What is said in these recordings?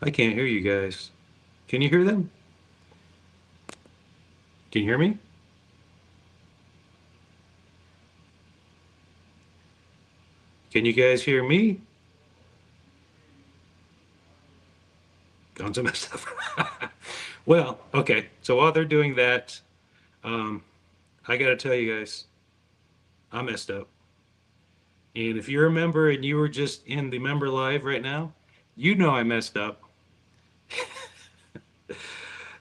I can't hear you guys. Can you hear them? Can you hear me? Can you guys hear me? Guns are messed up. Well, okay. So while they're doing that, um, I got to tell you guys, I messed up. And if you're a member and you were just in the member live right now, you know I messed up.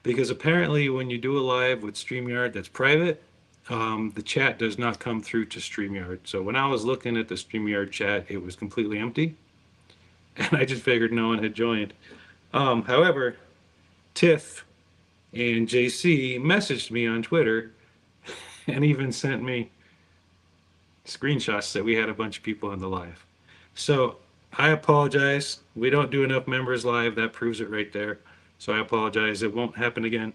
Because apparently, when you do a live with StreamYard that's private, the chat does not come through to StreamYard. So when I was looking at the StreamYard chat, it was completely empty. And I just figured no one had joined. However, Tiff and JC messaged me on Twitter and even sent me screenshots that we had a bunch of people on the live. So I apologize. We don't do enough members live. That proves it right there. So I apologize. It won't happen again.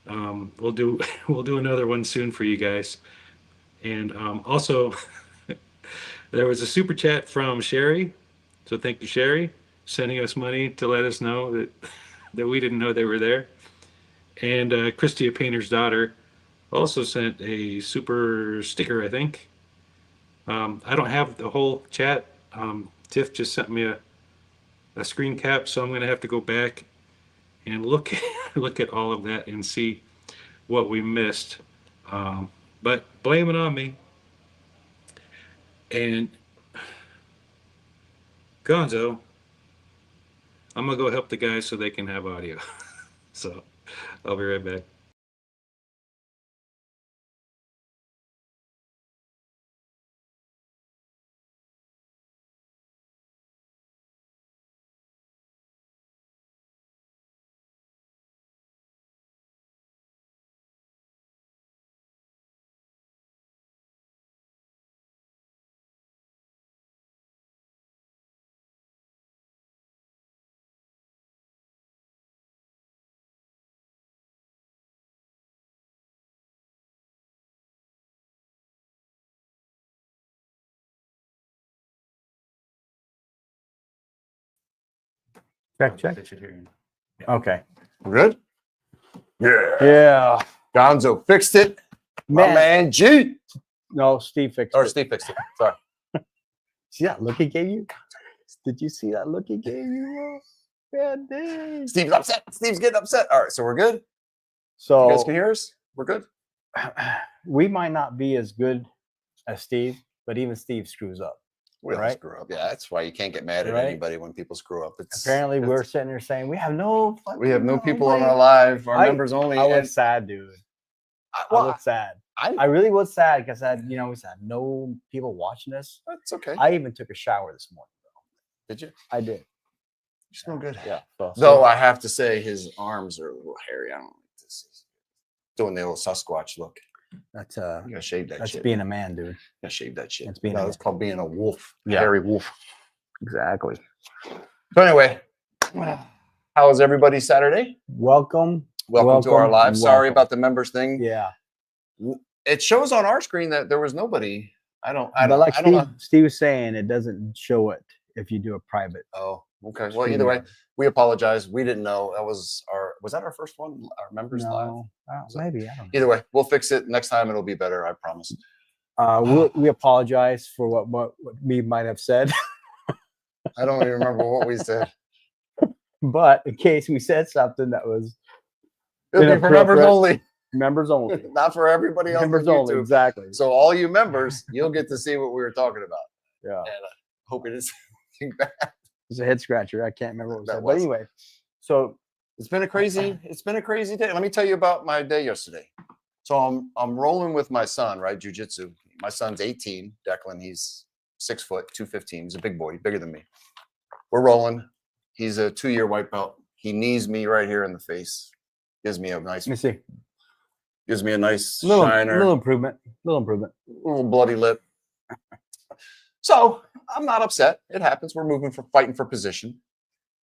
We'll do we'll do another one soon for you guys. And also, there was a super chat from Sherry. So thank you, Sherry, sending us money to let us know that that we didn't know they were there. And Christia Painter's daughter also sent a super sticker, I think. I don't have the whole chat. Tiff just sent me a screen cap, so I'm going to have to go back and look look at all of that and see what we missed. But blame it on me. And Gonzo, I'm gonna go help the guys so they can have audio. So I'll be right back. Check. Okay. We're good? Yeah. Yeah. Gonzo fixed it. My man G. No, Steve fixed Or it. Steve fixed it. Sorry. See that look he gave you? Did you see that look he gave you? Yeah, dang. Steve's upset. Steve's getting upset. All right, so we're good. So You guys can hear us? We're good. we might not be as good as Steve, but even Steve screws up. We all Right? screw up. Yeah, that's why you can't get mad at Right? anybody when people screw up. Apparently, we're sitting there saying we have no. We have no people on way. our live. Our I- members only. I and- was sad, dude. I well, was sad. I I really was sad because I, we had no people watching this. that's okay. I even took a shower this morning. Did you? I did. You smell good. Yeah. So, Though I have to say his arms are a little hairy. I don't like this. He's doing the old Sasquatch look. that's You gotta shave that that's shit. being a man, dude. You gotta shave that shit. That's being no, a it's called being a wolf. Yeah. Hairy wolf. Exactly. So anyway, how was everybody's Saturday? Welcome. Welcome to our live. Sorry welcome. about the members thing. Yeah. It shows on our screen that there was nobody. I don't But like I don't know. Steve was saying, it doesn't show it if you do a private. Oh, okay. Well, either way, we apologize. We didn't know. Was that our first one? Our members live? No, maybe. I don't know. Either way, we'll fix it. Next time it'll be better, I promise. We apologize for what we might have said, I don't even remember what we said. but in case we said something that was It'll be for members Inappropriate. only, members only. not for everybody else on Members only, YouTube. exactly. So all you members, you'll get to see what we were talking about. Yeah. And I hope it is something bad. It's a head scratcher. I can't remember what was That said. But was. anyway, so It's been a crazy day. Let me tell you about my day yesterday. So I'm rolling with my son, right? Jiu-jitsu. My son's 18, Declan. He's 6 foot, 215. He's a big boy, bigger than me. We're rolling. He's a 2-year white belt. He knees me right here in the face. Gives me a nice let me see. shiner. Little improvement. Little bloody lip. So I'm not upset. It happens. We're fighting for position.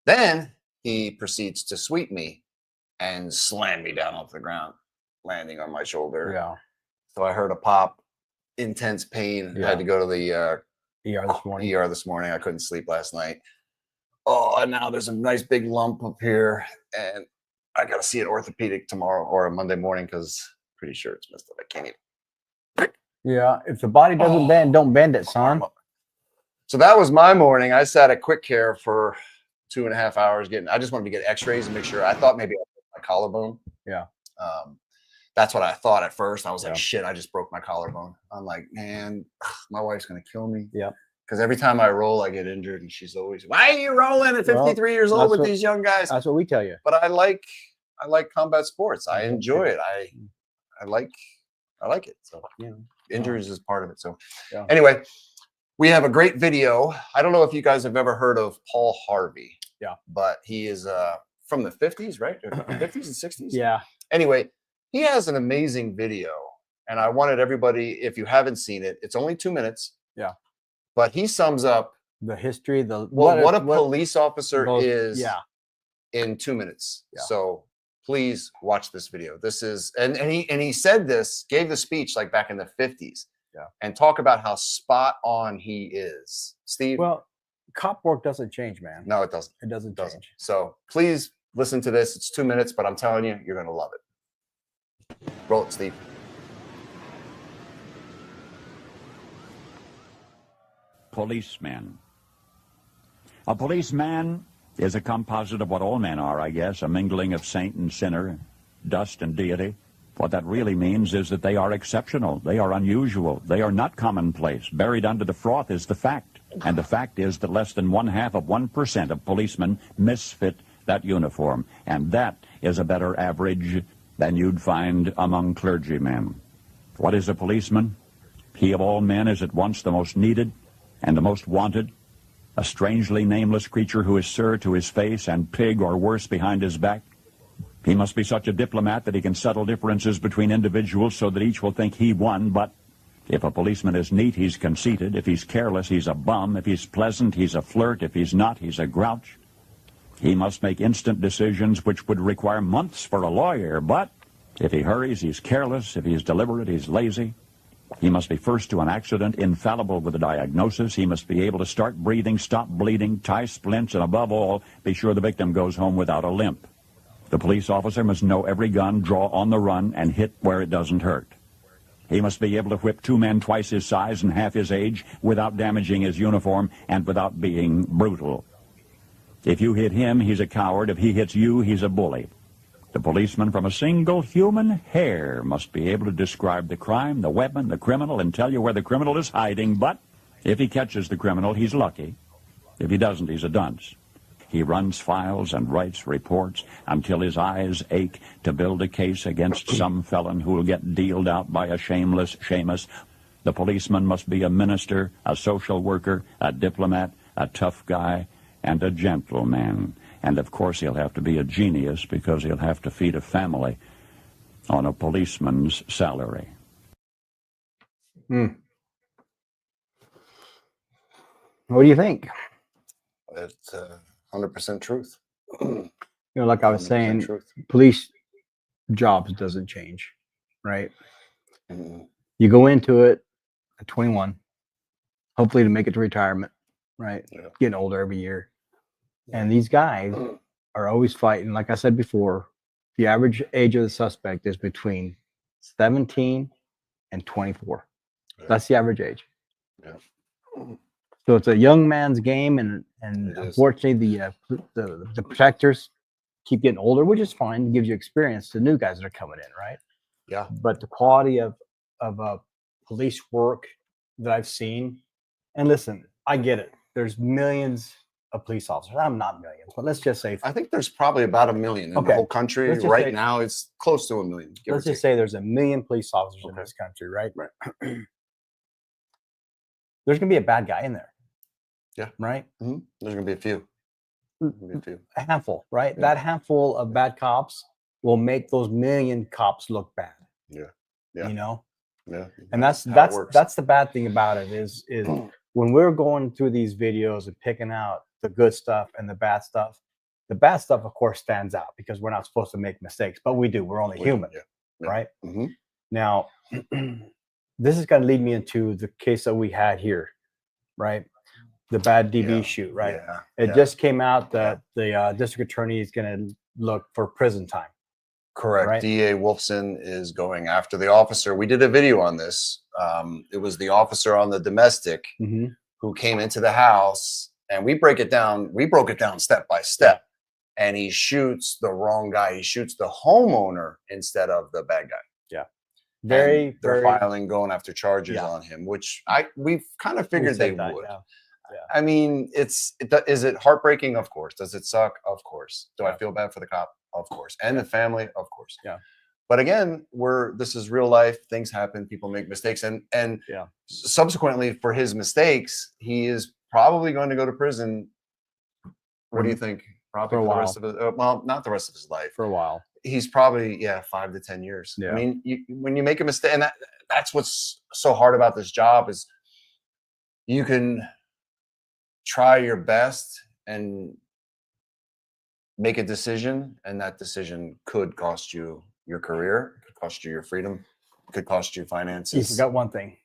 Then he proceeds to sweep me and slam me down off the ground, landing on my shoulder. Yeah. So I heard a pop, intense pain. I Yeah. had to go to the ER this morning. ER this morning. I couldn't sleep last night. Oh, and now there's a nice big lump up here, and I got to see an orthopedic tomorrow or a Monday morning because pretty sure it's messed up. I can't even. Yeah, if the body doesn't bend, don't bend it, son. So that was my morning. I sat at Quick Care for 2.5 hours getting. I just wanted to get X-rays and make sure. I thought maybe I broke my collarbone. Yeah. That's what I thought at first. I was like, Yeah. shit, I just broke my collarbone. I'm like, man, my wife's gonna kill me. Yep. Because every time I roll, I get injured, and she's always, "Why are you rolling at Well, 53 years old that's with what- these young guys?" That's what we tell you. But I like combat sports. I Mhm. enjoy it. I like it. So Yeah. injuries is part of it. So Yeah. anyway, we have a great video. I don't know if you guys have ever heard of Paul Harvey. Yeah. But he is from the 50s, right? 50s and 60s. Yeah. Anyway, he has an amazing video, and I wanted everybody, if you haven't seen it, it's only 2 minutes. Yeah. But he sums up The history, the what a police officer those- is Yeah. in 2 minutes. Yeah. So please watch this video. This is and he said this, gave the speech like back in the 50s. Yeah. And talk about how spot on he is. Steve? Well, cop work doesn't change, man. No, it doesn't. It doesn't It doesn't. change. So please listen to this. It's 2 minutes, but I'm telling you, you're gonna love it. Roll it, Steve. Policeman. A policeman is a composite of what all men are, I guess, a mingling of saint and sinner, dust and deity. What that really means is that they are exceptional, they are unusual, they are not commonplace. Buried under the froth is the fact, and the fact is that less than 0.5% of policemen misfit that uniform, and that is a better average than you'd find among clergymen. What is a policeman? He of all men is at once the most needed and the most wanted, a strangely nameless creature who is sir to his face and pig or worse behind his back. He must be such a diplomat that he can settle differences between individuals so that each will think he won, but if a policeman is neat, he's conceited. If he's careless, he's a bum. If he's pleasant, he's a flirt. If he's not, he's a grouch. He must make instant decisions which would require months for a lawyer, but if he hurries, he's careless. If he's deliberate, he's lazy. He must be first to an accident, infallible with a diagnosis. He must be able to start breathing, stop bleeding, tie splints, and above all, be sure the victim goes home without a limp. The police officer must know every gun, draw on the run, and hit where it doesn't hurt. He must be able to whip two men twice his size and half his age without damaging his uniform and without being brutal. If you hit him, he's a coward. If he hits you, he's a bully. The policeman from a single human hair must be able to describe the crime, the weapon, the criminal, and tell you where the criminal is hiding. But if he catches the criminal, he's lucky. If he doesn't, he's a dunce. He runs files and writes reports until his eyes ache to build a case against some felon who will get dealed out by a shameless Seamus. The policeman must be a minister, a social worker, a diplomat, a tough guy, and a gentleman. And of course he'll have to be a genius because he'll have to feed a family on a policeman's salary. What do you think? It's 100% truth. You know, like I was 100% saying, truth. police jobs doesn't change, right? Mhm. You go into it at 21, hopefully to make it to retirement, right? Yeah. Getting older every year. And these guys are always fighting. Like I said before, the average age of the suspect is between 17 and 24. Yeah. That's the average age. Yeah. So it's a young man's game, and It is. unfortunately, the protectors keep getting older, which is fine. It gives you experience to new guys that are coming in, right? Yeah. But the quality of police work that I've seen, and listen, I get it. There's millions of police officers. I'm not millions, but let's just say I think there's probably about 1 million in the Okay. whole country. Let's just Right say- now, it's close to 1 million. give or let's just take. say there's 1 million police officers in Okay. this country, right? Right. There's gonna be a bad guy in there. Yeah. Right. Mhm. There's going to be a few. There's gonna be a few. A handful, right? Yeah. That handful of bad cops will make those million cops look bad. Yeah. Yeah. You know, Yeah. and that's how it that's works. that's the bad thing about it is when we're going through these videos and picking out the good stuff and the bad stuff, of course stands out because we're not supposed to make mistakes, but we do. We're only human, Yeah. right? Mhm. Now, this is going to lead me into the case that we had here, right? the bad DB Yeah, shoot, right? Yeah. It yeah. just came out that the district attorney is going to look for prison time. Correct. Right. DA Wolfson is going after the officer. We did a video on this. It was the officer on the domestic Mhm. who came into the house, and we broke it down step by step. And he shoots the wrong guy. He shoots the homeowner instead of the bad guy. Yeah. And they're very going after charges Yeah. on him, which we've kind of we figured they said that, would. yeah. I mean, is it heartbreaking? Of course. Does it suck? Of course. Do I feel bad for the cop? Of course. And the family? Of course. Yeah. But again, this is real life. Things happen. People make mistakes, and Yeah. subsequently for his mistakes, he is probably going to go to prison. What do you think? Probably For a for the while. rest of his, well, not the rest of his life. For a while. He's probably 5 to 10 years. Yeah. I mean, when you make a mistake, and that's what's so hard about this job is you can try your best and make a decision, and that decision could cost you your career, could cost you your freedom, could cost you You finances. forgot one thing.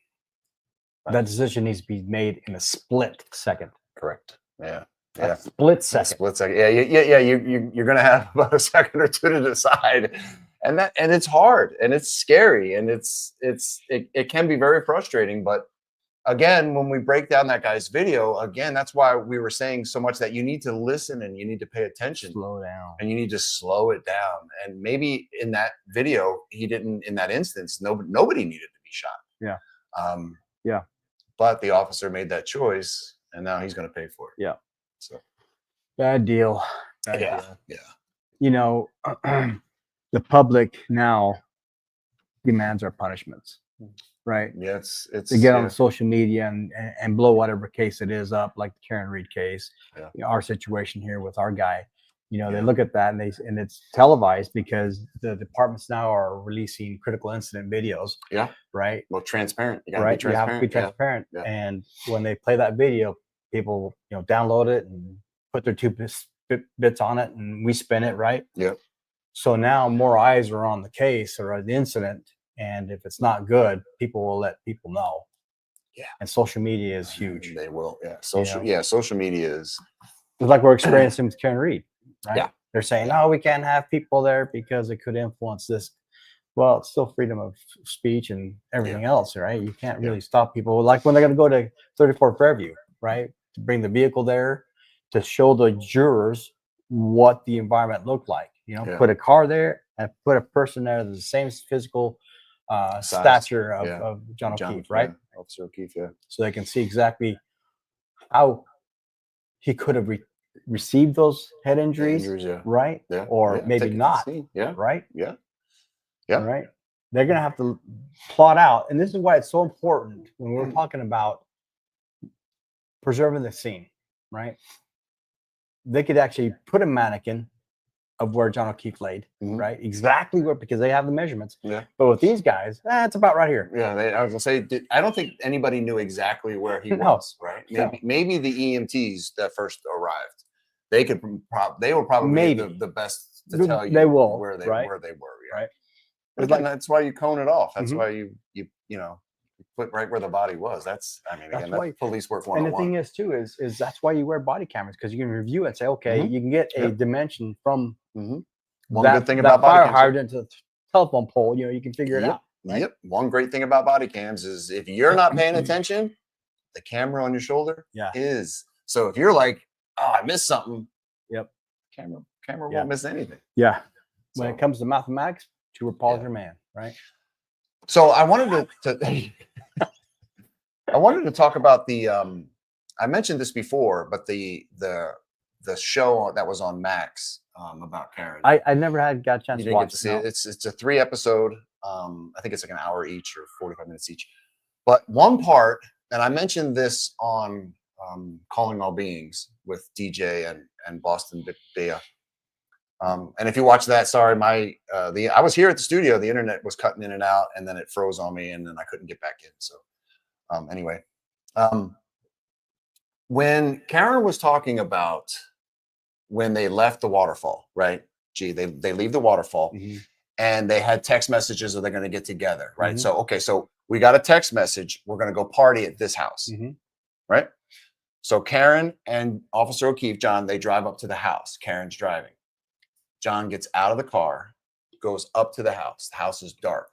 That decision needs to be made in a split second. Correct. Yeah. A Yeah. split second. Split second. Yeah. You're gonna have about a second or two to decide, and it's hard, and it's scary, and it can be very frustrating. But again, when we break down that guy's video, again, that's why we were saying so much that you need to listen and you need to pay attention. Slow down. And you need to slow it down. And maybe in that video, he didn't. In that instance, nobody needed to be shot. Yeah. Yeah. But the officer made that choice, and now he's going to pay for it. Yeah. So Bad deal. Bad yeah, deal. yeah. You know, the public now demands our punishments, right? Yeah, it's To get on social media and blow whatever case it is up, like the Karen Reed case, Yeah. you know, our situation here with our guy. You know, Yeah. they look at that and it's televised because the departments now are releasing critical incident videos. Yeah. Right. Well, transparent. You gotta Right. be You have to be transparent. transparent. Yeah. And when they play that video, people, you know, download it and put their 2 bits on it, and we spin it. Right. Yep. So now more eyes are on the case or the incident. And if it's not good, people will let people know. Yeah. And social media is huge. They will. Yeah. know? Social media is. It's like we're experiencing with Karen Reed, right? Yeah. They're saying, oh, we can't have people there because it could influence this. Well, it's still freedom of speech and everything else, right? You can't really stop people. Like when they're going to go to 34 Fairview, right? To bring the vehicle there to show the jurors what the environment looked like. You know, put a car there and put a person there that's the same physical stature of John O'Keefe, right? Yeah. Officer O'Keefe, yeah. So they can see exactly how he could have received those head injuries, right? Yeah. Or Yeah. maybe Take it to not, the scene. Yeah. right? Yeah. Yeah. Right. They're going to have to plot out. And this is why it's so important when we're talking about preserving the scene, right? They could actually put a mannequin of where John O'Keefe laid, right? Exactly where, because they have the measurements. Yeah. But with these guys, it's about right here. Yeah. I was gonna say, I don't think anybody knew exactly where he No. was. Right. Maybe the EMTs that first arrived, they were probably Maybe. the best to tell you They will, where they right? were. Yeah. Right. But again, that's why you cone it off. That's why you put right where the body was. That's police work And the 101. thing is too, is that's why you wear body cameras, because you can review it and say, okay, you can get a dimension from One that, good thing that about fire body cams. hydrant to the telephone pole. You know, you can figure it out. Right? Yep. One great thing about body cams is if you're not paying attention, the camera on your shoulder is. So if you're like, oh, I missed something. Yep. Camera won't miss anything. Yeah. When it comes to mathematics, Trooper Paul's your man, right? So I wanted to I wanted to talk about the I mentioned this before, but the show that was on Max about Karen. I never got a chance You to didn't watch get to see it. It's a 3-episode. I think it's like an hour each or 45 minutes each. But one part, and I mentioned this on Calling All Beings with DJ and Boston Bea. And if you watch that, sorry, I was here at the studio. The internet was cutting in and out, and then it froze on me, and then I couldn't get back in. So anyway, when Karen was talking about when they left the waterfall, right? They leave the waterfall, and they had text messages that they're going to get together, right? So, okay, so we got a text message. We're going to go party at this house, right? So Karen and Officer O'Keefe, John, they drive up to the house. Karen's driving. John gets out of the car, goes up to the house. The house is dark.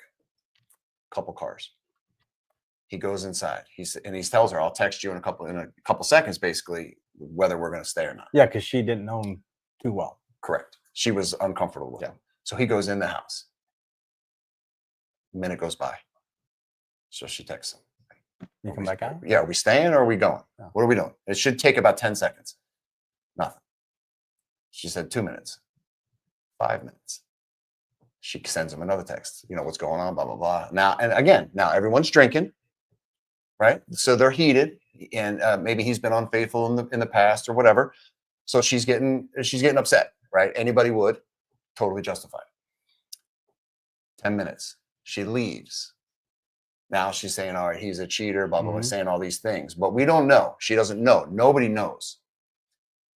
Couple cars. He goes inside. He tells her, "I'll text you in a couple seconds, basically, whether we're going to stay or not." Yeah, because she didn't know him too well. Correct. She was uncomfortable with him. So he goes in the house. A minute goes by. So she texts him. You come back out? Yeah, are we staying or are we going? Oh. What are we doing? It should take about 10 seconds. Nothing. She said 2 minutes. 5 minutes. She sends him another text. You know, what's going on, blah, blah, blah. Now, and again, now everyone's drinking, right? So they're heated, and maybe he's been unfaithful in the past or whatever. So she's getting upset, right? Anybody would. Totally justified. 10 minutes. She leaves. Now she's saying, all right, he's a cheater, blah, blah, blah, saying all these things. But we don't know. She doesn't know. Nobody knows.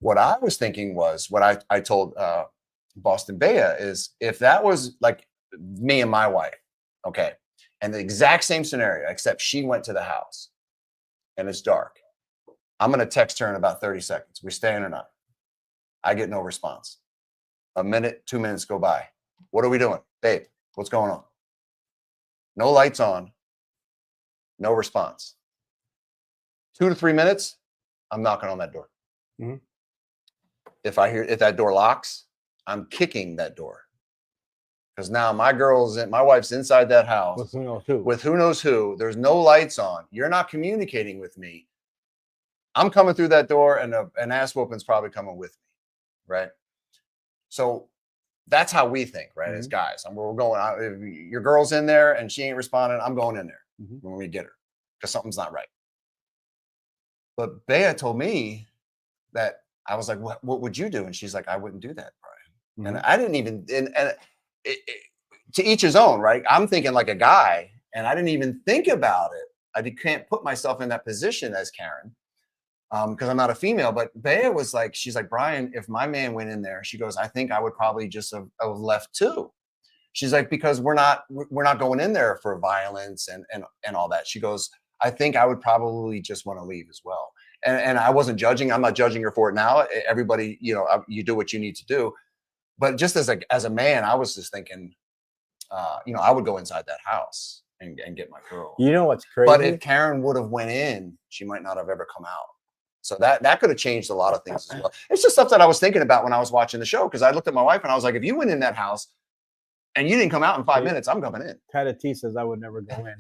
What I was thinking was, what I told Boston Bea is, if that was like me and my wife, okay, and the exact same scenario, except she went to the house and it's dark, I'm going to text her in about 30 seconds. We staying or not? I get no response. A minute, 2 minutes go by. What are we doing? Babe, what's going on? No lights on. No response. 2 to 3 minutes, I'm knocking on that door. Mhm. If that door locks, I'm kicking that door. Because now my wife's inside that house With who knows who. with who knows who. There's no lights on. You're not communicating with me. I'm coming through that door, and an ass whooping's probably coming with me, right? So that's how we think, right? As guys, we're going out. If your girl's in there and she ain't responding, I'm going in there when we get her, because something's not right. But Bea told me that, I was like, what would you do? And she's like, I wouldn't do that, Brian. And I didn't even, to each his own, right? I'm thinking like a guy, and I didn't even think about it. I can't put myself in that position as Karen, because I'm not a female. But Bea was like, she's like, Brian, if my man went in there, she goes, I think I would probably just have left too. She's like, because we're not going in there for violence and all that. She goes, I think I would probably just want to leave as well. And I wasn't judging. I'm not judging her for it now. Everybody, you do what you need to do. But just as a man, I was just thinking, I would go inside that house and get my girl. You know what's crazy? But if Karen would have went in, she might not have ever come out. So that could have changed a lot of things as well. It's just stuff that I was thinking about when I was watching the show, because I looked at my wife and I was like, if you went in that house and you didn't come out in 5 minutes, I'm coming in. Tata T says I would never go in.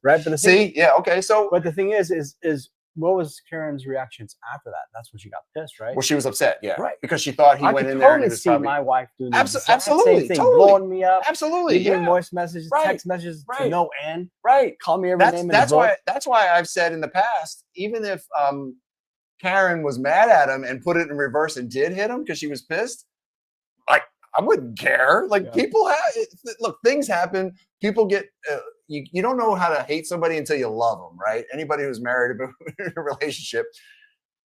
Right? But the See? Yeah. Okay. So. But the thing is what was Karen's reactions after that? That's when she got pissed, right? Well, she was upset. Yeah. Right. Because she thought he went in there and it was see probably. my wife doing the Absolutely, same thing, totally. blowing me up. Absolutely. Leaving Yeah. voice messages, Right. text messages to Right. no end. Right. Call me every name in the That's book. why I've said in the past, even if Karen was mad at him and put it in reverse and did hit him because she was pissed, like, I wouldn't care. Like, people look, things happen. People get you don't know how to hate somebody until you love them, right? Anybody who's married in a relationship.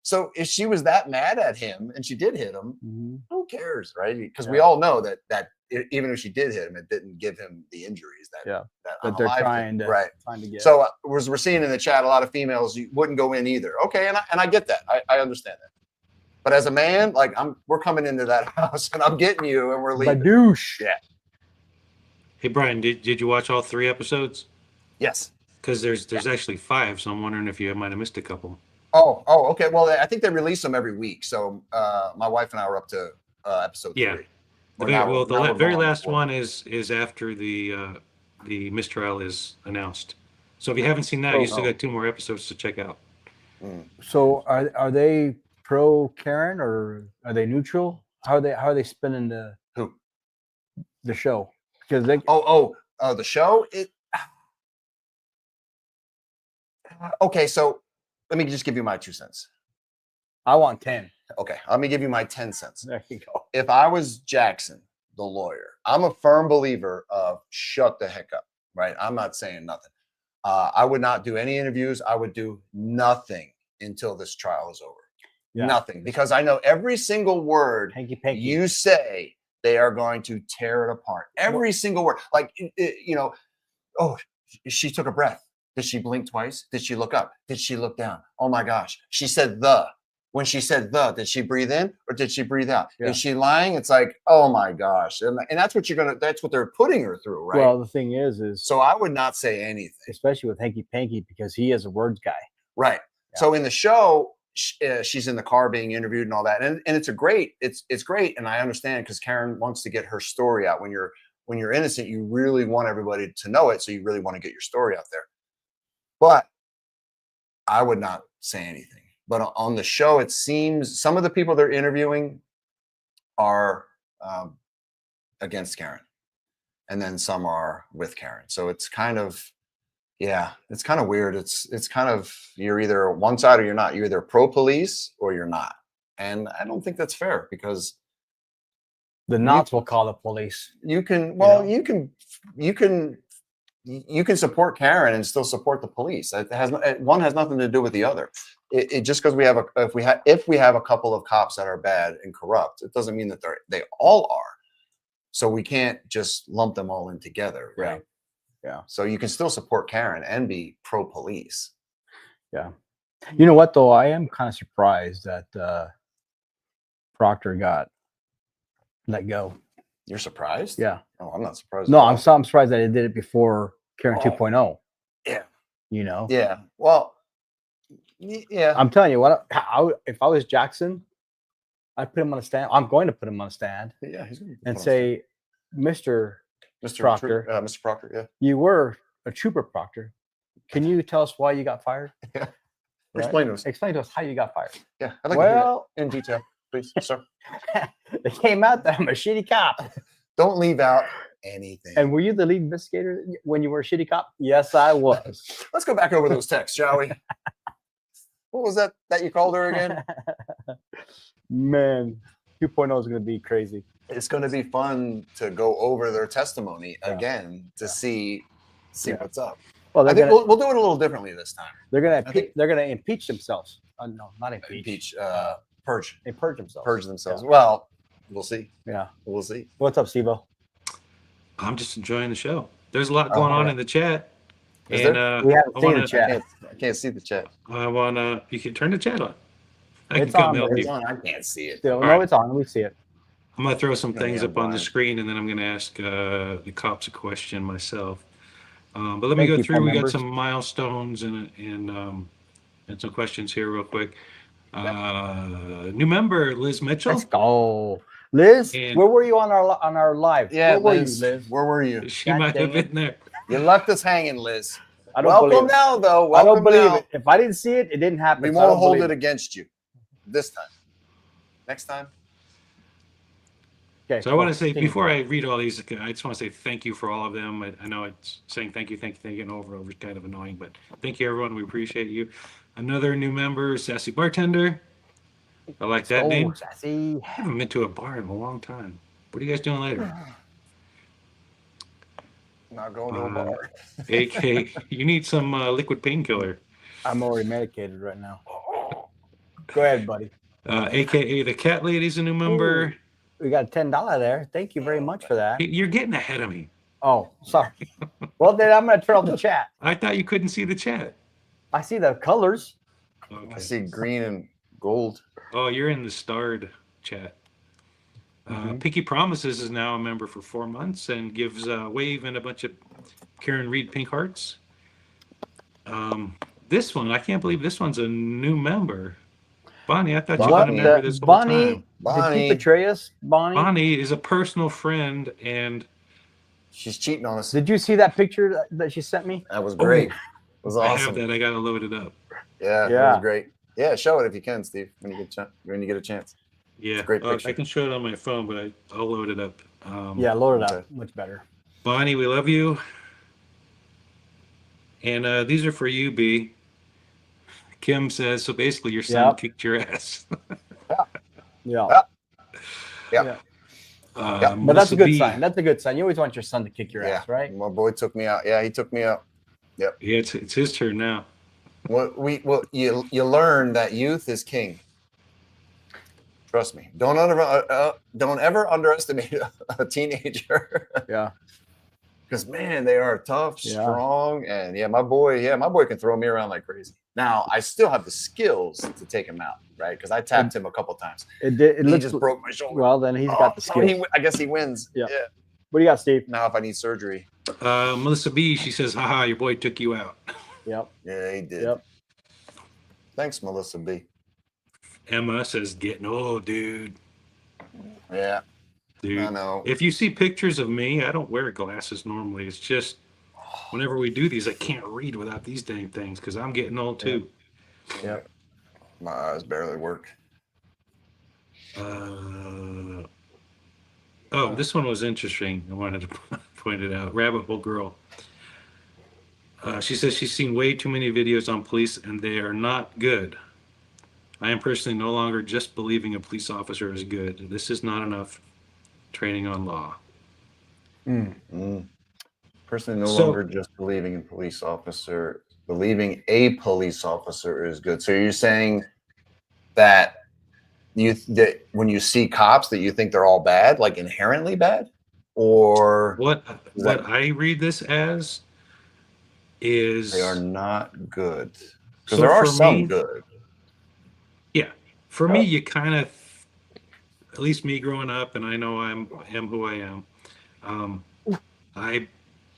So if she was that mad at him and she did hit him, who cares, right? Because we all know that even if she did hit him, it didn't give him the injuries that But they're trying to get. So we're seeing in the chat a lot of females wouldn't go in either. Okay, and I get that. I understand that. But as a man, like, we're coming into that house and I'm getting you and we're leaving. Badoosh. Yeah. Hey Brian, did you watch all 3 episodes? Yes. Because there's actually 5, so I'm wondering if you might have missed a couple. Oh, okay. Well, I think they release them every week. So my wife and I were up to episode 3. The very last one is after the mistrial is announced. So if you haven't seen that, you still got 2 more episodes to check out. So are they pro Karen or are they neutral? How are they spinning the show? Because they the show okay, so let me just give you my 2 cents. I want 10. Okay, let me give you my 10 cents. There you go. If I was Jackson, the lawyer, I'm a firm believer of shut the heck up, right? I'm not saying nothing. I would not do any interviews. I would do nothing until this trial is over. Yeah. Nothing, because I know every single word you say, they are going to tear it apart. Every single word. Like, she took a breath. Did she blink twice? Did she look up? Did she look down? Oh my gosh. She said the. When she said the, did she breathe in or did she breathe out? Yeah. Is she lying? It's like, oh my gosh. And that's what that's what they're putting her through, right? Well, the thing is So I would not say anything. especially with Hanky Panky, because he is a words guy. Right. Yeah. So in the show, she's in the car being interviewed and all that. And it's great. And I understand because Karen wants to get her story out. When you're innocent, you really want everybody to know it. So you really want to get your story out there. But I would not say anything. But on the show, it seems some of the people they're interviewing are against Karen. And then some are with Karen. So it's kind of, yeah, it's kind of weird. It's kind of, you're either one side or you're not. You're either pro-police or you're not. And I don't think that's fair because The knots will call the police. you can, know? you can support Karen and still support the police. It has one has nothing to do with the other. It just because if we have a couple of cops that are bad and corrupt, it doesn't mean that they all are. So we can't just lump them all in together, right? Yeah. So you can still support Karen and be pro-police. Yeah. You know what though? I am kind of surprised that Proctor got let go. You're surprised? Yeah. Oh, I'm not surprised. No, at all. I'm surprised that it did it before Karen 2.0. Yeah. You know. Yeah. Well. Yeah. I'm telling you what. If I was Jackson, I'd put him on a stand. I'm going to put him on a stand Yeah. He's gonna and say, Mr. Mr. Proctor. Mr. Proctor. Yeah. You were a trooper, Proctor. Can you tell us why you got fired? Yeah. Right? Explain to us. Explain to us how you got fired. Yeah. I'd like to hear Well, that in detail, please, sir. it came out that I'm a shitty cop. Don't leave out anything. And were you the lead investigator when you were a shitty cop? Yes, I was. Let's go back over those texts, shall we? What was that you called her again? Man, 2.0 is going to be crazy. It's going to be fun to go over their testimony again to see Yeah. what's up. Well, I think we'll do it a little differently this time. they're going I think- to impeach themselves. No, not impeach. Impeach, purge They purge themselves. purge themselves. Well, we'll see. Yeah. We'll see. What's up, Sibo? I'm just enjoying the show. There's a lot going on yeah. in the chat. Is And there? We haven't I seen wanna- the chat. I can't see the chat. you can turn the chat on. I It's can on, come help but you. It's on. I can't see it. Still, All no, right. it's on. We see it. I'm gonna throw some Yeah, things yeah, up on the blind. screen, and then I'm gonna ask the cops a question myself. But let me Thank go you, through. phone We got members. some milestones and some questions here, real quick. New member Liz Mitchell. Let's go. Liz, And- where were you on our live? Yeah, where were Liz, you, Liz? where were you? She God might have dang it. been there. You left us hanging, Liz. I don't Welcome believe it. now, though. I don't Welcome believe now. it. If I didn't see it, it didn't happen. We so I won't don't hold believe it against you this time. Next time. Okay, So I want to cool. say Continue. before I read all these, I just want to say thank you for all of them. I know it's saying thank you and over is kind of annoying, but thank you everyone. We appreciate you. Another new member, Sassy Bartender. I like that Oh, name. Sassy. I haven't been to a bar in a long time. What are you guys doing later? Not going to a bar. AK, you need some liquid painkiller. I'm already medicated right now. Go ahead, buddy. AKA the Cat Lady's a new member. We got a $10 there. Thank you very much for that. You're getting ahead of me. Oh, sorry. Well, then I'm going to turn off the chat. I thought you couldn't see the chat. I see the colors. I Okay. see green and gold. Oh, you're in the starred chat. Pinky Promises is now a member for 4 months and gives Wave and a bunch of Karen Reed pink hearts. This one, I can't believe this one's a new member. Bonnie, I thought you What were a member the this whole Bonnie? time. Did Bonnie. you betray us, Bonnie? Bonnie is a personal friend, and She's cheating on us. Did you see that picture that she sent me? That was great. It was I have awesome. that. I gotta load it up. Yeah, it Yeah. was great. Yeah, show it if you can, Steve, when you get a chance. Yeah, a great picture. I can show it on my phone, but I'll load it up. Yeah, load it okay. up. Much better. Bonnie, we love you. And these are for you, B. Kim says, so basically your son Yep. kicked your ass. Yeah. Yeah. But that's a good sign. That's a good sign. You always want your son to kick your Yeah. ass, right? My boy took me out. Yeah, he took me out. Yeah, it's his turn now. You learn that youth is king. Trust me. Don't ever underestimate a teenager. Yeah. because man, they are tough, Yeah. strong, and my boy can throw me around like crazy. Now I still have the skills to take him out, right? Because I tapped him a couple times. It did. It He looks just broke my shoulder. well. Then he's got the so skills. I guess he wins. Yeah. What do you got, Steve? Now if I need surgery, Melissa B, she says, haha, your boy took you out. Yep. yeah, he did. Yep. Thanks, Melissa B. Emma says, getting old, dude. Yeah, Dude, I know. if you see pictures of me, I don't wear glasses normally. It's just whenever we do these, I can't read without these dang things because I'm getting old too. Yep. My eyes barely work. Oh, this one was interesting. I wanted to point it out. Rabbit Hole Girl. She says she's seen way too many videos on police and they are not good. I am personally no longer just believing a police officer is good. This is not enough training on law. Personally, no So- longer just believing a police officer is good. So you're saying that that when you see cops that you think they're all bad, like inherently bad, or What I read this as is they are not good? Because So there are for some me- good. Yeah, for me, you kind of, at least me growing up, and I know I am who I am. I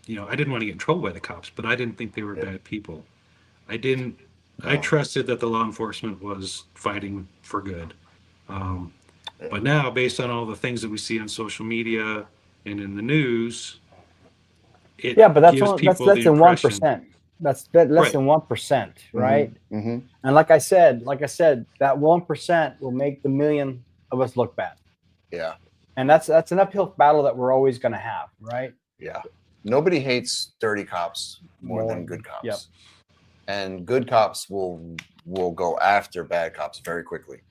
didn't want to get in trouble by the cops, but I didn't think they were bad people. I trusted that the law enforcement was fighting for good. But now, based on all the things that we see on social media and in the news, it Yeah, but that's gives only, that's people less the than impression. 1%. That's less Right. than 1%, right? Mm-hmm. And like I said, that 1% will make the million of us look bad. Yeah, And that's an uphill battle that we're always going to have, right? yeah. Nobody hates dirty cops more than good cops. Yep. And good cops will go after bad cops very quickly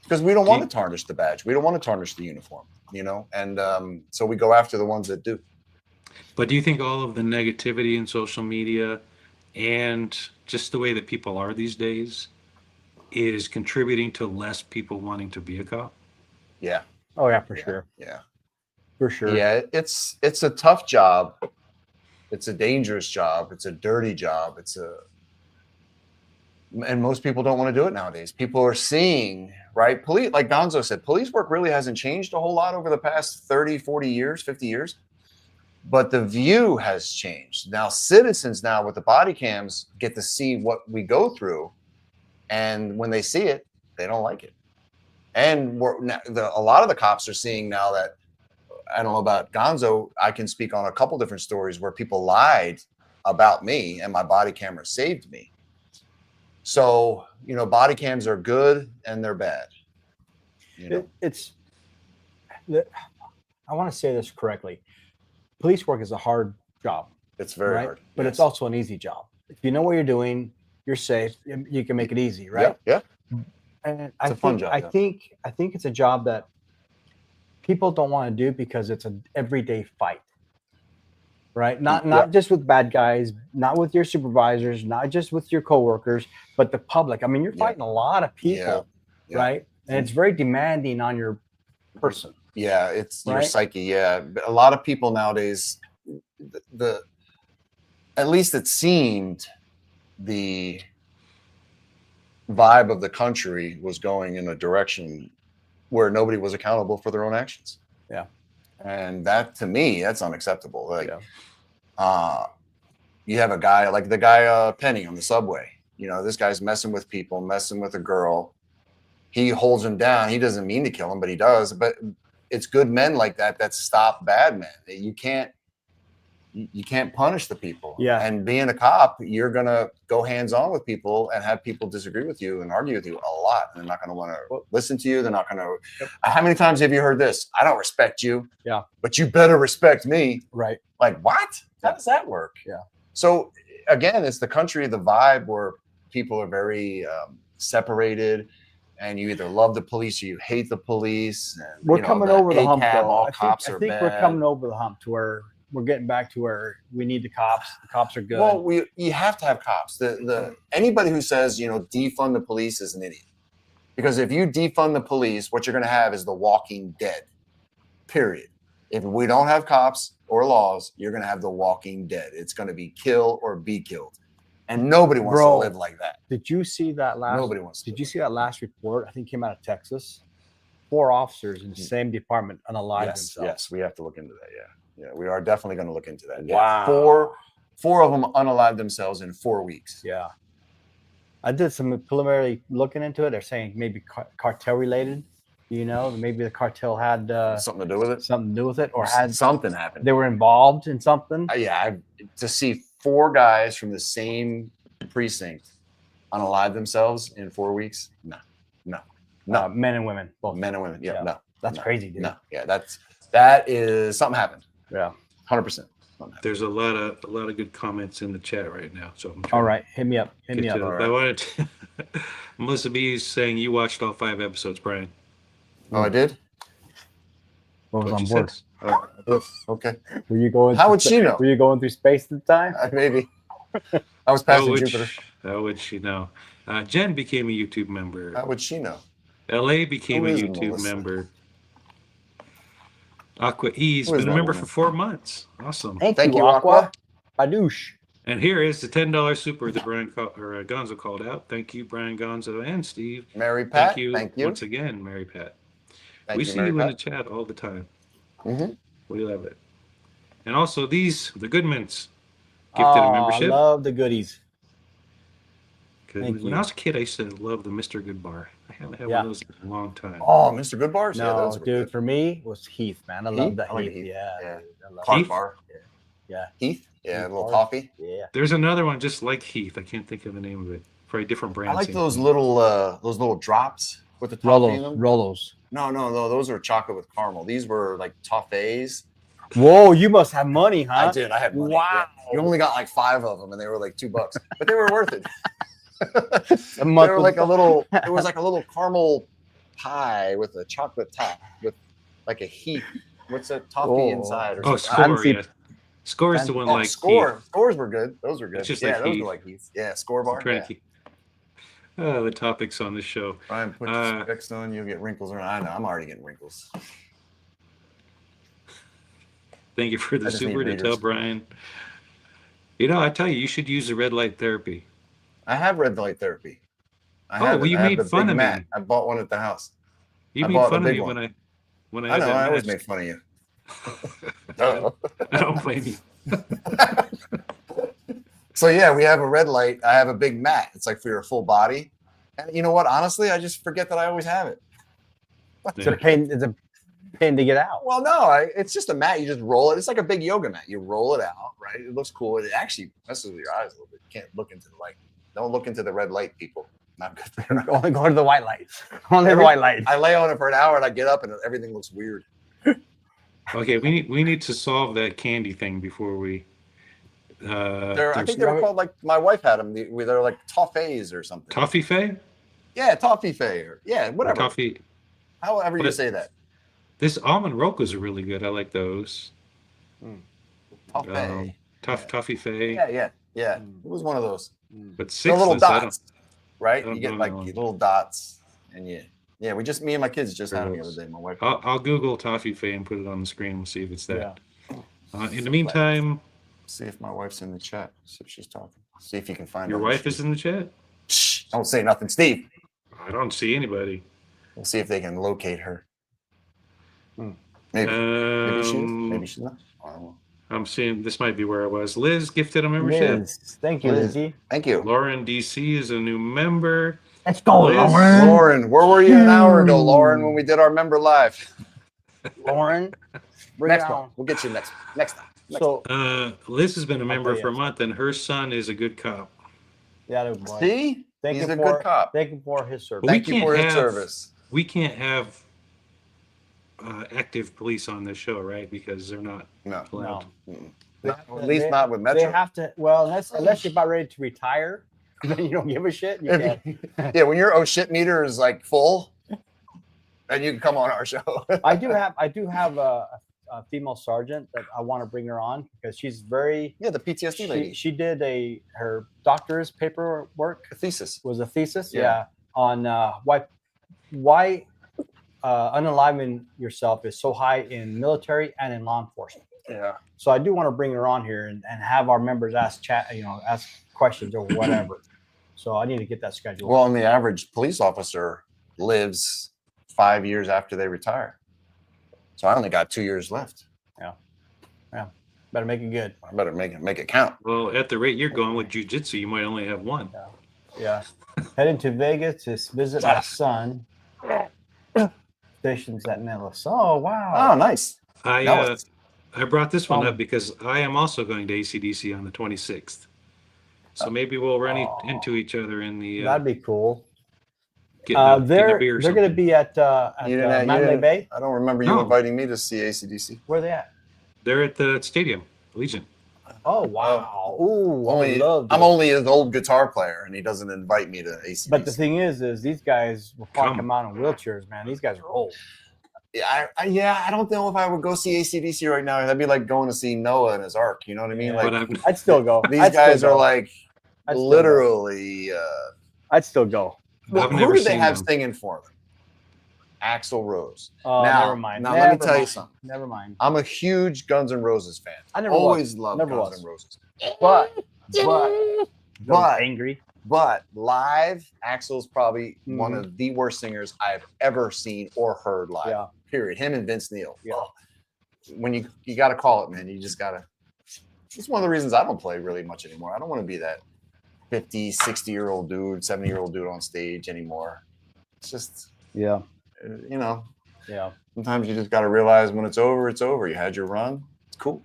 because we don't want to tarnish the badge. We don't want to tarnish the uniform, and so we go after the ones that do. But do you think all of the negativity in social media and just the way that people are these days is contributing to less people wanting to be a cop? Yeah. Oh yeah, for Yeah. sure. Yeah. For sure. Yeah. It's a tough job. It's a dangerous job. It's a dirty job. And most people don't want to do it nowadays. People are seeing, right? Police, like Gonzo said, police work really hasn't changed a whole lot over the past 30, 40 years, 50 years. But the view has changed. Now, citizens now with the body cams get to see what we go through. And when they see it, they don't like it. And a lot of the cops are seeing now that, I don't know about Gonzo, I can speak on a couple different stories where people lied about me and my body camera saved me. So, body cams are good and they're bad. I want to say this correctly. Police work is a hard job, It's very right? hard. But it's also an easy job. If you know what you're doing, you're safe. You can make it easy, right? Yeah. And a fun job, I yeah. think it's a job that people don't want to do because it's an everyday fight, right? Not just with bad guys, not with your supervisors, not just with your coworkers, but the public. I mean, you're fighting a lot of people, Yeah. right? And it's very demanding on your person. Yeah, it's your Right? psyche. Yeah, but a lot of people nowadays, at least it seemed, the vibe of the country was going in a direction where nobody was accountable for their own actions. Yeah. And that, to me, that's unacceptable. Like, you have a guy like the guy Penny on the subway. This guy's messing with people, messing with a girl. He holds him down. He doesn't mean to kill him, but he does. But it's good men like that stop bad men. You can't punish the people. Yeah. And being a cop, you're gonna go hands-on with people and have people disagree with you and argue with you a lot. And they're not gonna want to listen to you. They're not gonna. How many times have you heard this? I don't respect you. Yeah. But you better respect me. Right. Like, what? How does that work? Yeah. So again, it's the country, the vibe where people are very separated. And you either love the police or you hate the police. And, We're coming over the hump, ACAB, though. all I cops are think bad. we're coming over the hump to where we're getting back to where we need the cops. The cops are good. Well, you have to have cops. Anybody who says, defund the police is an idiot. Because if you defund the police, what you're going to have is the Walking Dead. Period. If we don't have cops, or laws, you're going to have the walking dead. It's going to be kill or be killed. And nobody wants to live like that. Did you see that last? Nobody wants to. Did you see that last report? I think came out of Texas. 4 officers in the same department unalived Yes, themselves. yes, we have to look into that. Yeah, we are definitely going to look into that. Wow. Yeah. Four of them unalived themselves in 4 weeks. Yeah. I did some preliminary looking into it. They're saying maybe cartel related. You know, maybe the cartel had Something to do with it. something to do with it, or had something happen. they were involved in something. To see 4 guys from the same precinct unalive themselves in 4 weeks. No. Men and women, both. Men and women. Yeah. No. That's crazy, dude. No. Yeah. That is something happened. Yeah. 100%. There's a lot of good comments in the chat right now. So I'm All right, hit me up. Hit me up. All right. I wanted to, Melissa B is saying you watched all 5 episodes, Brian. Oh, I did. What was What on she board? says. Okay. Were you going? How through would she know? Were you going through space at the time? Maybe. I was How passing would, Jupiter. how would she know? Jen became a YouTube member. How would she know? LA became Who a is YouTube Melissa? member. Aqua E's Who is been a that member woman? for 4 months. Awesome. Thank Thank you, you, Aqua. Badoosh. And here is the $10 super that Gonzo called out. Thank you, Brian, Gonzo, and Steve. Mary Pat. Thank you once again, Mary Pat. Thank We you, see Mary you in Pat. the chat all the time. Mhm. We love it. And also the Goodmans gifted a membership. I love the goodies. 'Cause Thank when you. I was a kid, I used to love the Mr. Good Bar. I haven't had one of those in a long time. Oh, Mr. Good Bars? Yeah, No, those were dude, good. for me it was Heath, man. I love Heath? that I like Heath. Heath. Yeah, Yeah. dude, I love Clark Heath? Bar. Yeah. Heath? Yeah, Heath a little Bar. toffee. Yeah. There's another one just like Heath. I can't think of the name of it. For a different brand. I like same those thing. little drops with the toffee in them. Rolos. No, those are chocolate with caramel. These were like toffees. Whoa, you must have money, huh? I did. I had money. Wow. Yeah. You only got like 5 of them, and they were like $2, but they were worth it. A They month were with- like a little. It was like a little caramel pie with a chocolate top with like a Heath. What's that toffee Oh. inside? Or Oh, something? Score, Fancy- yeah. Score is the one Oh, like Score. Heath. Scores were good. Those were good. It's just yeah, like those Heath. were like Heath. Yeah, Score bar. I'm trying Yeah. to keep the topics on the show. Brian, put Uh, your specs on. You'll get wrinkles around. I know. I'm already getting wrinkles. Thank you for I the just need super to readers. tell Brian. You know, I tell you should use the red light therapy. I have red light therapy. I Oh, have well, it. you I have made the fun big of mat. me. I bought one at the house. You I made bought the fun of big me one. when I I had know. that I always mask. make fun of you. I don't blame you. So yeah, we have a red light. I have a big mat. It's like for your full body. And you know what? Honestly, I just forget that I always have it. It's a pain. It's a pain to get out. Well, no, it's just a mat. You just roll it. It's like a big yoga mat. You roll it out, right? It looks cool. It actually messes with your eyes a little bit. You can't look into the light. Don't look into the red light, people. Not good for your eyes. Only go to the white light. Only the white light. I lay on it for an hour and I get up and everything looks weird. Okay, we need to solve that candy thing before we. I there's think they were called like my wife had them. They're like toffees or something. Toffee Fay? Yeah, toffee fair. Yeah, Or whatever. toffee. However you But- say that. This almond rokas are really good. I like those. Toffee. Toffee Fay. Yeah. It was one of those. But The six little I don't. dots, right? I don't You get know like that one. little dots, and yeah. We just me and my kids just had them the Gross. other day. My wife. I'll Google Toffee Fay and put it on the screen. We'll see if it's that. Yeah. In the meantime, See if my wife's in the chat. See if she's talking. See if you can find your her. wife is in the chat? Shh, don't say nothing, Steve. I don't see anybody. We'll see if they can locate her. Maybe. Maybe she is. Maybe she's not. I don't know. I'm seeing this might be where I was. Liz gifted a membership. Liz. Thank you, Liz. Lizzie. Thank you. Lauren DC is a new member. Let's go, Liz. Lauren, where were you an hour ago, Lauren, when we did our member live? Lauren. Bring Next it one. on. We'll get you next time. So, Liz has been a member Okay, for a yes. month, and her son is a good cop. yeah, good boy. See? Thank He's you a for, good cop. Thank you for his service. Well, we Thank you can't for his have- service. We can't have active police on this show, right? Because they're not No. allowed. Mm-mm. They No, have to- at least they- not with They Metro. have to. Well, unless you're about ready to retire, then you don't give a shit. You can't. Yeah, when your oh shit meter is like full, and you can come on our show. I do have a female sergeant that I want to bring her on because she's very. Yeah, the PTSD lady. She did her doctor's paperwork A thesis. was a thesis, Yeah. on why unaliving yourself is so high in military and in law enforcement. Yeah. So I do want to bring her on here and have our members ask ask questions or whatever. So I need to get that scheduled. Well, and the average police officer lives 5 years after they retire. So I only got 2 years left. Better make it good. I better make it count. Well, at the rate you're going with jujitsu, you might only have one. Yeah. Heading to Vegas to visit my son. Stations at Nellis. Oh, wow. Oh, nice. I brought this one Um, up because I am also going to ACDC on the 26th. So maybe we'll run into each other in the That'd be cool. getting a They're beer or going to something. be at You didn't- Mandalay Bay. I don't remember you No. inviting me to see ACDC. Where are they at? They're at the stadium, Legion. Oh, wow. Ooh, I Only, love I'm this. only his old guitar player, and he doesn't invite me to ACDC. But the thing is these guys will probably Come. come out in wheelchairs, man. These guys are old. I don't know if I would go see ACDC right now. That'd be like going to see Noah and his Ark. You know what I mean? Yeah. But Like I'm, I'd still go. these I'd still guys are go. like I'd still go. literally. I'd still go. I've Who never do they seen have them. singing for them? Axl Rose. Oh, Now- never mind. now let me Never tell you mind. something. Never mind. I'm a huge Guns N' Roses fan. I never Always was. loved Never Guns was. N' Roses. But angry. But live, Axl's probably one Mhm. of the worst singers I've ever seen or heard live. Yeah. Period. Him and Vince Neil. Yeah. Oh, when you got to call it, man. You just got to. It's one of the reasons I don't play really much anymore. I don't want to be that 50, 60-year-old dude, 70-year-old dude on stage anymore. It's just, Yeah. you know, Yeah. sometimes you just got to realize when it's over, it's over. You had your run. It's cool.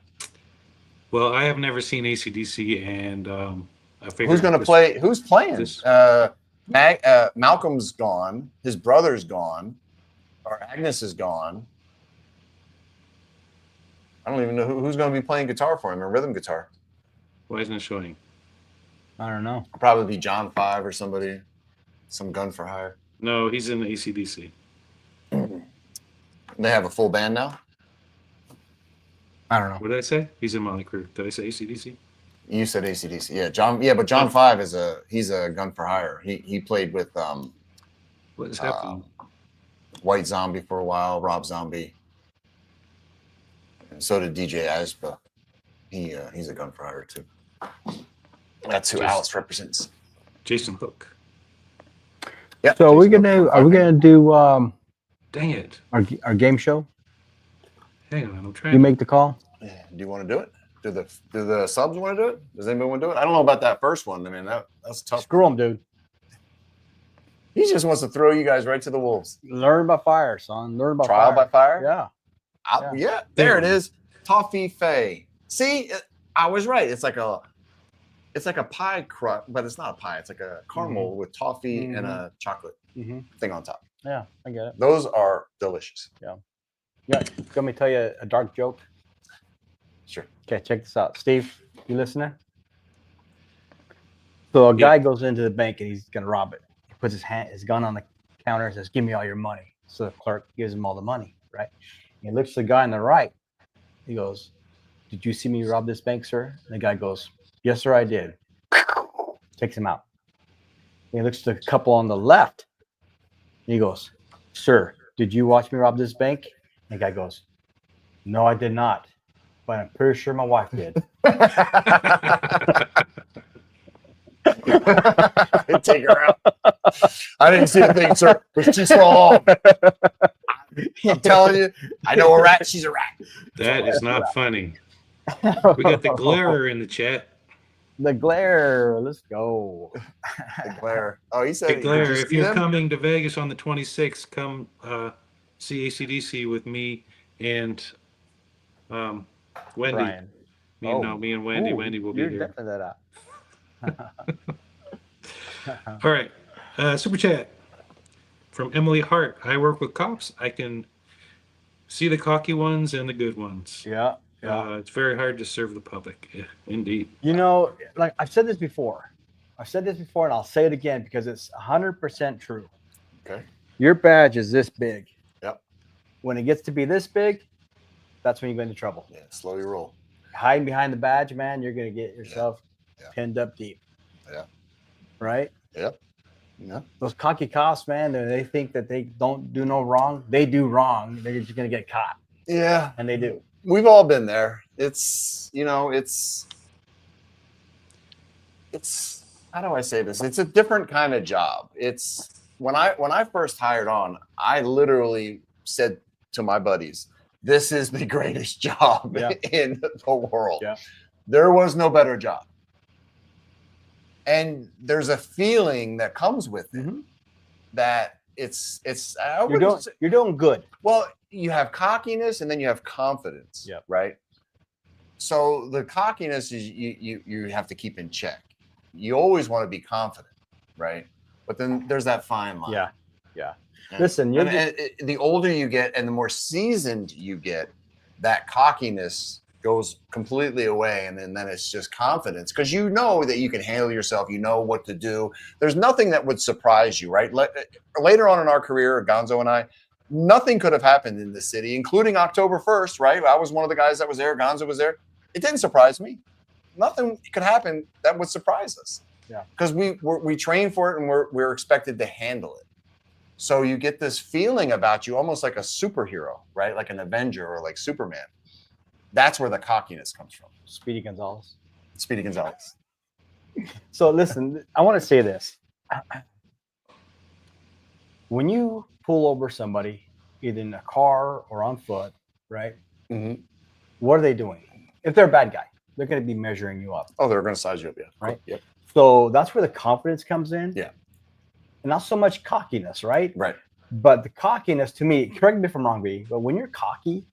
well, I have never seen ACDC, and I figured Who's going to this- play? Who's playing? this- Malcolm's gone. His brother's gone. Or Agnes is gone. I don't even know who's going to be playing guitar for him, or rhythm guitar. Why isn't it showing? I don't know. Probably be John 5 or somebody, some gun for hire. No, he's in the ACDC. They have a full band now. I don't know. What did I say? He's in Motley Crue. Did I say ACDC? You said ACDC, yeah. John, yeah, but John 5 he's a gun for hire. He played with What is happening? White Zombie for a while, Rob Zombie. And so did DJ Aspa. He's a gun for hire too. That's who Just- Alice represents. Jason Hook. Yeah. So are we gonna do Dang it. our game show? Hang on, I'm You trying. make the call. Yeah. Do you want to do it? Do the subs want to do it? Does anybody want to do it? I don't know about that first one. I mean, that's tough. Screw them, dude. He just wants to throw you guys right to the wolves. Learn by fire, son. Learn by Trial fire. by fire. Yeah. Yeah, there it is. Toffee Fay. See, I was right. It's like a pie crust, but it's not a pie. It's like a caramel with toffee and a chocolate Mm-hmm. thing on top. Yeah, I get it. Those are delicious. Yeah. Let me tell you a dark joke. Sure. Okay, check this out. Steve, you listening? So a guy goes into the bank and he's gonna rob it. He puts his gun on the counter and says, "Give me all your money." So the clerk gives him all the money, right? And he looks at the guy on the right. He goes, "Did you see me rob this bank, sir?" And the guy goes, "Yes, sir, I did." Takes him out. And he looks at the couple on the left. And he goes, "Sir, did you watch me rob this bank?" And the guy goes, "No, I did not. But I'm pretty sure my wife did." Take her out. I didn't see a thing, sir. But she's small. I'm telling you, I know a rat. She's a rat. That is not funny. We got the glarer in the chat. The glare. Let's go. The glare. Oh, he said. Hey, did Glare, you if see you're them? coming to Vegas on the 26th, come see ACDC with me and Wendy. Brian. Me and Wendy. Ooh, Wendy will be you're there. definitely that. All right. Super chat from Emily Hart. I work with cops. I can see the cocky ones and the good ones. Yeah. Yeah. It's very hard to serve the public. Yeah, indeed. You know, like I've said this before. And I'll say it again because it's 100% true. Okay. Your badge is this big. Yep. When it gets to be this big, that's when you get into trouble. Yeah. Slowly roll. Hiding behind the badge, man, you're gonna get yourself Yeah. pinned up deep. Yeah. Right? Yep. Yeah. Those cocky cops, man, they think that they don't do no wrong. They do wrong. They're just gonna get caught, Yeah. and they do. We've all been there. It's how do I say this? It's a different kind of job. It's when I first hired on, I literally said to my buddies, "This is the greatest job Yeah. in the world. Yeah. There was no better job." And there's a feeling that comes with it that it's I wouldn't say- You're doing good. well, you have cockiness and then you have confidence. Yep. Right. So the cockiness is you have to keep in check. You always want to be confident, right? But then there's that fine line. Yeah. Yeah. And- Listen, you're and the older you get and the more seasoned you get, that cockiness goes completely away, and then it's just confidence because you know that you can handle yourself. You know what to do. There's nothing that would surprise you, right? Later on in our career, Gonzo and I, nothing could have happened in the city, including October 1st, right? I was one of the guys that was there. Gonzo was there. It didn't surprise me. Nothing could happen that would surprise us. Yeah. Because we train for it and we're expected to handle it. So you get this feeling about you almost like a superhero, right? Like an Avenger or like Superman. That's where the cockiness comes from. Speedy Gonzalez. Speedy Gonzalez. So listen, I want to say this. When you pull over somebody, either in a car or on foot, right? Mm-hmm. What are they doing? If they're a bad guy, they're going to be measuring you up. Oh, they're going to size you up, yeah. Right. Yep. So that's where the confidence comes in. Yeah. And not so much cockiness, right? Right. But the cockiness, to me, correct me if I'm wrong, B, but when you're cocky,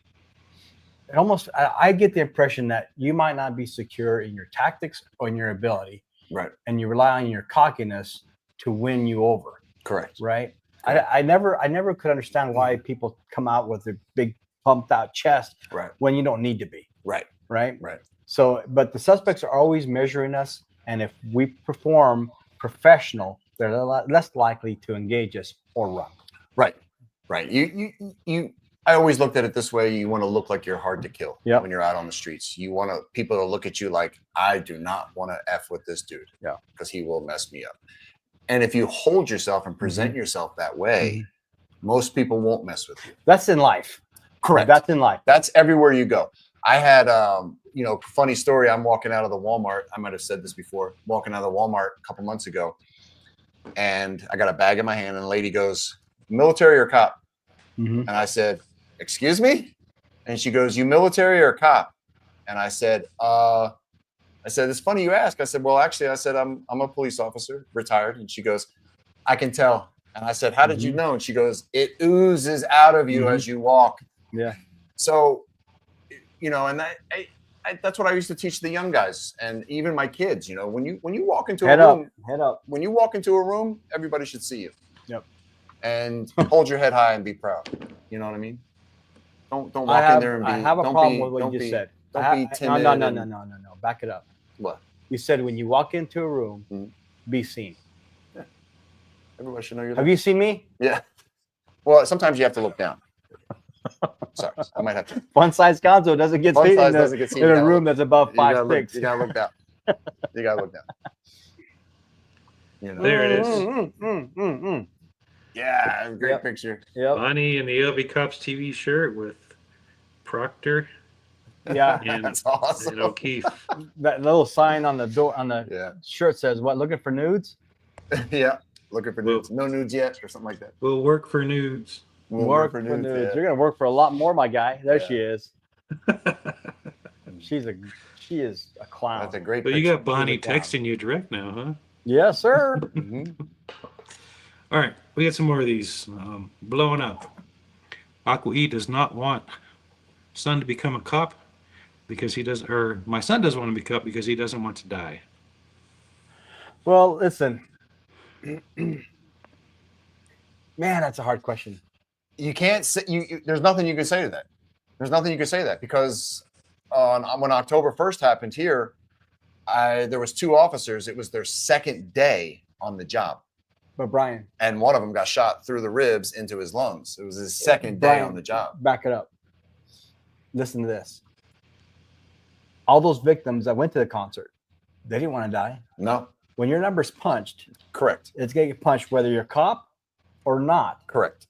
it almost, I get the impression that you might not be secure in your tactics or in your ability. Right. And you rely on your cockiness to win you over. Correct. Right. I never could understand why people come out with a big pumped out chest Right. when you don't need to be. Right. Right. Right. So, but the suspects are always measuring us. And if we perform professional, they're less likely to engage us or run. Right. Right. I always looked at it this way. You want to look like you're hard to kill when you're out on the streets. You want people to look at you like, I do not want to F with this dude. Yeah. Because he will mess me up. And if you hold yourself and present yourself that way, most people won't mess with you. That's in life. Correct. That's in life. That's everywhere you go. I had, funny story. I'm walking out of the Walmart. I might have said this before. Walking out of the Walmart a couple months ago. And I got a bag in my hand and a lady goes, military or cop? Mm-hmm. And I said, excuse me? And she goes, you military or cop? And I said, it's funny you ask. I said, well, actually, I'm a police officer, retired. And she goes, I can tell. And I said, how did you know? And she goes, it oozes out of you as you walk. Yeah. So, and that's what I used to teach the young guys and even my kids. When you walk into a room, head up. when you walk into a room, everybody should see you. Yep. And hold your head high and be proud. You know what I mean? Don't walk in there and be. I have a problem with what you just said. Don't be timid. No. Back it up. What? You said when you walk into a room, be seen. Yeah. Everybody should know you're there. Have you seen me? Yeah. Well, sometimes you have to look down. Sorry, I might have to. Fun size Gonzo doesn't get seen in a room that's above 5'6". You gotta look down. You gotta look down. There it is. Yeah, great picture. Yep. Bonnie in the LVCopsTV shirt with Proctor Yeah. and, That's awesome. and O'Keefe. That little sign on the door on the shirt says what? Looking for nudes? Yeah. Looking for nudes. No nudes yet, or something like that. We'll work for nudes. We'll Work for nudes. yeah. You're gonna work for a lot more, my guy. There she is. She is a clown. That's a great But picture. you got Bonnie Put it down. texting you direct now, huh? Yes, sir. Mhm. All right, we got some more of these blowing up. Aqua E does not want son to become a cop because he does, or my son doesn't want to be a cop because he doesn't want to die. Well, listen. Man, that's a hard question. You can't say there's nothing you can say to that. There's nothing you can say to that because when October 1st happened here, there was 2 officers. It was their second day on the job. But Brian, And one of them got shot through the ribs into his lungs. It was his second day Brian, on the job. back it up. Listen to this. All those victims that went to the concert, they didn't want to die. No, When your number's punched, correct. it's going to get punched whether you're a cop or not, Correct.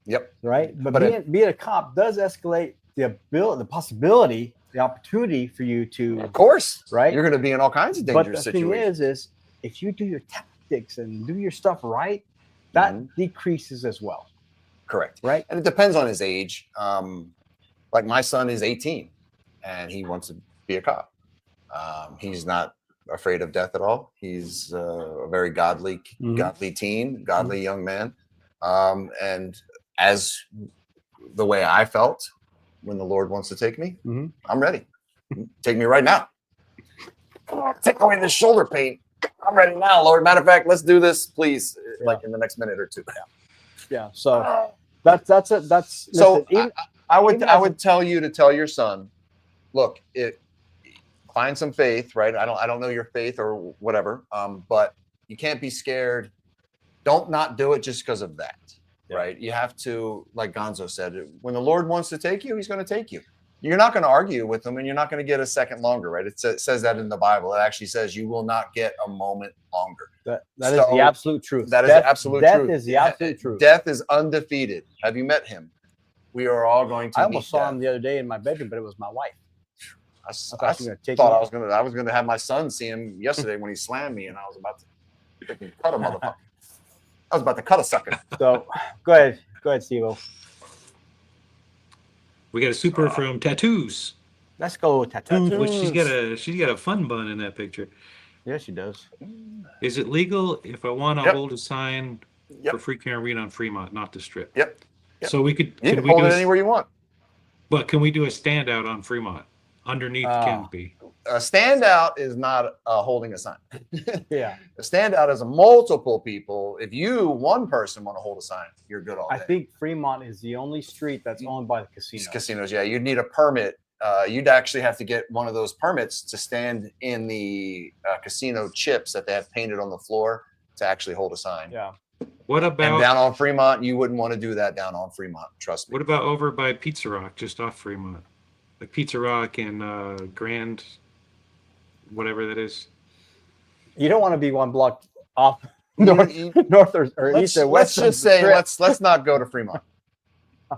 Yep. right? But But being a cop does escalate the possibility the opportunity for you to, Of course, right? You're going to be in all kinds of But dangerous the thing situations. is if you do your tactics and do your stuff right, that decreases as well. Correct. Right. And it depends on his age. Like my son is 18 and he wants to be a cop. He's not afraid of death at all. He's a very godly teen, godly young man. And as the way I felt when the Lord wants to take me, I'm ready. Take me right now. Take away the shoulder pain. I'm ready now, Lord. Matter of fact, let's do this, please. Like in the next minute or two. Yeah. So that's it. That's so. Listen, I would tell you to tell your son, look, find some faith, right? I don't know your faith or whatever, but you can't be scared. Don't not do it just because of that, right? You have to, like Gonzo said, when the Lord wants to take you, he's going to take you. You're not going to argue with him and you're not going to get a second longer, right? It says that in the Bible. It actually says you will not get a moment longer. That is the absolute truth. That is the absolute truth. Death is the absolute truth. Death is undefeated. Have you met him? We are all going to. I almost saw him the other day in my bedroom, but it was my wife. I was going to have my son see him yesterday when he slammed me, and I was about to cut a motherfucker. I was about to cut a sucker. So go ahead, Steve-O. We got a super from Tattoos. Let's go tattoos. Which she's got a fun bun in that picture. Yeah, she does. Is it legal if I want to hold a sign for free camera read on Fremont, not the Strip? Yep. So we could. You can hold it anywhere you want. But can we do a standout on Fremont underneath canopy? A standout is not holding a sign. Yeah. A standout is multiple people. If one person want to hold a sign, you're good all day. I think Fremont is the only street that's owned by the casinos. Casinos, yeah. You'd need a permit. You'd actually have to get one of those permits to stand in the casino chips that they have painted on the floor to actually hold a sign. Yeah. What about and down on Fremont? You wouldn't want to do that down on Fremont. Trust me. What about over by Pizza Rock, just off Fremont, like Pizza Rock and Grand, whatever that is? You don't want to be one block off north or east or west. Let's just say let's not go to Fremont.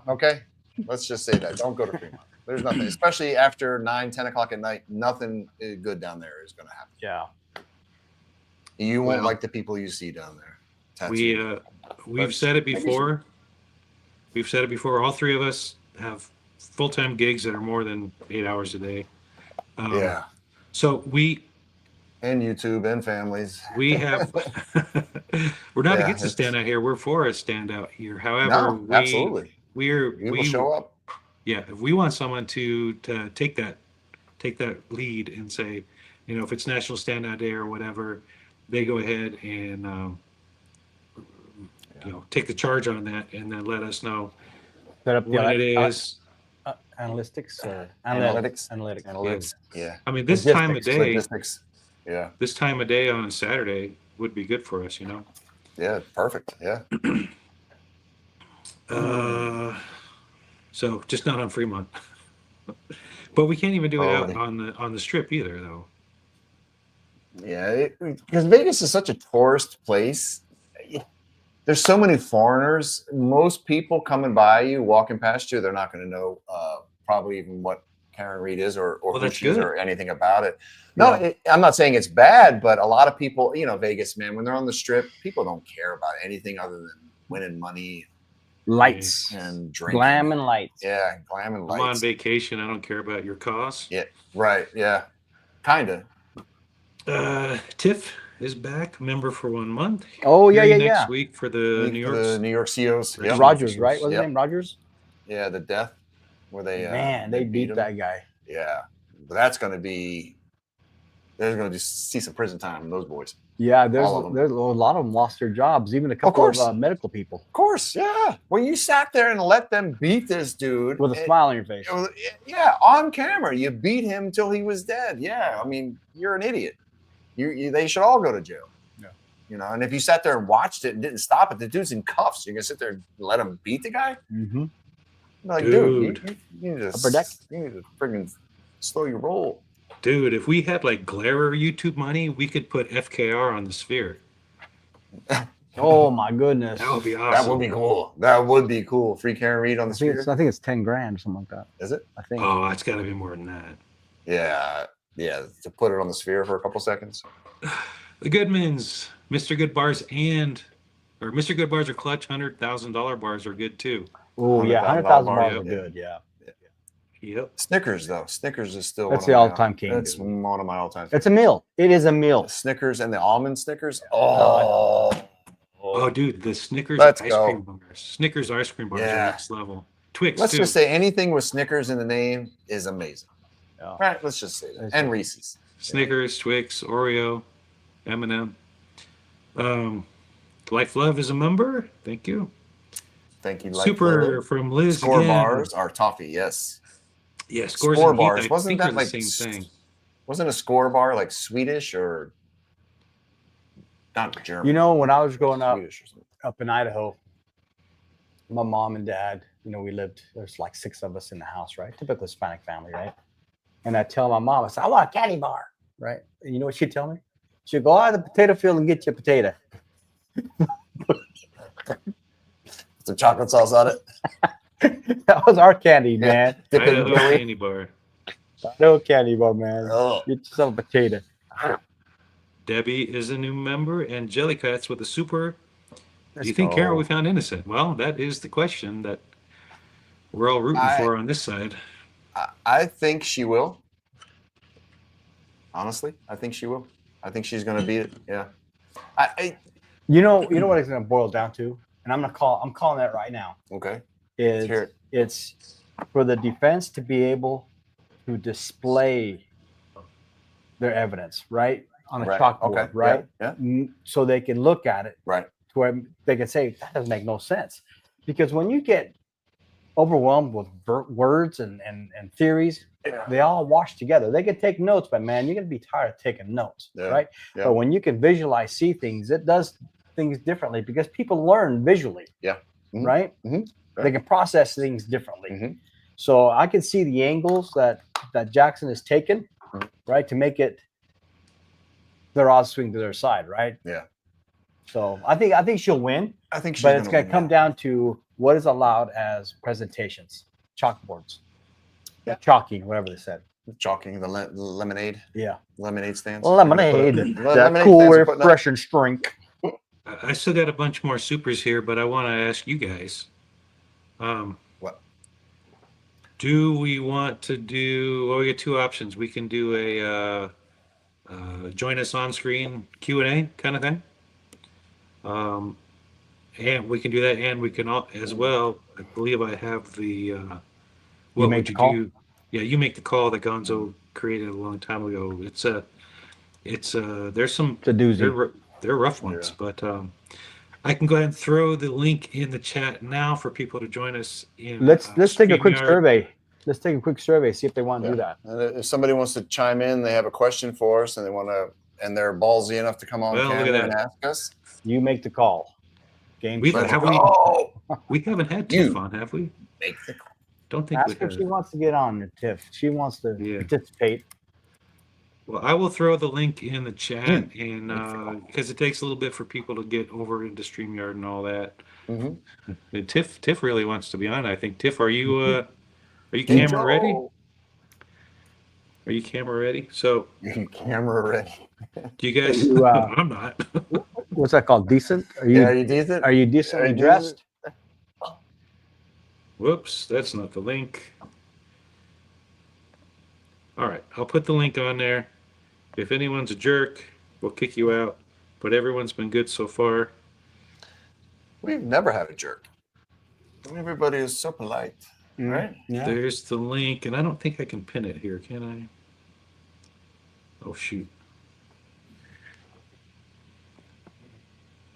Okay, let's just say that. Don't go to Fremont. There's nothing, especially after 9-10 o'clock at night. Nothing good down there is going to happen. Yeah. You won't like the people you see down there. We've said it before. We've said it before. All three of us have full-time gigs that are more than 8 hours a day. So and YouTube and families. We have. We're not against a standout here. We're for a standout here. However, absolutely. We will show up. Yeah, if we want someone to take that lead and say, if it's National Standout Day or whatever, they go ahead and take the charge on that and then let us know what it is. Analytics. Yeah. I mean, this time of day. Logistics. Yeah. This time of day on a Saturday would be good for us, Yeah, perfect. Yeah. So just not on Fremont. But we can't even do it out on the Strip either, though. Yeah, because Vegas is such a tourist place. There's so many foreigners. Most people coming by you, walking past you, they're not going to know probably even what Karen Reed is or who she is or anything about it. No, I'm not saying it's bad, but a lot of people, Vegas, man, when they're on the Strip, people don't care about anything other than winning money, lights, and drinking. Glam and lights. Yeah, glam and lights. I'm on vacation. I don't care about your costs. Yeah, right. Yeah, kind of. Tiff is back, member for 1 month. Oh yeah. Next week for the New York CEOs. Yep. Rogers, right? What's his name? Rogers. Yeah, the death where they beat that guy. Yeah, but that's going to be. They're going to see some prison time in those boys. Yeah, there's a lot of them lost their jobs, even a couple of medical people. Of course, yeah. Well, you sat there and let them beat this dude with a smile on your face. Yeah, on camera, you beat him till he was dead. Yeah, I mean, you're an idiot. They should all go to jail. Yeah. And if you sat there and watched it and didn't stop it, the dude's in cuffs. You're gonna sit there and let him beat the guy? Mm-hmm. Like, dude, you need to friggin' slow your roll. Dude, if we had like Glare YouTube money, we could put FKR on the Sphere. Oh my goodness. That would be That awesome. would be cool. That would be cool. Free Karen Reed on the sphere. I think it's 10 grand or something like that. Is it? I think. Oh, it's got to be more than that. Yeah. Yeah. To put it on the sphere for a couple seconds. The Goodmans, Mr. Good bars or Mr. Good bars are clutch. $100,000 bars are good too. Oh yeah, $100,000 100,000 bars yeah. are good. Yeah. Yep. Snickers though. Snickers is still That's one the of my all-time king, That's dude. one of my all-time. It's a meal. It is a meal. Snickers and the almond Snickers. Oh. Oh, dude, the Snickers Let's ice go. cream bars. Snickers ice cream bars Yeah. are next level. Twix Let's too. just say anything with Snickers in the name is amazing. Yeah. Right? Let's just say that. That's And it. Reese's. Snickers, Twix, Oreo, M&M. Life Love is a member. Thank you. Thank you. Life Super Love. from Liz Score again. bars are toffee. Yes. Yeah, scores Score and heat, bars. I Wasn't think that are the like same thing. Wasn't a score bar like Swedish or not German? You know, when I was growing up Swedish or something. up in Idaho, my mom and dad, we lived, there's like 6 of us in the house, right? Typical Hispanic family, right? And I tell my mom, I said, I want a candy bar, right? And you know what she'd tell me? She'd go out to the potato field and get you a potato. Some chocolate sauce on it. That was our candy, man. Dip it in Idaho jelly. candy bar. No candy bar, man. Oh. Get yourself a potato. Debbie is a new member, and Jellycats with a super. Let's Do you think, go. Carol, we found innocent? Well, that is the question that we're all rooting for on this side. I think she will. Honestly, I think she will. I think she's going to beat it. Yeah. You know what it's going to boil down to, and I'm calling that right now. Okay. Is hear it. it's for the defense to be able to display their evidence, right, on a Right. chalkboard, Okay. right? Yeah. So they can look at it Right. to where they can say that doesn't make no sense, because when you get overwhelmed with words and theories, they all wash together. They can take notes, but man, you're gonna be tired of taking notes, Yeah. right? Yeah. But when you can visualize, see things, it does things differently because people learn visually. Yeah. Mhm. Right? Mhm. They can process things differently. Mhm. So I can see the angles that Jackson has taken, Mhm. right, to make it their odds swing to their side, right? Yeah. So I think she'll win, I think she's but it's gonna going win, to come yeah. down to what is allowed as presentations, chalkboards, Yeah. chalking, whatever they said. Chalking the lemonade stands. Lemonade, that Lemonade cool, stands are putting up- refreshing drink. I still got a bunch more supers here, but I want to ask you guys. What? Do we want to do? Well, we got 2 options. We can do a join us on screen Q&A kind of thing. And we can do that, and we can all as well. I believe I have the. What make would the you call? do? Yeah, you make the call that Gonzo created a long time ago. There's some. It's a doozy. They're rough ones, but I can go ahead and throw the link in the chat now for people to join us in. Let's take a quick StreamYard. survey. Let's take a quick survey. See if they want to do that. And if somebody wants to chime in, they have a question for us, and they want to, and they're ballsy enough to come on Well, look at camera that. and ask us. You make the call. Game We show. haven't Oh, we haven't had You. Tiff on, have we? make the call. Don't think Ask we if she have. wants to get on, Tiff. She wants to Yeah. participate. Well, I will throw the link in the chat, and because it takes a little bit for people to get over into StreamYard and all that. Mhm. And Tiff really wants to be on. I think Tiff, are you camera ready? Are you camera ready? So, You camera ready. do you guys? You, I'm not. What's that called? Decent? Are you Yeah, you decent? are you decently Are you dressed? Whoops, that's not the link. All right, I'll put the link on there. If anyone's a jerk, we'll kick you out. But everyone's been good so far. We've never had a jerk. Everybody is so polite, right? Yeah. There's the link, and I don't think I can pin it here, can I? Oh shoot.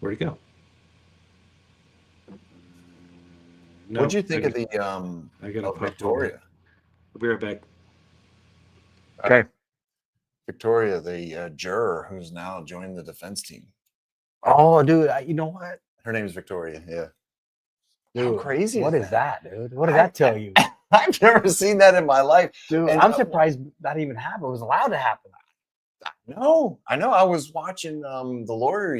Where'd it go? No, What'd you think I of the I gotta of pop Victoria? I'll be right back. Okay. Victoria, the juror who's now joined the defense team. Oh, dude, you know what? Her name is Victoria. Yeah. Dude, How crazy What is is that, dude? What did that tell you? I've never seen that in my life. Dude, And, I'm surprised that even happened. It was allowed to happen. No, I know. I was watching The Lawyer,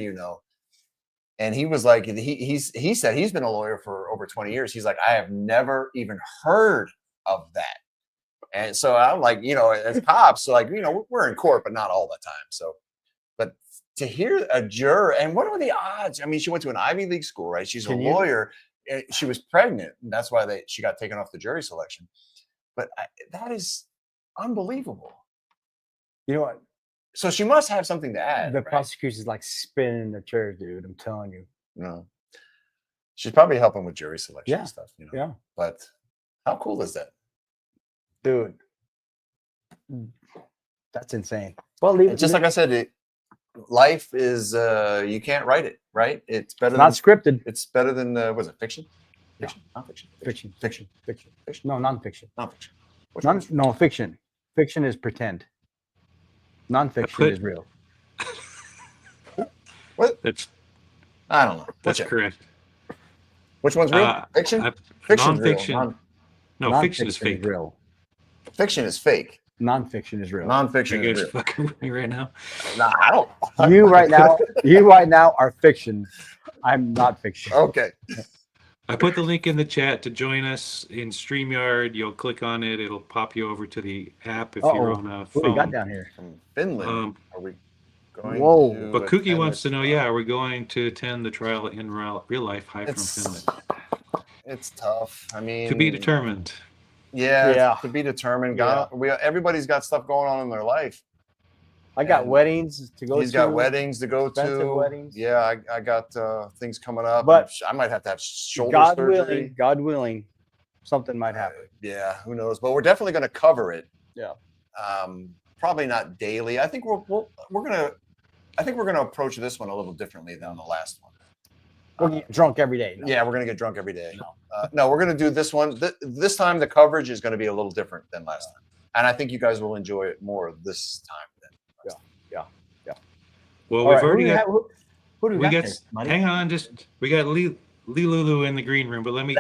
And he was like, he said he's been a lawyer for over 20 years. He's like, I have never even heard of that. And so I'm like, as cops, so like, we're in court, but not all the time. So, but to hear a juror, and what are the odds? I mean, she went to an Ivy League school, right? She's a lawyer. She was pregnant, and that's why she got taken off the jury selection. But that is unbelievable. You know what? So she must have something to add. The right? prosecution's like spinning their chairs, dude. I'm telling you. No, she's probably helping with jury selection and stuff. Yeah. But how cool is that? Dude, that's insane. Well, leave it. Just like I said, life is you can't write it, right? It's better. Not scripted. It's better than was it fiction? Fiction, nonfiction. Fiction. Fiction. No, nonfiction. Nonfiction. Which one's- No, fiction. Fiction is pretend. Nonfiction is real. What? That's I don't know. that's correct. Which one's real? Fiction. Fiction's real. Nonfiction. No, fiction is fake. real. Fiction is fake. Nonfiction is real. Nonfiction Are you is guys real. fucking with me right now? Nah, I don't. You right now are fiction. I'm not fiction. Okay. I put the link in the chat to join us in StreamYard. You'll click on it. It'll pop you over to the app if you're on a What we got phone. down here? From Finland. Are we going? Whoa. To But Cookie attend wants this to know, trial? are we going to attend the trial in real life? Hi from Finland. It's tough. I mean, To be determined. Yeah, to be determined. Yeah. Everybody's got stuff going on in their life. I got And weddings to go to. He's got weddings to go expensive to. weddings. Yeah, I got things coming up. But I might have to have shoulder God surgery. willing, something might happen. Yeah, who knows? But we're definitely going to cover it. Yeah. Probably not daily. I think we're gonna approach this one a little differently than the last one. We're getting drunk every day. No. Yeah, we're gonna get drunk every day. No. No, we're gonna do this one. This time the coverage is gonna be a little different than last time, and I think you guys will enjoy it more this time than last time. Well, All we've right, already got. who do We got got. there, buddy? Hang on, we got Lee Lulu in the green room, but let me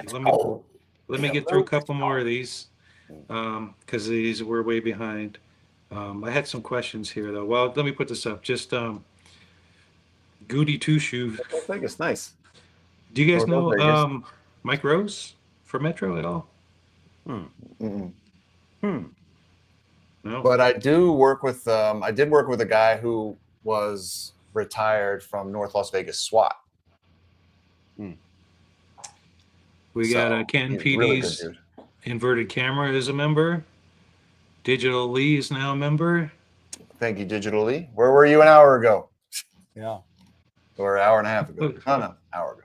get through a couple more of these because these we're way behind. I had some questions here though. Well, let me put this up. Just Goody Two Shoe. Vegas, nice. Do you guys Go Vegas. know Mike Rose for Metro at all? Mm-mm. No. But I do work with. I did work with a guy who was retired from North Las Vegas SWAT. We got So, Ken he's a really good PD's dude. Inverted Camera is a member. Digital Lee is now a member. Thank you, Digital Lee. Where were you an hour ago? Yeah. Or an hour and a half ago? No, hour ago.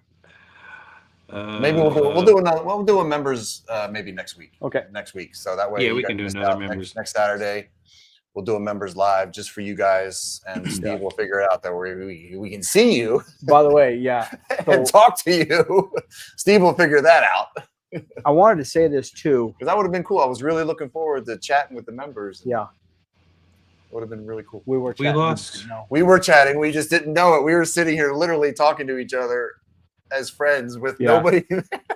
Uh, Maybe we'll do a members maybe next week. Okay. Next week. So that way Yeah, you we guys can do miss another out members. next Saturday. We'll do a members live just for you guys, and Steve will figure it out that we can see you By the way, yeah. and So talk to you. Steve will figure that out I wanted to say this too. because that would have been cool. I was really looking forward to chatting with the members. Yeah, Would have been really cool. we were. We chatting, lost. No. We were chatting. We just didn't know it. We were sitting here literally talking to each other as friends with Yeah. nobody.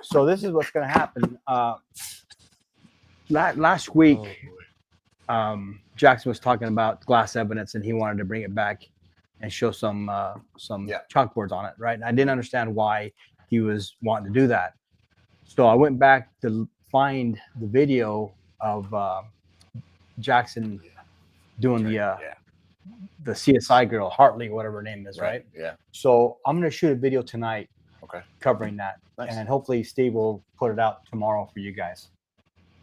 So this is what's going to happen. Last week, Jackson was talking about glass evidence, and he wanted to bring it back and show some Yeah. chalkboards on it, right? And I didn't understand why he was wanting to do that. So I went back to find the video of Jackson doing the CSI girl, Hartley, whatever her name is, right? Yeah. So I'm going to shoot a video tonight Okay. covering that. Nice. And hopefully Steve will put it out tomorrow for you guys.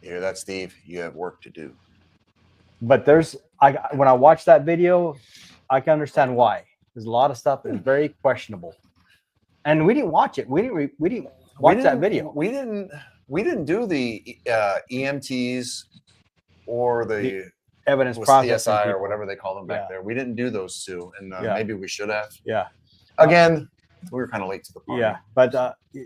You hear that, Steve? You have work to do. But when I watched that video, I can understand why. There's a lot of stuff that's very questionable. And we didn't watch it. We didn't watch that video. We didn't do the EMTs or the Evidence with processing CSI or people. whatever they call them back Yeah. there. We didn't do those two, and Yeah. maybe we should have. Yeah. Again, we were kind of late to the party. Yeah. But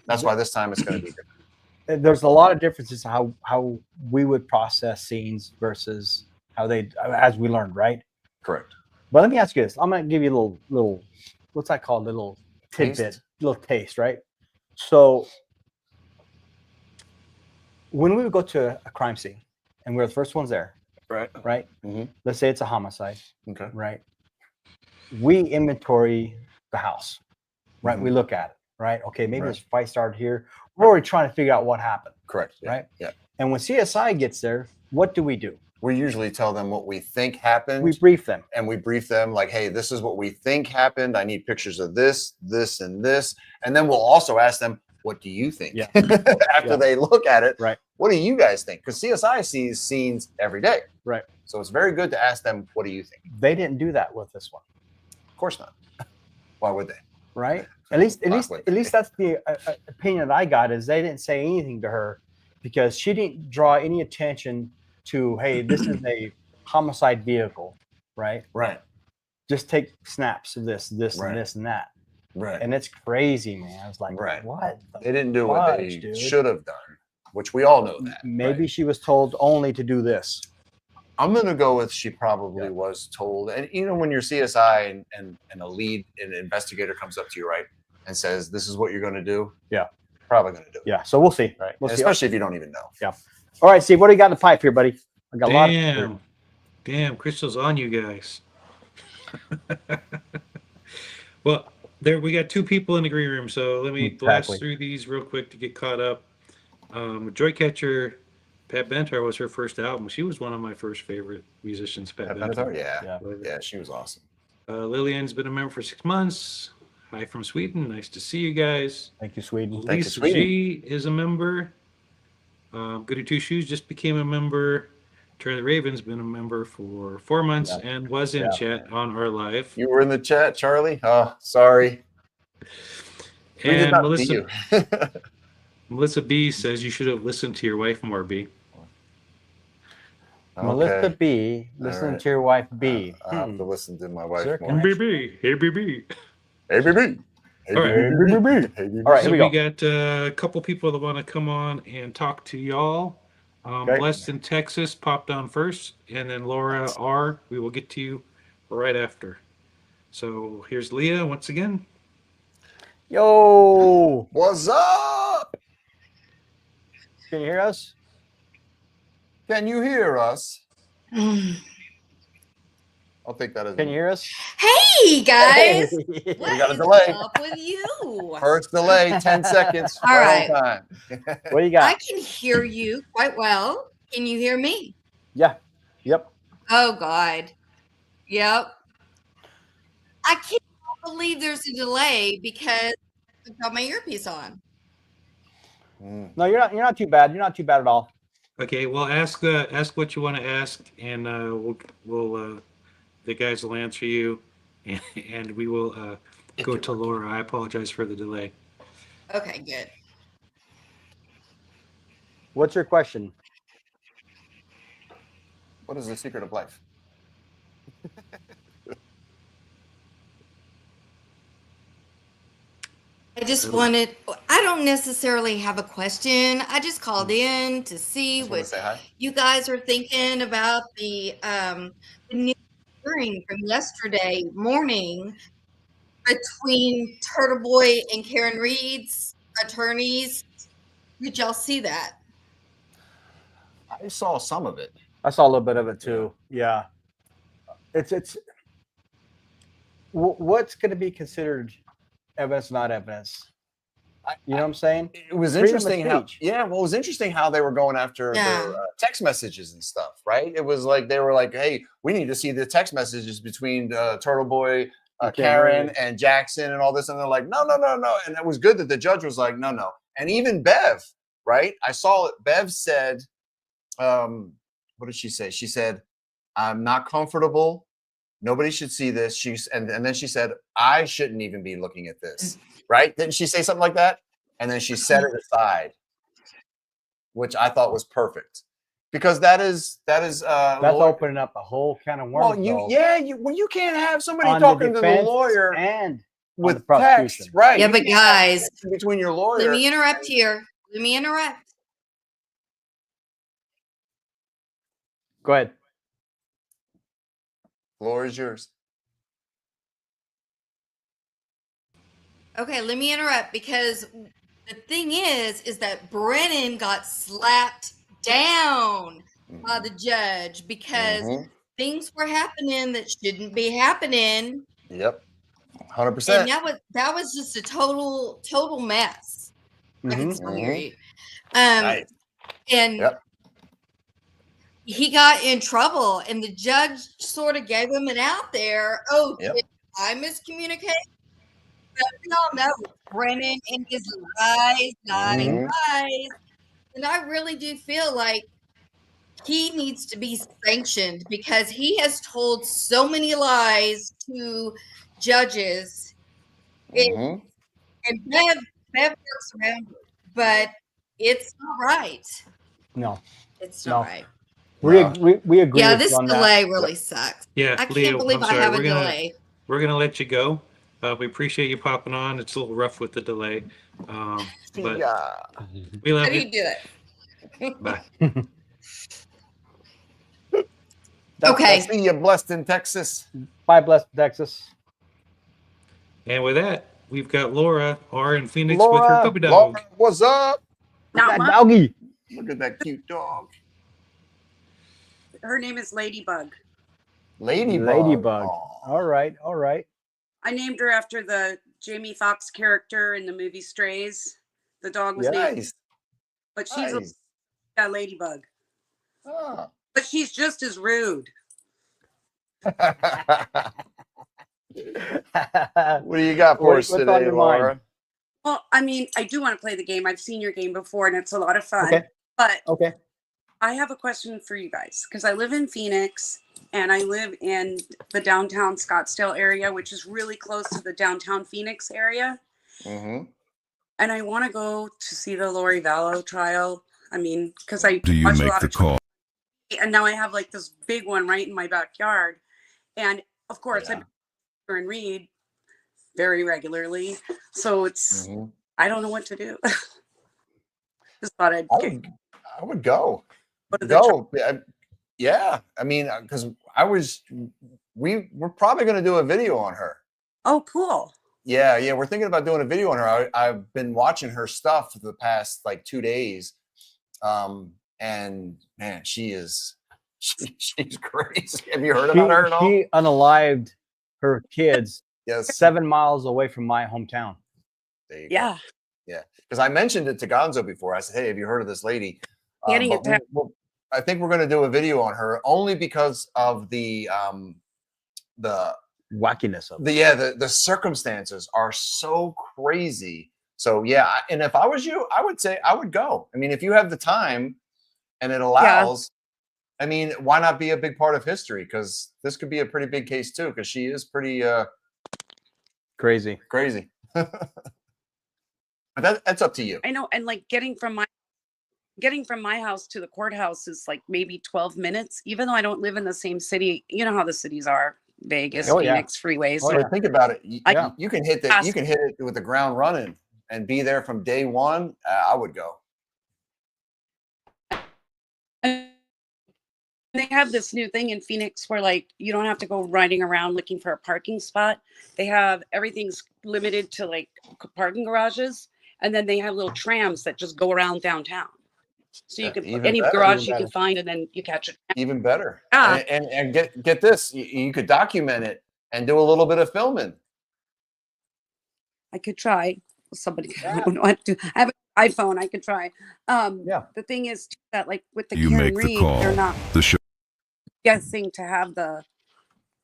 That's why this time it's going to be different. there's a lot of differences how we would process scenes versus how they, as we learned, right? Correct. But let me ask you this. I'm going to give you a little, what's that called? Little tidbit, little taste, right? So when we would go to a crime scene and we're the first ones there, right? Mhm. Let's say it's a homicide, Okay. right? We inventory the house. right? We Mhm. look at it, right? Okay, maybe Right. this fight started here. We're already trying to figure out what happened, Correct. Yeah. right? Yeah. And when CSI gets there, what do? We usually tell them what we think happened. We brief them. And we brief them like, hey, this is what we think happened. I need pictures of this, this, and this. And then we'll also ask them, what do you think? Yeah. After Yeah. they look at it, Right. what do you guys think? Because CSI sees scenes every day. Right. So it's very good to ask them, what do you think? They didn't do that with this one, Of course not. Why would they? right? At least Exactly. that's the opinion that I got, is they didn't say anything to her because she didn't draw any attention to, hey, this is a homicide vehicle, right? Right. Just take snaps of this, Right. and this and that. Right. And it's crazy, man. I was like, Right. what? the They didn't do what fudge, they dude? should have done, which we all know that. Maybe right? she was told only to do this. I'm gonna go with she probably Yeah. was told. And you know, when you're CSI and a lead, an investigator comes up to you, right, and says, "This is what you're gonna do." Yeah. Probably gonna do it. Yeah. So we'll see. Right. We'll And see. especially if you don't even know. All right, Steve, what do you got in the pipe here, buddy? I got a lot of Damn, Crystal's on you guys. Well, there we got two people in the green room, so let me blast Exactly. through these real quick to get caught up. Joycatcher, Pat Benatar was her first album. She was one of my first favorite musicians. Pat Benatar. Yeah. Yeah. Yeah, she was awesome. Lillian's been a member for 6 months. Hi from Sweden. Nice to see you guys. Thank you, Sweden. Thank you, Lisa Sweden. G is a member. Goody Two Shoes just became a member. Charlie Raven's been a member for 4 months Yeah. and was in Yeah. chat on our live. You were in the chat, Charlie. Oh, sorry. We did And not see you. Melissa B says you should have listened to your wife more, B. Melissa Okay. B, listen All right. to your wife B. I have to listen to my wife Sir, more. can I- BB, hey BB. Hey, baby. Hey, All right. baby. Hey, baby. All right, So here we we go. got a couple people that want to come on and talk to y'all. Okay. Blessed in Texas popped on first, and then Laura R. We will get to you right after. So here's Leah once again. Yo, What's up? can you hear us? Can you hear us? I'll take that as Can you hear us? Hey guys, We what got a is delay. up with you? First delay, 10 seconds. All right on time. What do you I got? can hear you quite well. Can you hear me? Yeah. Yep. Oh God. Yep. I can't believe there's a delay because I've got my earpiece on. No, you're not. You're not too bad. You're not too bad at all. Okay, well ask what you want to ask, and we'll the guys will answer you, and we will go to Laura. I apologize for the delay. Okay, good. What's your question? What is the secret of life? I just wanted, I don't necessarily have a question. I just called in to see Just wanna what say hi. you guys are thinking about the new hearing from yesterday morning between Turtle Boy and Karen Reed's attorneys. Did y'all see that? I saw some of it. I saw a little bit of it too. Yeah. It's what's going to be considered evidence, not evidence. You know what I'm saying? It was Freedom of interesting how, speech. yeah, well, it was interesting how they were going after Yeah. their text messages and stuff, right? It was like they were like, hey, we need to see the text messages between Turtle Boy, Okay. Karen, and Jackson and all this. And they're like, no, no, no, no. And it was good that the judge was like, no, no. And even Bev, right? I saw it. Bev said, what did she say? She said, I'm not comfortable. Nobody should see this. And then she said, I shouldn't even be looking at this. Right? Didn't she say something like that? And then she set it aside, which I thought was perfect. Because that's That's opening up a whole can of worms. well, though, you can't have somebody on the talking to the defense lawyer and on the with text, prosecution. right? Yeah, You but can't have guys, text between your lawyer. let me interrupt here. Let me interrupt. Go ahead. Floor is yours. Okay, let me interrupt because the thing is that Brennan got slapped down by the judge because Mhm. things were happening that shouldn't be happening. Yep. 100%. And that was just a total mess. I can Mhm. still hear you. Nice. And Yep. he got in trouble, and the judge sort of gave him an out there. Oh, Yep. did I miscommunicate? But we all know Brennan and his lies. And I really do feel like he needs to be sanctioned because he has told so many lies to judges. Mhm. And Bev works around it, but it's not right. No, It's No. not right. we agree. Yeah, with this you on that. delay really sucks. Yeah, I can't Leo, believe I'm I sorry. have a delay. We're gonna let you go. We appreciate you popping on. It's a little rough with the delay, but Yeah. we How love do you. you do it? Bye. Okay. See you blessed in Texas. Bye, blessed Texas. And with that, we've got Laura R in Phoenix with Laura, her puppy dog. Laura, what's up? Not That much. doggy. Look at that cute dog. Her name is Ladybug. Ladybug. Ladybug. Aw. All right, all right. I named her after the Jamie Foxx character in the movie Strays. The dog was named, Nice. but she's Nice. a Ladybug. Ah. But she's just as rude. What do you got for us What's on today, your mind? Laura? Well, I mean, I do want to play the game. I've seen your game before, and it's a lot of fun. Okay. But Okay. I have a question for you guys because I live in Phoenix and I live in the downtown Scottsdale area, which is really close to the downtown Phoenix area. Mm-hmm. And I want to go to see the Lori Vallow trial. I mean, because I Do you watch a make lot the of call? and now I have like this big one right in my backyard. And of course, Yeah. I and read very regularly. So it's, Mm-hmm. I don't know what to do. Just thought I'd I would go. go to the Go. Yeah. I mean, because we're probably going to do a video on her. Oh, cool. Yeah. We're thinking about doing a video on her. I've been watching her stuff for the past like 2 days. And man, she's crazy. Have you heard about her at all? She unalived her kids Yes. 7 miles away from my hometown. There you go. Yeah. Because I mentioned it to Gonzo before. I said, "Hey, have you heard of this lady?" Getting But it down. I think we're going to do a video on her only because of the Wackiness of it. the circumstances are so crazy. So yeah, and if I was you, I would say I would go. I mean, if you have the time and it allows, I mean, why not be a big part of history? Because this could be a pretty big case too. Because she is pretty Crazy. crazy. But that's up to you. I know. And like getting from my house to the courthouse is like maybe 12 minutes, even though I don't live in the same city. You know how the cities are, Vegas, Oh, yeah. Phoenix, freeways. Oh, So yeah. think about it. You, Yeah. you can hit that. You can hit it with the ground running and be there from day one. I would go. And they have this new thing in Phoenix where like you don't have to go riding around looking for a parking spot. They have everything's limited to like parking garages, and then they have little trams that just go around downtown. So you Yeah, can even any better, garage even you can better. find, and then you catch it. Even better. Yeah. And get this. You could document it and do a little bit of filming. I could try. Somebody, I don't know what to do. I have an iPhone. I could try. Yeah. The thing is that like with the You Karen make the Reed, call. they're not The show. guessing to have the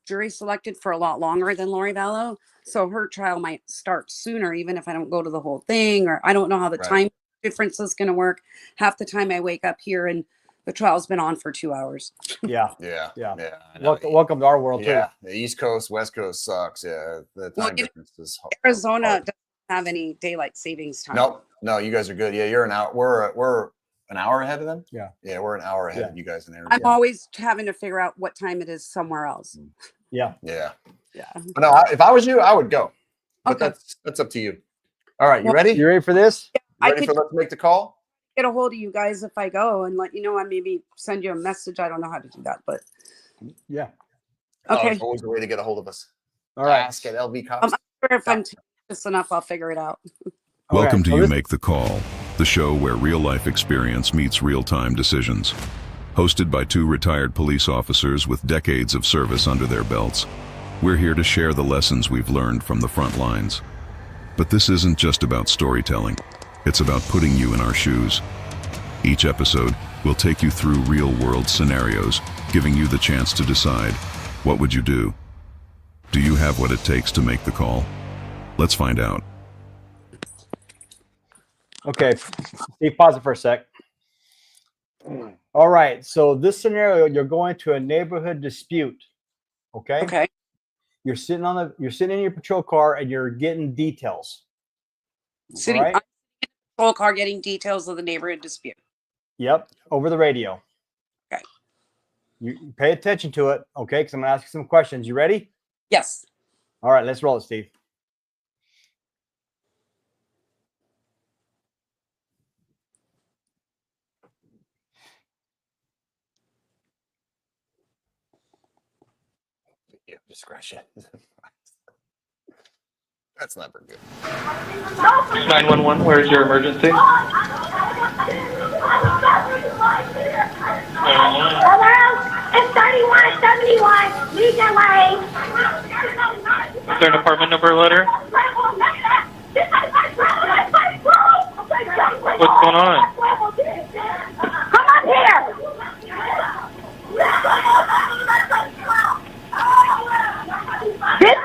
jury selected for a lot longer than Lori Vallow. So her trial might start sooner, even if I don't go to the whole thing, or I don't know how the Right. time difference is going to work. Half the time I wake up here and the trial's been on for 2 hours. Yeah. Yeah. Yeah. I know. Welcome to our world Yeah. The East Coast, West Coast sucks. Yeah. The Well, time you know, difference is Arizona hard. doesn't have any daylight savings time. Nope. No, you guys are good. Yeah, you're an hour. We're an hour ahead of them. Yeah. Yeah, we're an hour ahead Yeah. of you guys in I'm Arizona. always having to figure out what time it is somewhere else. Yeah. Yeah. Yeah. But no, if I was you, I would go. But Okay. that's up to you. All right, you Well, ready? You ready for this? I Ready could for let's make the call? get a hold of you guys if I go and let you know. I maybe send you a message. I don't know how to do that, but Yeah. Oh, okay. it's always a way to get a hold of us. All right. Ask at LVCops. Sure, if I'm just enough, I'll figure it out. Welcome Okay, to so You this- Make the Call, the show where real-life experience meets real-time decisions. Hosted by two retired police officers with decades of service under their belts. We're here to share the lessons we've learned from the front lines. But this isn't just about storytelling. It's about putting you in our shoes. Each episode will take you through real-world scenarios, giving you the chance to decide, what would you do? Do you have what it takes to make the call? Let's find out. Okay, Steve, pause it for a sec. All right, so this scenario, you're going to a neighborhood dispute. Okay. Okay. You're sitting in your patrol car and you're getting details. Sitting All right. on the patrol car getting details of the neighborhood dispute. Yep, over the radio. Okay. You pay attention to it, okay? Because I'm gonna ask you some questions. You ready? Yes. All right, let's roll it, Steve. Yeah, discretion. That's never good. 911, where is your emergency? Hello? It's 3171 Legion Lane. Is there an apartment number letter? What's going on? Come up here. This,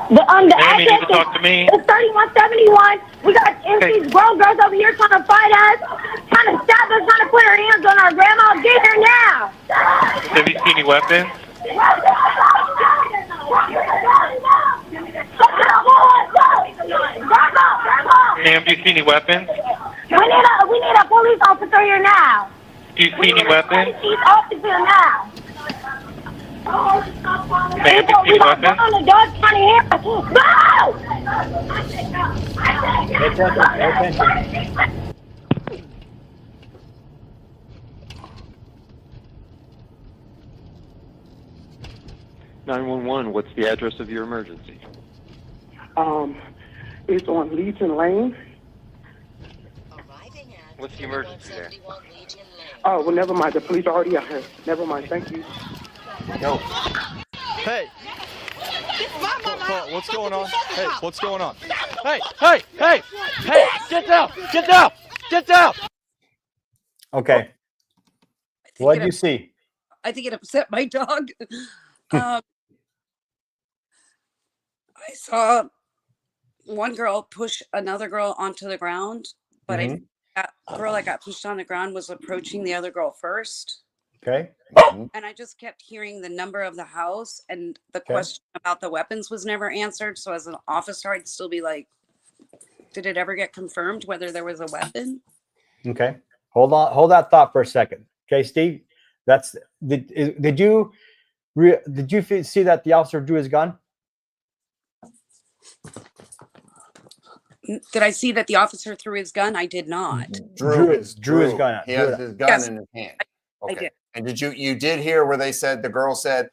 the Ma'am, you need to address talk to me. is 3171. We got these grown girls over here trying to fight us, trying to stab us, trying to put her hands on our grandma. Get here now. Have you seen any weapons? Ma'am, do you see any weapons? We need a police officer here now. Do you see any weapons? Police officer now. Ma'am, do you see any weapons? On the dog trying to hear us. Pay attention. Pay attention. 911, what's the address of your emergency? It's on Legion Lane. What's the emergency there? Oh, well, never mind. The police are already out here. Never mind. Thank you. Go. Hey. What's going on? Hey, what's going on? Hey, hey, hey, hey, get down, get down, get down. Okay. What did you see? I think it upset my dog. I saw one girl push another girl onto the ground, but I think that girl that got pushed on the ground was approaching the other girl first. Okay. And I just kept hearing the number of the house, and the question about the weapons was never answered. So as an officer, I'd still be like, did it ever get confirmed whether there was a weapon? Okay. Hold on. Hold that thought for a second. Okay, Steve. Did you see that the officer drew his gun? Did I see that the officer threw his gun? I did not. Drew his gun out. He has his gun in his hand. I Okay. did. And you did hear where they said the girl said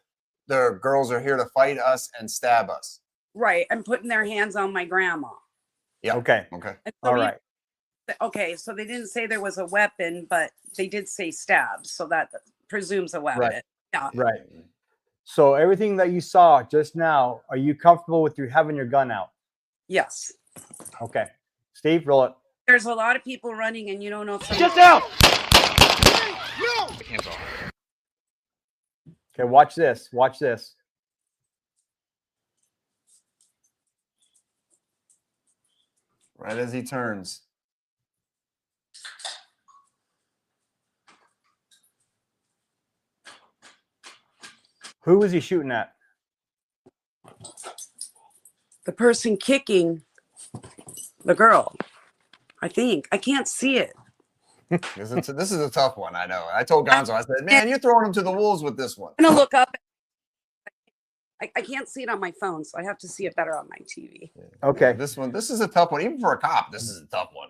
the girls are here to fight us and stab us. Right. I'm putting their hands on my grandma. Yeah. Okay. Okay. And so All right. Okay, so they didn't say there was a weapon, but they did say stab, so that presumes a weapon. Right. Yeah. Right. So everything that you saw just now, are you comfortable with you having your gun out? Yes. Okay. Steve, roll it. There's a lot of people running, and you don't know if Get down. Okay, watch this. Watch this. Right as he turns. Who was he shooting at? the person kicking the girl. I think I can't see it. This is a tough one. I know. I told Gonzo, I said, man, you're throwing him to the wolves with this one. I'm gonna look up. I can't see it on my phone, so I have to see it better on my TV. Okay. This is a tough one. Even for a cop, this is a tough one.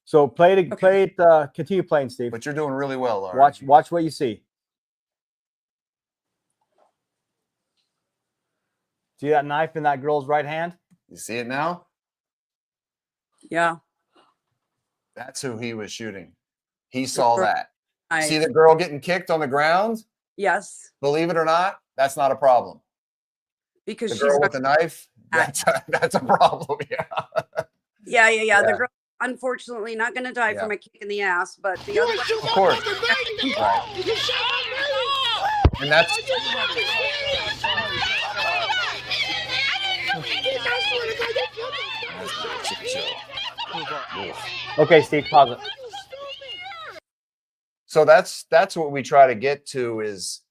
So play it, continue playing, Steve. But you're doing really well, Laura. Watch what you see. See that knife in that girl's right hand? You see it now? Yeah. That's who he was shooting. He saw that. I See the girl getting kicked on the ground? Yes. Believe it or not, that's not a problem. because The she's girl got, with the knife, that's a problem. Yeah. yeah. The girl, unfortunately, not going to die from a kick in the ass, but the other one, Of course. Right. And that's Okay, Steve, pause it. so that's what we try to get to is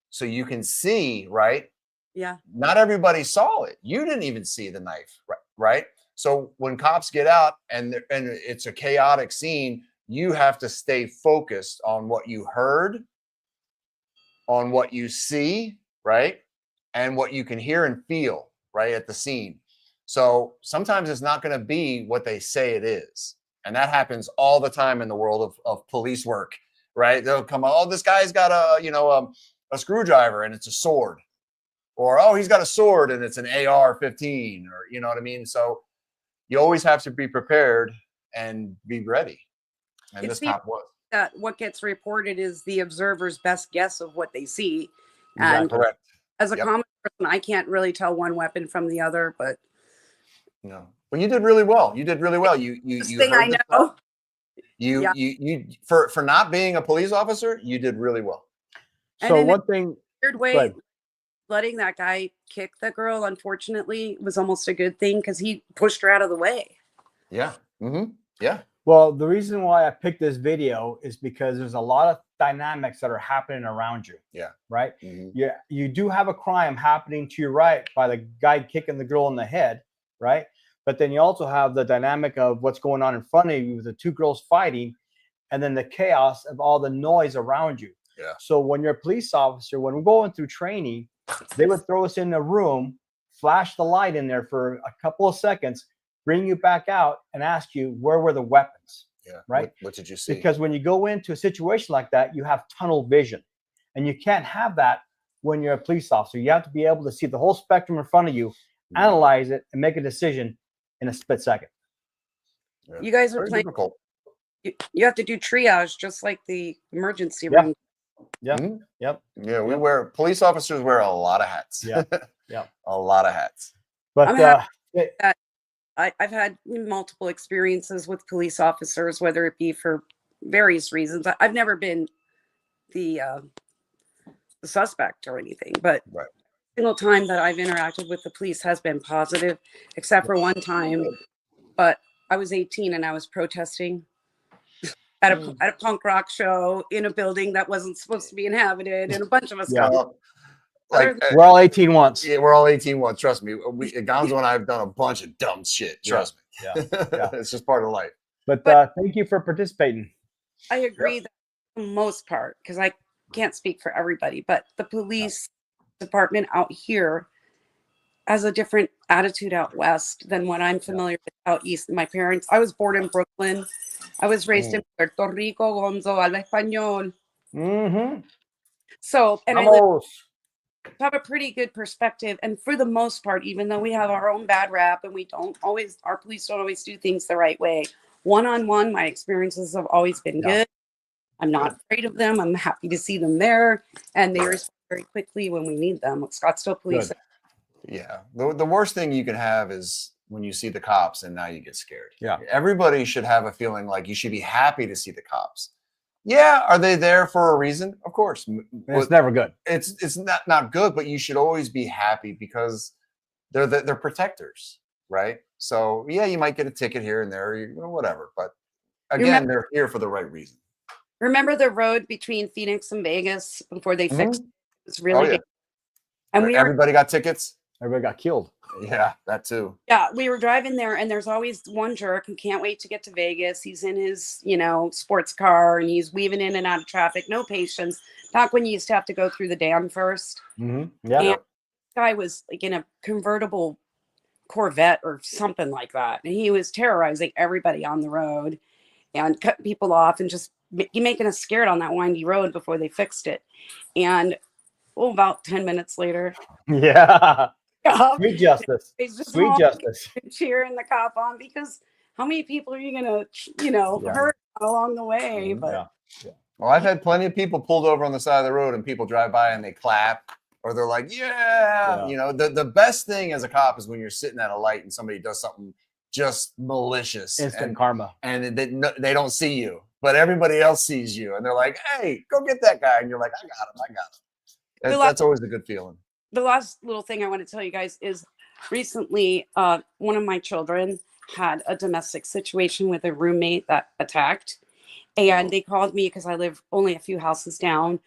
so you can see, right? yeah. Not everybody saw it. You didn't even see the knife, right? So when cops get out and it's a chaotic scene, you have to stay focused on what you heard, on what you see, right? And what you can hear and feel, right, at the scene. So sometimes it's not going to be what they say it is. And that happens all the time in the world of police work, right? They'll come, oh, this guy's got a screwdriver and it's a sword. Or, oh, he's got a sword and it's an AR-15, or you know what I mean? So you always have to be prepared and be ready. And this cop was. That what gets reported is the observer's best guess of what they see. Exactly. And Correct. as a common person, I can't really tell one weapon from the other, but no. Well, you did really well. You did really well. You thing I know. You for not being a police officer, you did really well. So one thing, weird way, letting that guy kick the girl, unfortunately, was almost a good thing because he pushed her out of the way. Yeah. Mm-hmm. Yeah. Well, the reason why I picked this video is because there's a lot of dynamics that are happening around you. Yeah. Right. Mm-hmm. Yeah. You do have a crime happening to your right by the guy kicking the girl in the head. Right. But then you also have the dynamic of what's going on in front of you with the two girls fighting, and then the chaos of all the noise around you. Yeah. So when you're a police officer, when we're going through training, they would throw us in a room, flash the light in there for a couple of seconds, bring you back out and ask you, where were the weapons? Yeah. Right. What did you see? Because when you go into a situation like that, you have tunnel vision, and you can't have that when you're a police officer. You have to be able to see the whole spectrum in front of you, analyze it, and make a decision in a split second. Yeah. You guys are Very playing. difficult. You have to do triage just like the emergency room. Yeah. Mhm. Yep. Yeah. Police officers wear a lot of hats. Yeah. Yeah. A lot of hats. But I'm happy that I've had multiple experiences with police officers, whether it be for various reasons. I've never been the suspect or anything, but right. Single time that I've interacted with the police has been positive, except for one time. But I was 18 and I was protesting at a punk rock show in a building that wasn't supposed to be inhabited, and a bunch of us got. We're all 18 once. Yeah, we're all 18 once. Trust me. Gonzo and I have done a bunch of dumb shit. Trust me. Yeah. It's just part of life. But thank you for participating. I agree that for the most part, because I can't speak for everybody, but the police department out here has a different attitude out west than what I'm familiar with out east. My parents, I was born in Brooklyn. I was raised in Puerto Rico, Gonzo, habla español. Mm-hmm. So, and I have a pretty good perspective. And for the most part, even though we have our own bad rap and our police don't always do things the right way, one-on-one, my experiences have always been good. I'm not afraid of them. I'm happy to see them there. And they respond very quickly when we need them. Scottsdale Police. Good. Yeah. The worst thing you can have is when you see the cops and now you get scared. Yeah. Everybody should have a feeling like you should be happy to see the cops. Yeah. Are they there for a reason? Of course. It's never good. It's not good, but you should always be happy because they're protectors, right? So yeah, you might get a ticket here and there, whatever. But again, they're here for the right reason. Remember the road between Phoenix and Vegas before they fixed it? It's really big. And everybody got tickets. Everybody got killed. Yeah, that too. Yeah, we were driving there, and there's always one jerk who can't wait to get to Vegas. He's in his, sports car, and he's weaving in and out of traffic. No patience. Back when you used to have to go through the dam first. Mm-hmm. Yeah. And this guy was like in a convertible Corvette or something like that, and he was terrorizing everybody on the road and cutting people off and just making us scared on that windy road before they fixed it. And about 10 minutes later. Yeah. Sweet justice. Sweet justice. Cheering the cop on, because how many people are you going to, hurt along the way? But Well, I've had plenty of people pulled over on the side of the road and people drive by and they clap or they're like, yeah. You know, the best thing as a cop is when you're sitting at a light and somebody does something just malicious, instant karma, and they don't see you, but everybody else sees you, and they're like, hey, go get that guy, and you're like, I got him. That's always a good feeling. The last little thing I want to tell you guys is recently one of my children had a domestic situation with a roommate that attacked, and they called me because I live only a few houses down,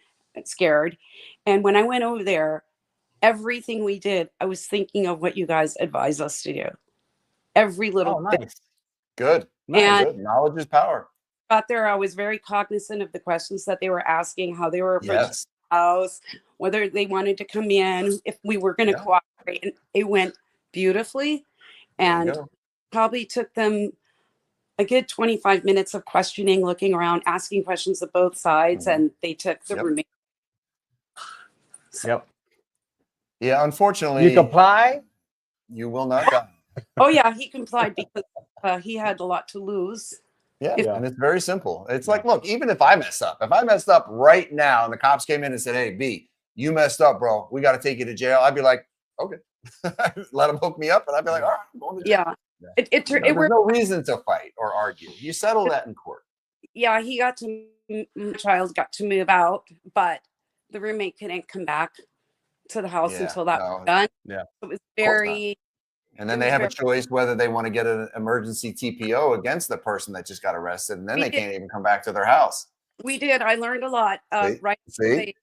scared. And when I went over there, everything we did, I was thinking of what you guys advise us to do. Every little bit. Good. And good. Knowledge is power. Got there, I was very cognizant of the questions that they were asking, how they were approaching the house, whether they wanted to come in, if we were going to cooperate. And it went beautifully. And probably took them a good 25 minutes of questioning, looking around, asking questions of both sides, and they took the roommate. Yeah, unfortunately. You comply? You will not die. Oh, yeah, he complied because he had a lot to lose. Yeah, and it's very simple. It's like, look, even if I mess up right now and the cops came in and said, hey, B, you messed up, bro, we got to take you to jail, I'd be like, okay. Let them hook me up, and I'd be like, all right, I'm going to jail. There's no reason to fight or argue. You settle that in court. Yeah, my child got to move out, but the roommate couldn't come back to the house until that was done. Yeah. It was very... And then they have a choice whether they want to get an emergency TPO against the person that just got arrested, and then they can't even come back to their house. We did. I learned a lot. See?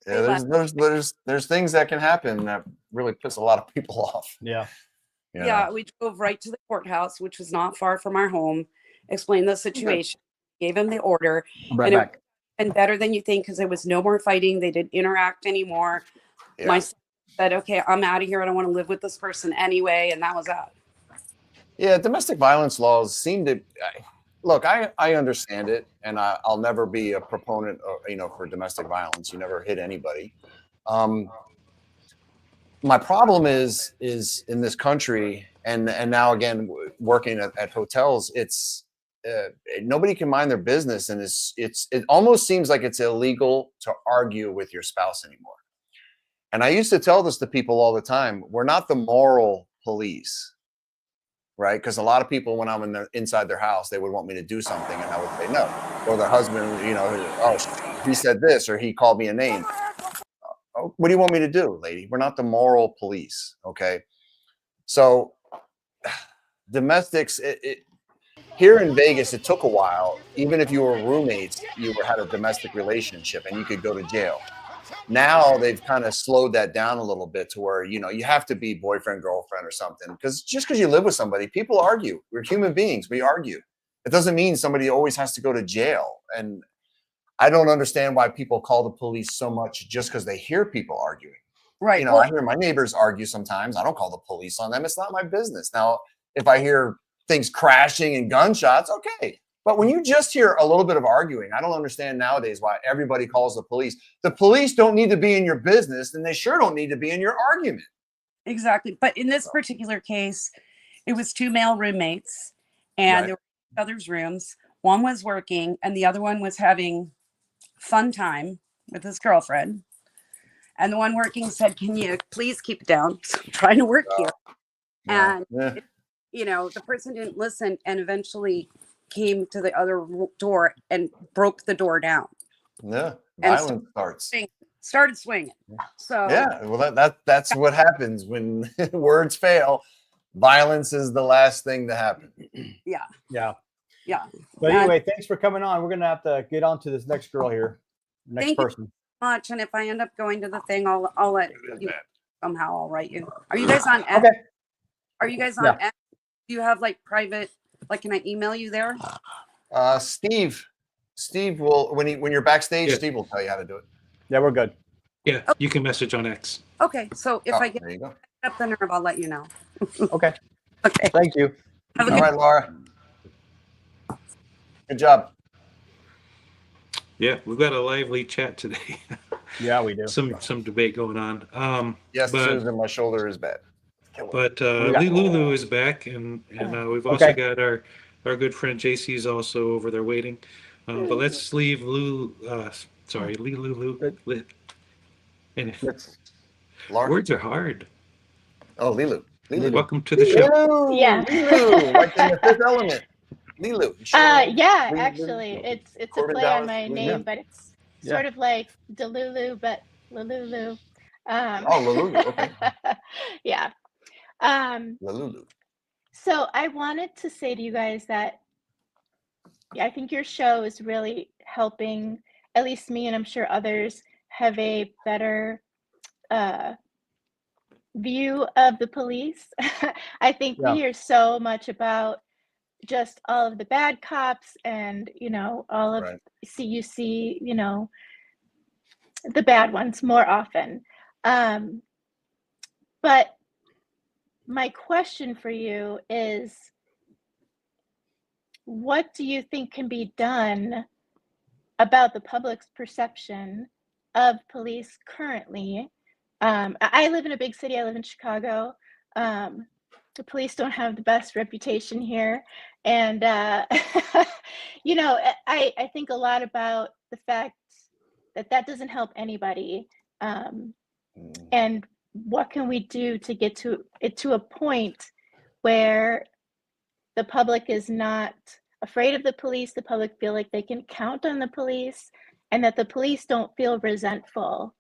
There's things that can happen that really piss a lot of people off. Yeah, we drove right to the courthouse, which was not far from our home, explained the situation, gave him the order. And better than you think, because there was no more fighting. They didn't interact anymore. My son said, okay, I'm out of here. I don't want to live with this person anyway. And that was that. Yeah, domestic violence laws seem to... Look, I understand it, and I'll never be a proponent of, for domestic violence. You never hit anybody. My problem is in this country, and now again working at hotels, it's nobody can mind their business, and it almost seems like it's illegal to argue with your spouse anymore. And I used to tell this to people all the time: we're not the moral police. Right? Because a lot of people, when I'm inside their house, they would want me to do something, and I would say no. Or their husband, oh, he said this, or he called me a name. Oh, what do you want me to do, lady? We're not the moral police, okay? So domestics, here in Vegas, it took a while. Even if you were roommates, you had a domestic relationship, and you could go to jail. Now they've kind of slowed that down a little bit to where, you have to be boyfriend, girlfriend or something. Because just because you live with somebody, people argue. We're human beings. We argue. It doesn't mean somebody always has to go to jail. And I don't understand why people call the police so much just because they hear people arguing. Right. I hear my neighbors argue sometimes. I don't call the police on them. It's not my business. Now, if I hear things crashing and gunshots, okay. But when you just hear a little bit of arguing, I don't understand nowadays why everybody calls the police. The police don't need to be in your business, and they sure don't need to be in your argument. Exactly. But in this particular case, it was two male roommates, and they were in each other's rooms. One was working, and the other one was having fun time with his girlfriend. And the one working said, can you please keep it down? I'm trying to work here. And, the person didn't listen, and eventually came to the other door and broke the door down. Yeah, violence started swinging. So well, that's what happens when words fail. Violence is the last thing to happen. Yeah. But anyway, thanks for coming on. We're gonna have to get on to this next girl here, next person. You so much, and if I end up going to the thing, I'll let you somehow. I'll write you. Are you guys on? Okay. Are you guys on? Do you have private? Can I email you there? Steve will when you're backstage. Steve will tell you how to do it. Yeah, we're good. Yeah, you can message on X. Okay, so if I get up the nerve, I'll let you know. Okay. Okay. Thank you. All right, Laura. Good job. Yeah, we've got a lively chat today. Yeah, we do. Some debate going on. Yes, Susan, my shoulder is bad. But Lulu is back, and we've also got our good friend JC is also over there waiting. But let's leave Lulu. Lulu. Laura? Words are hard. Oh, Lilu. Welcome to the show. Lilu. Yeah. Lilu. Like in the Fifth Element. Lilu. You sure? Yeah, Lilu. actually, it's a Corbin play on Dallas, my Lilu. name, but it's sort of like Delulu, but Lululu. Oh, Lululu. Okay. Yeah. Lululu. So I wanted to say to you guys that I think your show is really helping, at least me, and I'm sure others, have a better view of the police. I think we hear so much about just all of the bad cops and, you know, all of you see, you know, the bad ones more often. But my question for you is, what do you think can be done about the public's perception of police currently? I live in a big city. I live in Chicago. The police don't have the best reputation here. And, you know, I think a lot about the fact that that doesn't help anybody. And what can we do to get to a point where the public is not afraid of the police, the public feel like they can count on the police, and that the police don't feel resentful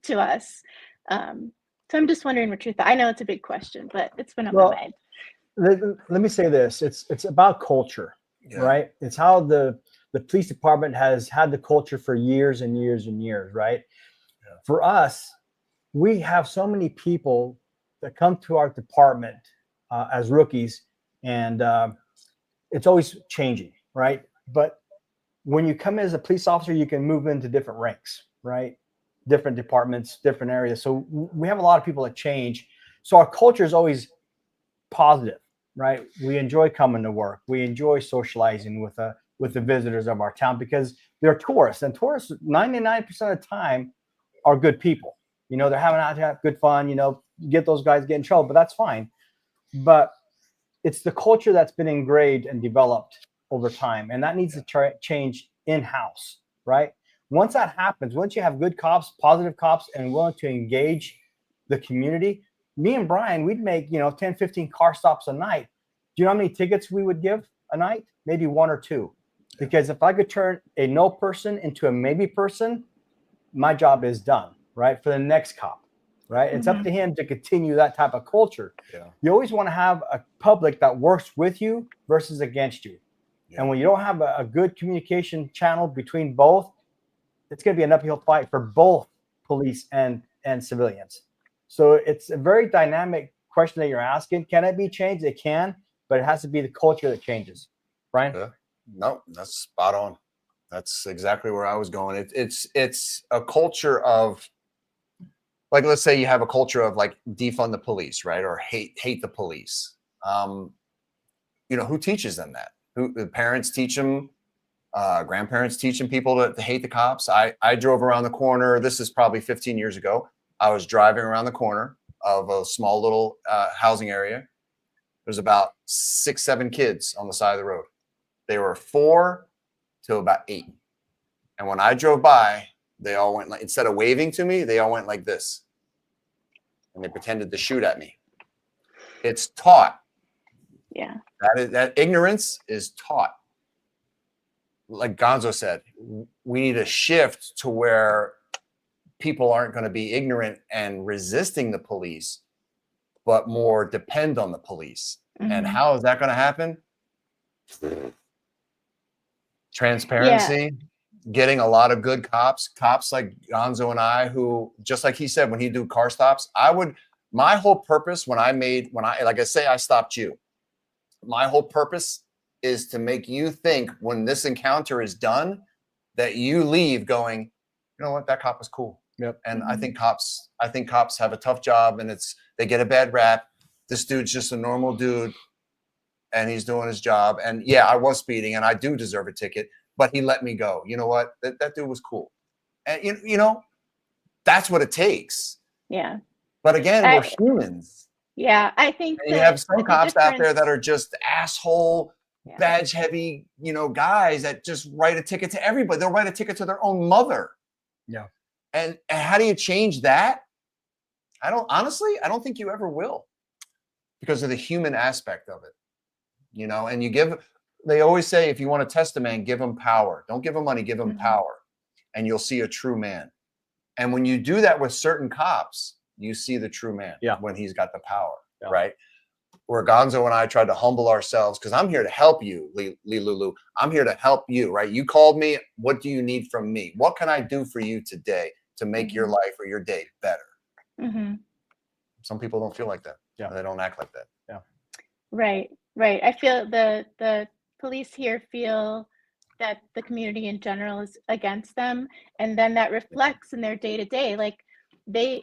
to us. So I'm just wondering what your thought. I know it's a big question, but it's been on my mind. Let me say this: it's about culture, right? It's how the police department has had the culture for years and years and years, right? Yeah. For us, we have so many people that come to our department as rookies, and it's always changing, right? But when you come in as a police officer, you can move into different ranks, right? Different departments, different areas. So we have a lot of people that change. So our culture is always positive, right? We enjoy coming to work. We enjoy socializing with the visitors of our town because they're tourists, and tourists 99% of the time are good people. You know, they're having out to have good fun. You know, get those guys get in trouble, but that's fine. But it's the culture that's been engraved and developed over time, and that needs to change in-house, right? Once that happens, once you have good cops, positive cops, and willing to engage the community, me and Brian, we'd make, 10, 15 car stops a night. Do you know how many tickets we would give a night? Maybe 1 or 2. Because if I could turn a no person into a maybe person, my job is done, right? For the next cop, right? Mm-hmm. It's up to him to continue that type of culture. Yeah. You always want to have a public that works with you versus against you. Yeah. And when you don't have a good communication channel between both, it's going to be an uphill fight for both police and civilians. So it's a very dynamic question that you're asking. Can it be changed? It can, but it has to be the culture that changes. Brian? Yeah. No, that's spot on. That's exactly where I was going. It's a culture of, like, let's say you have a culture of like defund the police, right? Or hate the police. Who teaches them that? Who the parents teach them? Grandparents teaching people to hate the cops. I drove around the corner. This is probably 15 years ago. I was driving around the corner of a small little housing area. There's about 6, 7 kids on the side of the road. They were 4 to about 8. And when I drove by, they all went like, instead of waving to me, they all went like this. And they pretended to shoot at me. It's taught. Yeah. That ignorance is taught. Like Gonzo said, we need a shift to where people aren't going to be ignorant and resisting the police, but more depend on the police. Mm-hmm. And how is that going to happen? Transparency, getting a lot of good cops like Gonzo and I, who, just like he said, when he do car stops, my whole purpose I stopped you. My whole purpose is to make you think when this encounter is done, that you leave going, you know what, that cop was cool. Yep. And I think cops have a tough job, and they get a bad rap. This dude's just a normal dude, and he's doing his job. And yeah, I was speeding, and I do deserve a ticket, but he let me go. You know what? That dude was cool. And that's what it takes. Yeah. But again, we're humans. Yeah, I think and you have some cops out there that are just asshole, badge heavy, guys that just write a ticket to everybody. They'll write a ticket to their own mother. Yeah. And how do you change that? I don't think you ever will, because of the human aspect of it, you know. And they always say, if you want to test a man, give him power. Don't give him money, give him power, and you'll see a true man. And when you do that with certain cops, you see the true man when he's got the power, right? Where Gonzo and I tried to humble ourselves, because I'm here to help you, Lulu. I'm here to help you, right? You called me. What do you need from me? What can I do for you today to make your life or your day better? Some people don't feel like that. Yeah, they don't act like that. Yeah. Right. I feel the police here feel that the community in general is against them, and then that reflects in their day to day. Like they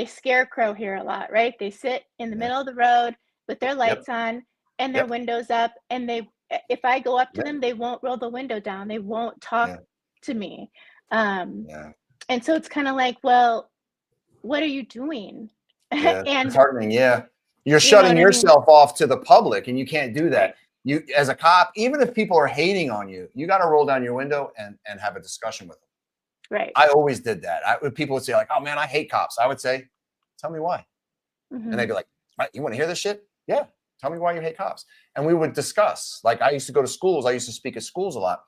scarecrow here a lot, right? They sit in the middle of the road with their lights on and their windows up, and if I go up to them, they won't roll the window down. They won't talk to me. And so it's kind of like, well, what are you doing? And disheartening. You're shutting yourself off to the public, and you can't do that. You, as a cop, even if people are hating on you, you got to roll down your window and have a discussion with them. Right. I always did that. People would say like, "Oh man, I hate cops." I would say, "Tell me why." And they'd be like, "You want to hear this shit? Yeah. Tell me why you hate cops." And we would discuss. Like, I used to go to schools. I used to speak at schools a lot.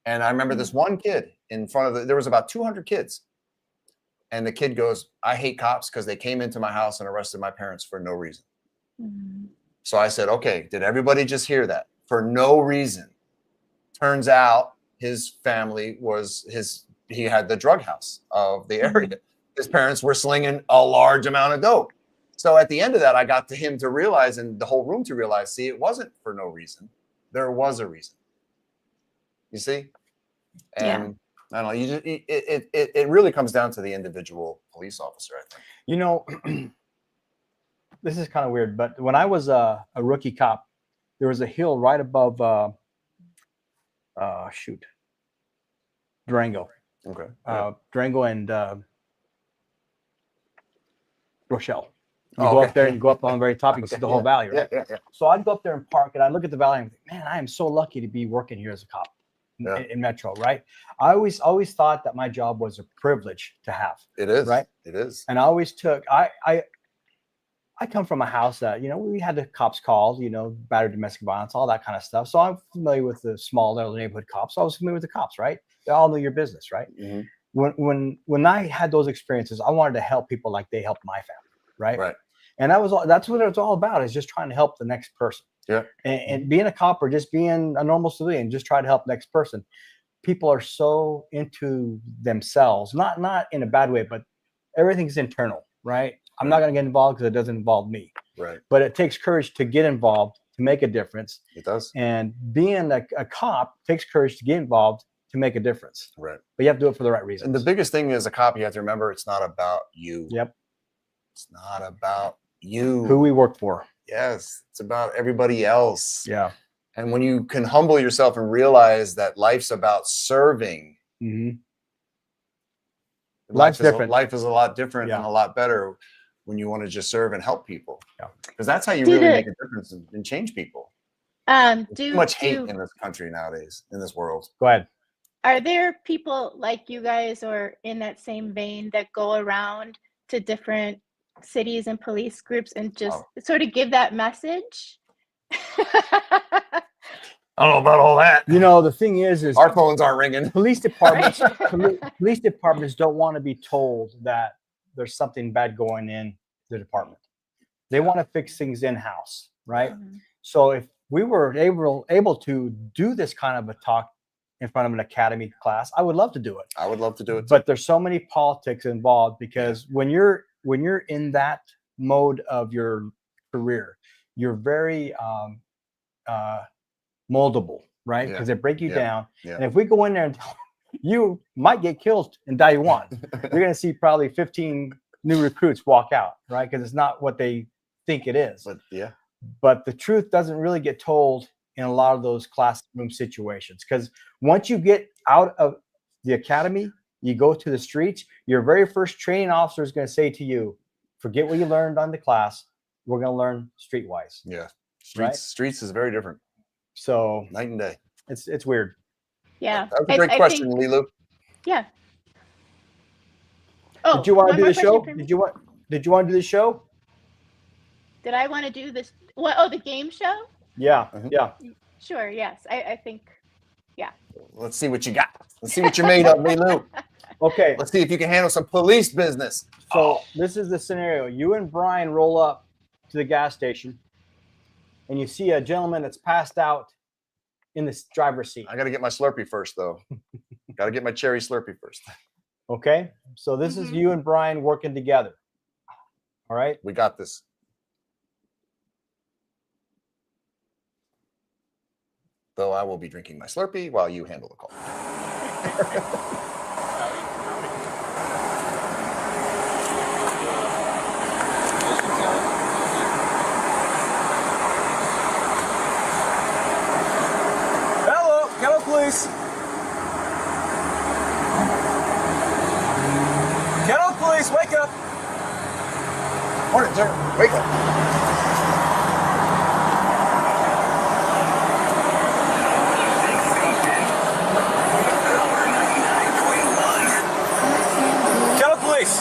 And I remember this one kid in front of there was about 200 kids. And the kid goes, "I hate cops because they came into my house and arrested my parents for no reason." So I said, "Okay, did everybody just hear that? For no reason." Turns out his family he had the drug house of the area. His parents were slinging a large amount of dope. So at the end of that, I got to him to realize, and the whole room to realize, see, it wasn't for no reason. There was a reason. You see? And I don't know, it really comes down to the individual police officer, I think. You know, this is kind of weird, but when I was a rookie cop, there was a hill right above Durango. Okay. Durango and Rochelle. You go up there and you go up on the very top, you can see the whole valley, right? Yeah. So I'd go up there and park, and I look at the valley and think, man, I am so lucky to be working here as a cop in Metro, right? I always thought that my job was a privilege to have. It is. Right? It is. And I always took, I come from a house that, we had the cops calls, battered domestic violence, all that kind of stuff. So I'm familiar with the small little neighborhood cops. So I was familiar with the cops, right? They all know your business, right? When I had those experiences, I wanted to help people like they helped my family, right? Right. And that's what it's all about, is just trying to help the next person. Yeah. And being a cop or just being a normal civilian, just try to help the next person. People are so into themselves, not in a bad way, but everything's internal, right? I'm not going to get involved because it doesn't involve me. Right. But it takes courage to get involved, to make a difference. It does. And being a cop takes courage to get involved, to make a difference. Right. But you have to do it for the right reasons. And the biggest thing as a cop, you have to remember, it's not about you. Yep. It's not about you. Who we work for. Yes. It's about everybody else. Yeah. And when you can humble yourself and realize that life's about serving, life's different. Life is a lot different and a lot better when you want to just serve and help people. Because that's how you really make a difference and change people. There's too much hate in this country nowadays, in this world. Go ahead. Are there people like you guys, or in that same vein, that go around to different cities and police groups and just sort of give that message? I don't know about all that. The thing is our phones aren't ringing. Police departments don't want to be told that there's something bad going in the department. They want to fix things in-house, right? So if we were able to do this kind of a talk in front of an academy class, I would love to do it. I would love to do it too. But there's so many politics involved, because when you're in that mode of your career, you're very moldable, right? Because they break you down. And if we go in there and you might get killed in day one, you're going to see probably 15 new recruits walk out, right? Because it's not what they think it is. But the truth doesn't really get told in a lot of those classroom situations, because once you get out of the academy, you go to the streets, your very first training officer is going to say to you, forget what you learned on the class. We're going to learn streetwise. Yeah. Right? Streets is very different. So night and day. It's weird. Yeah. That was a great question, Lilu. Yeah. Oh, Did you want to one do more the show? question for me? Did you want to do the show? Did I want to do this? What? Oh, the game show? Yeah. Yeah. Sure. Yes. I think. Yeah. Let's see what you got. Let's see what you're made of, Lou. Okay. Let's see if you can handle some police business. So this is the scenario. You and Brian roll up to the gas station, and you see a gentleman that's passed out in the driver's seat. I got to get my Slurpee first, though. Got to get my cherry Slurpee first. Okay. So this is you and Brian working together. All right. We got this. Though I will be drinking my Slurpee while you handle the call. Hello, police. Hello, police, wake up. Morning, sir. Wake up. Police.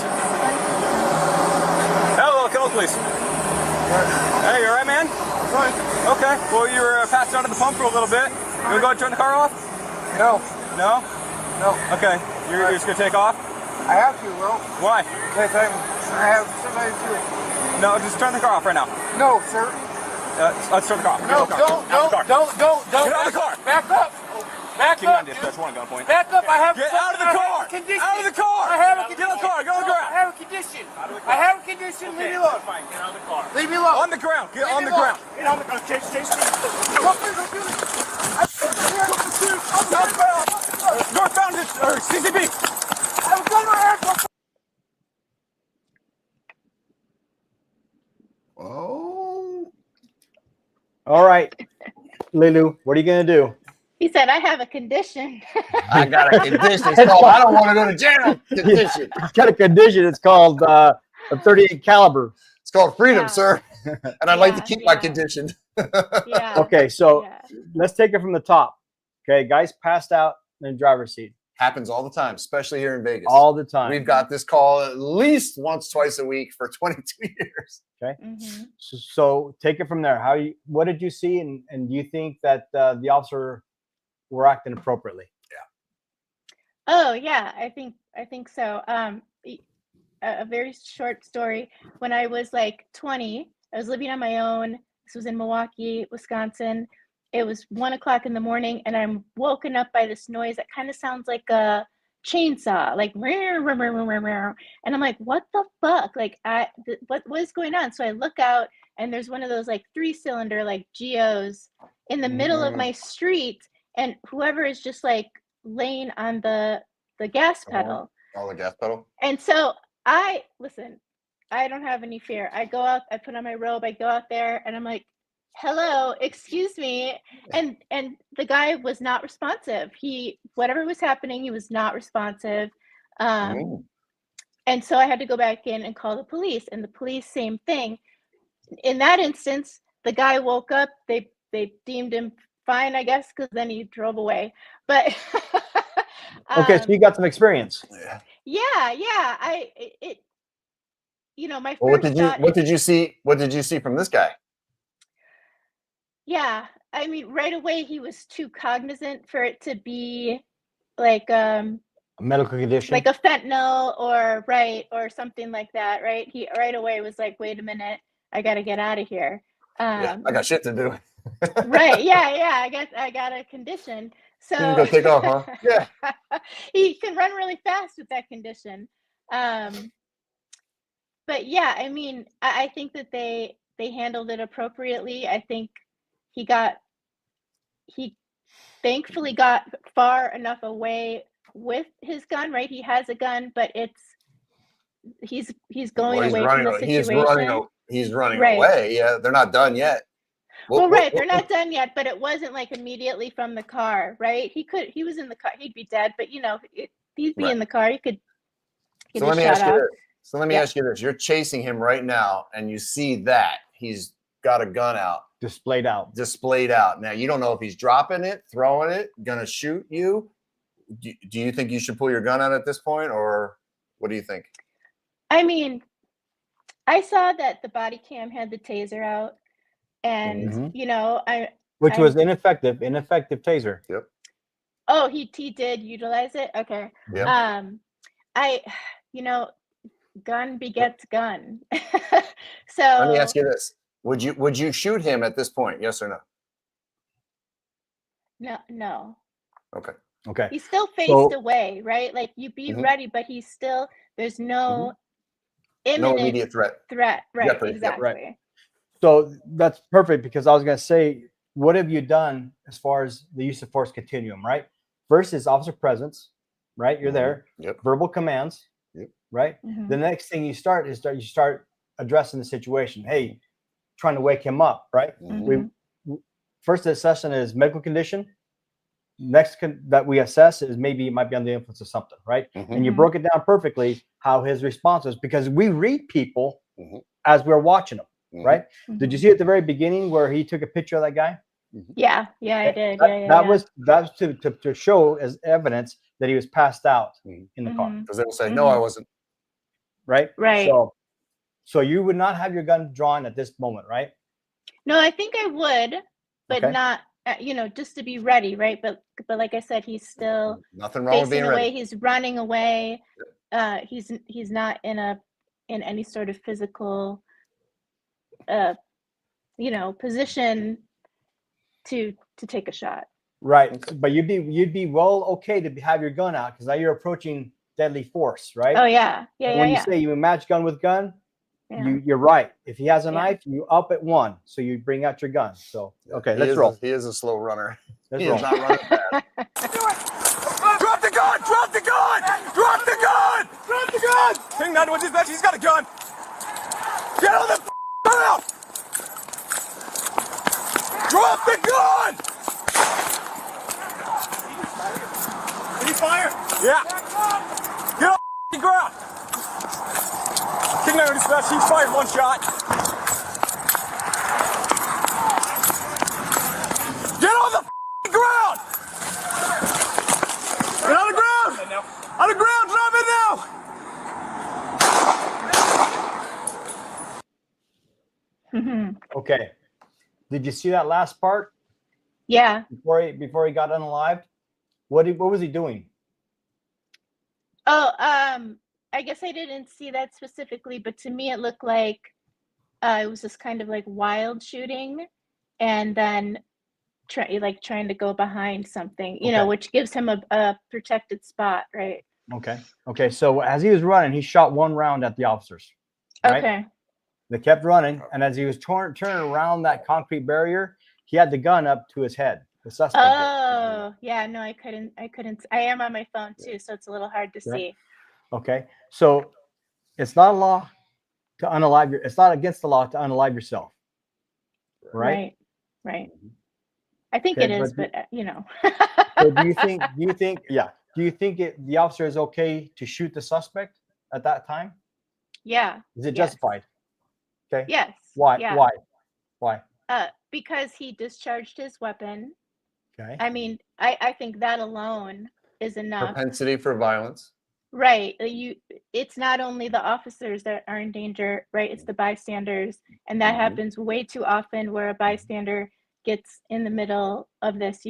Hello, Kettle Police. Hey, you all right, man? Fine. Okay. Well, you were passed out of the pump for a little bit. You want to go ahead and turn the car off? No. No? No. Okay. You're just going to take off? I have to, Will. Why? Because I have somebody to do it. No, just turn the car off right now. No, sir. Let's turn the car off. No, don't. Get out of the car. Back up. Back Keep up. on dispatch one gunpoint. Back up. I have Get out of the car. Condition. Out of the car. I have a condition. Get out of the car. Go on the ground. I have a condition. I have a condition. Leave me alone. Fine. Get out of the car. Leave me alone. On the ground. Get on the ground. Get on the ground. Chase me. Northbound or CCB. I was on my ass. Oh. All right, Lilu, what are you gonna do? He said, "I have a condition." I got a condition. So I don't want to go to jail. Condition. He's got a condition. It's called a 38 caliber. It's called freedom, Yeah. sir. And I'd like to keep my condition. Yeah. Okay, so let's take it from the top. Okay, guys passed out in the driver's seat. Happens all the time, especially here in Vegas. All the time. We've got this call at least once, twice a week for 22 years. Okay. So take it from there. What did you see, and do you think that the officer were acting appropriately? Oh yeah, I think so. A very short story. When I was like 20, I was living on my own. This was in Milwaukee, Wisconsin. It was 1 o'clock in the morning, and I'm woken up by this noise that kind of sounds like a chainsaw, like and I'm like, what the fuck? Like, what is going on? So I look out, and there's one of those like 3-cylinder like Geos in the middle of my street, and whoever is just like laying on the gas pedal. Oh, the gas pedal. And so I don't have any fear. I go out, I put on my robe, I go out there, and I'm like, hello, excuse me. And the guy was not responsive. Whatever was happening, he was not responsive. And so I had to go back in and call the police, and the police, same thing. In that instance, the guy woke up, they deemed him fine, I guess, because then he drove away. But Okay, so you got some experience. yeah. My first Well, what did you see? What did you see from this guy? Yeah, I mean, right away he was too cognizant for it to be like a medical condition, like a fentanyl or something like that, right? He right away was like, wait a minute, I got to get out of here. Yeah, I got shit to do. Right? Yeah. I got a condition. So You go take off, huh? Yeah. he can run really fast with that condition. But yeah, I mean, I think that they handled it appropriately. I think he thankfully got far enough away with his gun, right? He has a gun, but he's going away from the situation. He's running Right. away. Yeah, they're not done yet. Right, they're not done yet, but it wasn't like immediately from the car, right? He was in the car, he'd be dead, but he'd be in the car, he could get So let his me shot ask you out. this. So let me ask you this. You're chasing him right now, and you see that he's got a gun out. Displayed out. Now, you don't know if he's dropping it, throwing it, gonna shoot you. Do you think you should pull your gun out at this point, or what do you think? I mean, I saw that the body cam had the taser out, and Mhm. you know, Which I'm was ineffective taser. Yep. oh, he did utilize it. Okay. Yep. I, you know, gun begets gun. Let me ask So you this: would you shoot him at this point? Yes or no? no. Okay. Okay. He's still faced So away, right? Like you be Mhm. ready, but he's still there's no No imminent immediate threat. threat. Right, Jeopardy. Yep. exactly. right. So that's perfect because I was going to say, what have you done as far as the use of force continuum, right? First is officer presence, right? You're there. Yep. Verbal commands, Yep. right? Mhm. The next thing you start addressing the situation. Hey, trying to wake him up, right? Mhm. First assessment is medical condition. Next that we assess is maybe it might be under the influence of something, right? And you Mhm. broke it down perfectly how his response was because we read people Mhm. as we're watching them, Mhm. right? Did you see at the very beginning where he took a picture of that guy? Yeah, I did. That, that was to show as evidence that he was passed out in the car, Because they will say, no, I wasn't. right? Right. So you would not have your gun drawn at this moment, right? No, I think I would, but Okay. not just to be ready, right? But like I said, he's still Nothing wrong with facing being away. ready. He's running away. He's not in any sort of physical position to take a shot. Right. But you'd be well okay to have your gun out because now you're approaching deadly force, right? Oh yeah. And when you Yeah. say you match gun with gun, Yeah. you're right. If he has a Yeah. knife, you up at one, so you bring out your gun. So okay, He let's is roll. He is a slow runner. Let's He roll. is not running fast. Drop the gun! Drop the gun! Drop the gun! Drop the gun! King 9 dispatch, he's got a gun. Get on the ground! Drop the gun! Did he fire? Yeah. Get on the ground. King 9 dispatch, he fired one shot. Get on the ground! Get on the ground! On the ground, drop it now! Okay. Did you see that last part Yeah. before he got unalived? What was he doing? Oh, I guess I didn't see that specifically, but to me it looked like it was this kind of like wild shooting, and then trying to go behind something, Okay. which gives him a protected spot, right? Okay. So as he was running, he shot one round at the officers. Right? Okay. They kept running, and as he was turning around that concrete barrier, he had the gun up to his head. The suspect did. Oh, yeah. No, I couldn't. I am on my phone too, so it's a little hard to see. Okay. So it's not a law to unalive it's not against the law to unalive yourself. Right? Right. I think Okay, it is, but but So do you think the officer is okay to shoot the suspect at that time? yeah. Is it Yes. justified? Okay. Yes. Why? Yeah. Why? Because he discharged his weapon. Okay. I mean, I think that alone is enough. Propensity for violence. Right. It's not only the officers that are in danger, right? It's the bystanders. And that happens way too often where a bystander gets in the middle of this.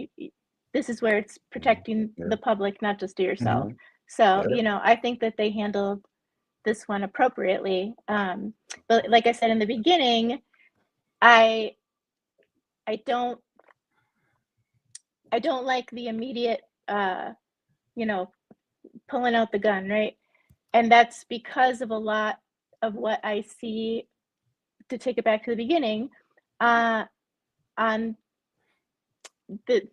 This is where it's protecting the public, not just yourself. So, I think that they handled this one appropriately. But like I said in the beginning, I don't like the immediate pulling out the gun, right? And that's because of a lot of what I see, to take it back to the beginning, on the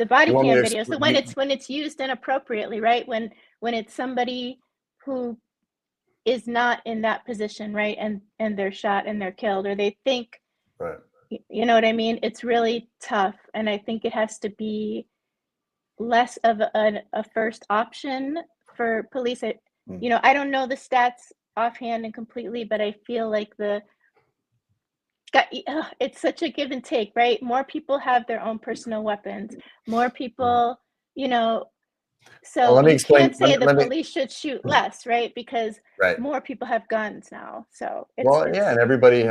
body cam videos. So when it's used inappropriately, right? When it's somebody who is not in that position, right? And they're shot and they're killed, or they think, right. You know what I mean? It's really tough. And I think it has to be less of a first option for police. I don't know the stats offhand and completely, but I feel like it's such a give and take, right? More people have their own personal weapons. More people, So let me you explain. can't say the let me- police should shoot less, right? Because Right. more people have guns now. So it's, Well, yeah, and everybody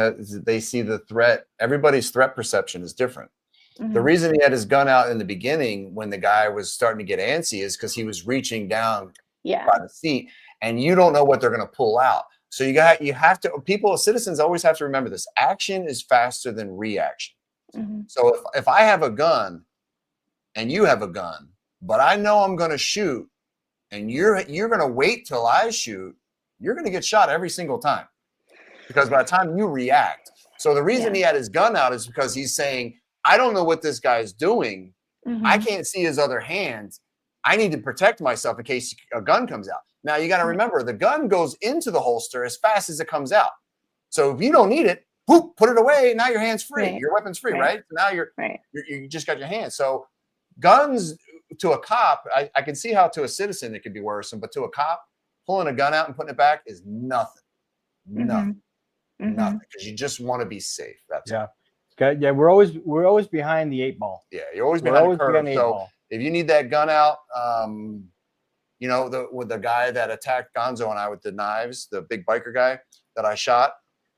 they see the threat. Everybody's threat perception is different. The Mhm. reason he had his gun out in the beginning when the guy was starting to get antsy is because he was reaching down yeah. by the seat, and you don't know what they're going to pull out. So you have to, citizens always have to remember this. Action is faster than reaction. Mhm. So if I have a gun and you have a gun, but I know I'm going to shoot, and you're going to wait till I shoot, you're going to get shot every single time, because by the time you react. So the reason he had his gun out is because he's saying, I don't know what this guy's doing. I Mhm. can't see his other hand. I need to protect myself in case a gun comes out. Now you got to remember, the gun goes into the holster as fast as it comes out. So if you don't need it, whoop, put it away. Now your hand's free. Right. Your weapon's free, Right. right? So now Right. you just got your hand. So guns to a cop, I can see how to a citizen it could be worrisome, but to a cop, pulling a gun out and putting it back is nothing. Nothing. Mhm. Nothing. Because you just want to be safe. That's all. Okay. Yeah, we're always behind the 8 ball. Yeah, you're always We're behind always the curve. behind the 8 So ball. if you need that gun out, you know, with the guy that attacked Gonzo and I with the knives, the big biker guy that I shot,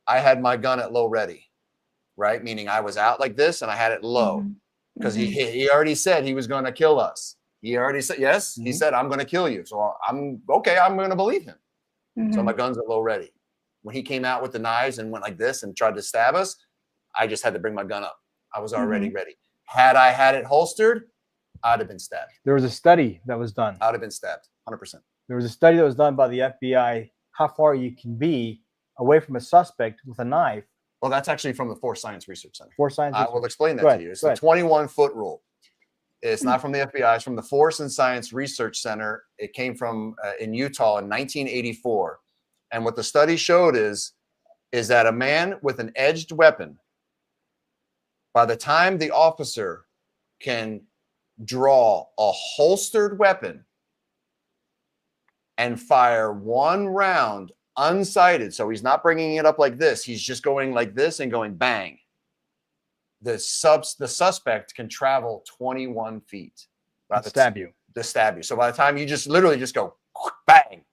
I had my gun at low ready, right? Meaning I was out like this and I had it low, because he already said he was going to kill us. He already said, yes, he said, I'm going to kill you. So I'm okay. I'm going to believe him. So my gun's at low ready. When he came out with the knives and went like this and tried to stab us, I just had to bring my gun up. I was already ready. Had I had it holstered, I'd have been stabbed. There was a study that was done. I'd have been stabbed, 100%. There was a study that was done by the FBI, how far you can be away from a suspect with a knife. Well, that's actually from the Force Science Research Center. Force Science. I will explain that Go ahead, to you. It's go the ahead. 21-foot rule. It's not from the FBI. It's from the Force and Science Research Center. It came from in Utah in 1984. And what the study showed is that a man with an edged weapon, by the time the officer can draw a holstered weapon and fire one round unsighted, so he's not bringing it up like this, he's just going like this and going bang, the suspect can travel 21 feet. To stab you. To stab you. So by the time you just literally just go bang,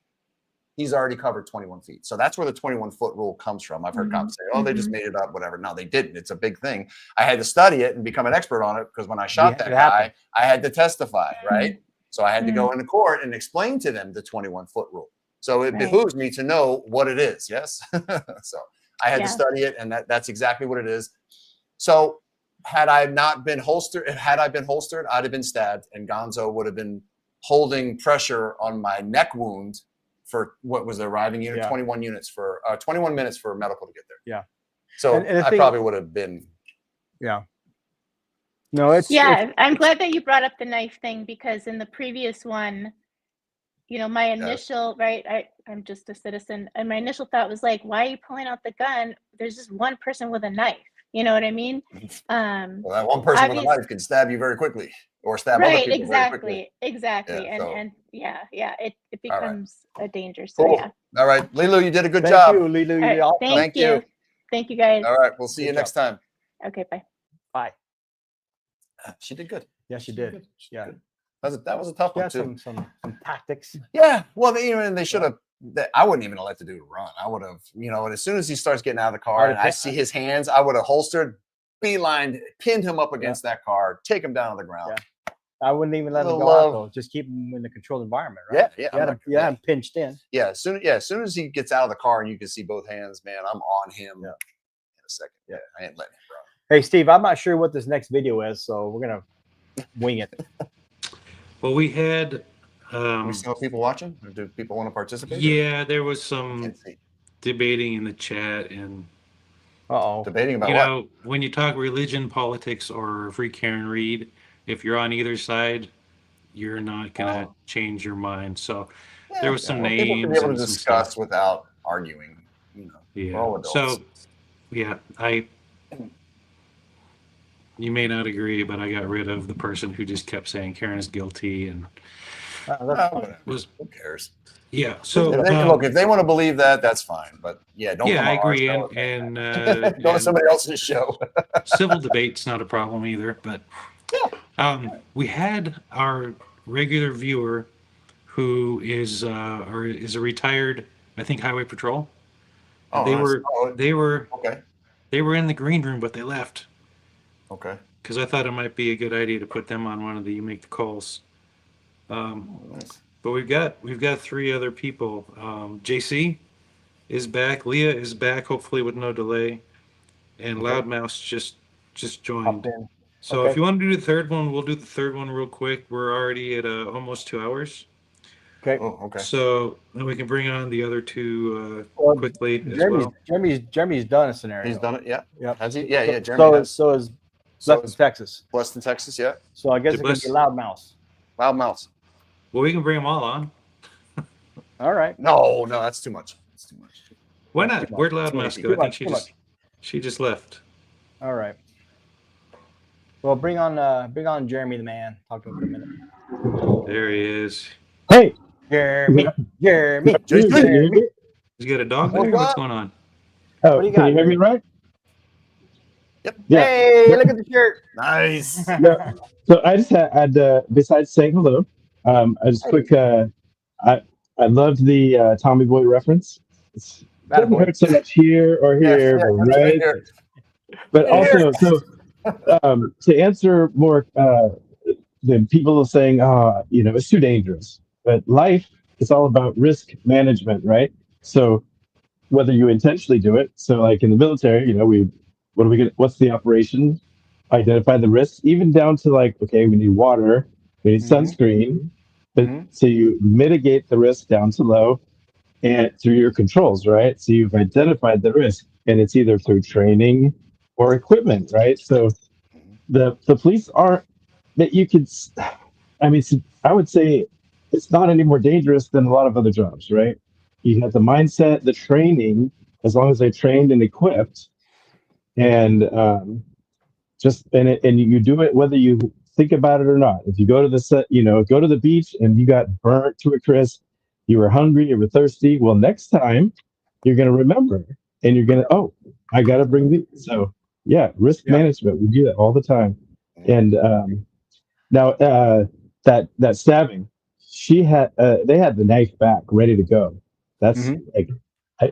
he's already covered 21 feet. So that's where the 21-foot rule comes from. I've heard cops say, oh, they just made it up, whatever. No, they didn't. It's a big thing. I had to study it and become an expert on it, because when I shot that guy, I had to testify, right? So I had to go into court and explain to them the 21-foot rule. So it behooves me to know what it is, yes? So I had to study it, and that's exactly what it is. So had I been holstered, I'd have been stabbed, and Gonzo would have been holding pressure on my neck wound for what was the arriving unit, 21 minutes for medical to get there. Yeah. So and I probably would have been. Yeah. No, it's. I'm glad that you brought up the knife thing, because in the previous one, you know, my initial, I'm just a citizen, and my initial thought was like, why are you pulling out the gun? There's just one person with a knife. You know what I mean? Well, that one person with a knife can stab you very quickly, or stab other people very quickly. Exactly. Yeah, It becomes a danger. So cool. yeah. All right, Lilu, you did a good Thank job. you, Lilu. All right, thank you. Thank you, guys. All right, we'll see you Good next time. Okay, bye. Bye. She did good. Yeah, she did. Yeah. That was a tough one too. Some tactics. Yeah, well, they should have. I wouldn't even have let the dude run. I would have, you know, and as soon as he starts getting out of the car and I see his hands, I would have holstered, beelined, pinned him up against that car, take him down to the ground. Yeah. I wouldn't even let him go out though. Just keep him in the controlled environment, right? Yeah. I'm pinched in. Yeah, as soon as he gets out of the car and you can see both hands, man, I'm on him in a second. Yeah, I ain't letting him run. Hey, Steve, I'm not sure what this next video is, so we're gonna wing it. Well, we had. We still have people watching? Or do people want to participate? Yeah, there was some debating in the chat, and debating about you what? know, when you talk religion, politics, or free Karen Reed, if you're on either side, you're not gonna change your mind. So there was some names. People can be able to and some discuss stuff. without arguing. You know, we're all adults. So yeah, you may not agree, but I got rid of the person who just kept saying Karen's guilty and who cares? Yeah. So look, if they want to believe that, that's fine. But yeah, don't. Yeah, come I on our agree, show. and go to somebody else's show. Civil debate's not a problem either, but we had our regular viewer who is or is a retired, I think, highway patrol. Oh, they nice. were Oh, they were okay. they were in the green room, but they left Okay. because I thought it might be a good idea to put them on one of the You Make the Calls. Nice. But we've got three other people. JC is back. Leah is back, hopefully with no delay, and Okay. Loudmouse just joined. Pop in. So Okay. if you want to do the third one, we'll do the third one real quick. We're already at almost 2 hours. Okay. Oh, okay. So then we can bring on the other two Well, quickly as well. Jeremy's done a scenario. He's done it. Yeah. Yep. Has he? Yeah. Yeah. Jeremy So has. so is So Blessed is Texas. Blessed in Texas. Yeah. So I guess Yeah, it's gonna be Loudmouse. Loud mouse. Well, we can bring them all on. All right. No, that's too much. That's too much. Why not? Where'd Loudmouse Too go? I much, think too much. she just left. All right. Well, bring on Jeremy the man. Talk to him for a minute. There he is. Hey, Jeremy. Jeremy. He's got a dog there? What's going on? Oh, what do you got? Can you hear me right? Yep. Yeah. Hey, look at the shirt. Nice. Yeah. So I just had besides saying hello, I just quick. I loved the Tommy Boy reference. It doesn't hurt so much here or here, but right. Here. But also, so to answer more, the people are saying, it's too dangerous. But life is all about risk management, right? So whether you intentionally do it, so like in the military, what's the operation? Identify the risks, even down to like, okay, we need water, we need sunscreen, but so you mitigate the risk down to low and through your controls, right? So you've identified the risk, and it's either through training or equipment, right? So the police aren't that you could. I mean, I would say it's not any more dangerous than a lot of other jobs, right? You have the mindset, the training, as long as they're trained and equipped, and and you do it whether you think about it or not. If you go to go to the beach and you got burnt to a crisp, you were hungry, you were thirsty. Well, next time you're going to remember, and you're going to, I got to bring these. So yeah, risk management. We do that all the time. And now that stabbing, they had the knife back ready to go. That's like